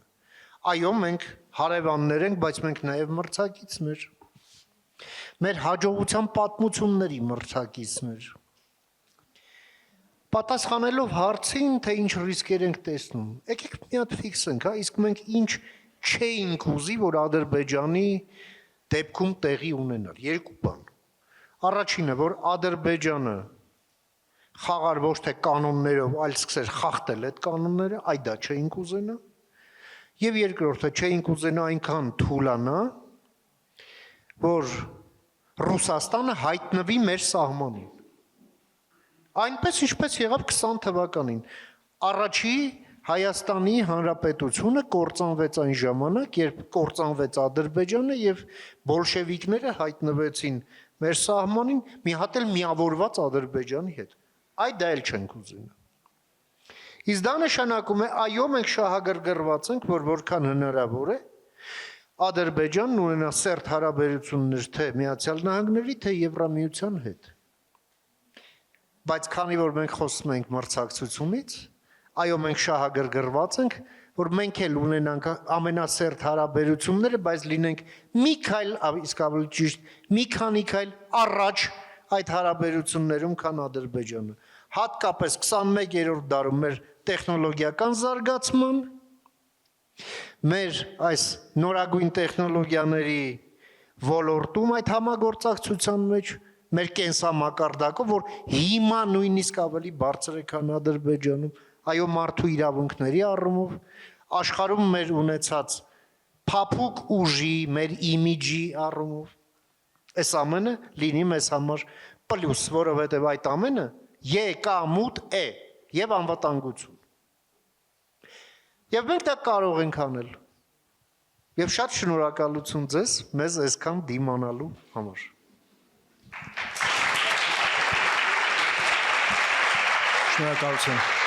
Այո, մենք հարևաններ ենք, բայց մենք նաև մրցակիցներ։ Մեր հաջողության պատմությունների մրցակիցներ։ Պատասխանելով հարցին, թե ինչ ռիսկեր ենք տեսնում, եկեք մի հատ ֆիքսենք, հա, իսկ մենք ինչ չէինք ուզի, որ Ադրբեջանի դեպքում տեղի ունենար։ Երկու բան։ Առաջինը, որ Ադրբեջանը խաղար ոչ թե կանոններով, այլ սկսեր խախտել այդ կանոնները, այ դա չէինք ուզենա։ Եվ երկրորդը, չէինք ուզենա այնքան թուլանա, որ Ռուսաստանը հայտնվի մեր սահմանին։ Այնպես ինչպես եղավ 20 թվականին։ Առաջի Հայաստանի Հանրապետությունը կործանվեց այն ժամանակ, երբ կործանվեց Ադրբեջանը եւ բոլշևիկները հայտնվեցին մեր սահմանին մի հատ էլ միավորված Ադրբեջանի հետ։ Այդ դա էլ չենք ուզենա։ Իսկ դա նշանակում է, այո, մենք շահագրգռված ենք, որ որքան հնարավոր է Ադրբեջանն ունենա սերտ հարաբերություններ թե Միացյալ Նահանգների, թե Եվրամիության հետ։ Բայց քանի որ մենք խոսում ենք մրցակցությունից, այո, մենք շահագրգռված ենք, որ մենք էլ ունենանք ամենասերտ հարաբերությունները, բայց լինենք մի քայլ, իսկ ավելի ճիշտ, մի քանի քայլ առաջ այդ հարաբերություններում, քան Ադրբեջանը։ Հատկապես 21-րդ դարում մեր տեխնոլոգիական զարգացման, մեր այս նորագույն տեխնոլոգիաների ոլորտում այդ համագործակցության մեջ, մեր կենսամակարդակով, որ հիմա նույնիսկ ավելի բարձր է, քան Ադրբեջանում, այո, մարդու իրավունքների առումով, աշխարհում մեր ունեցած փափուկ ուժի, մեր իմիջի առումով, այս ամենը լինի մեզ համար պլյուս, որովհետև այդ ամենը եկամուտ է եւ անվտանգություն։ Եվ մենք դա կարող ենք անել։ Եվ շատ շնորհակալություն ձեզ մեզ այսքան դիմանալու համար։ Շնորհակալություն։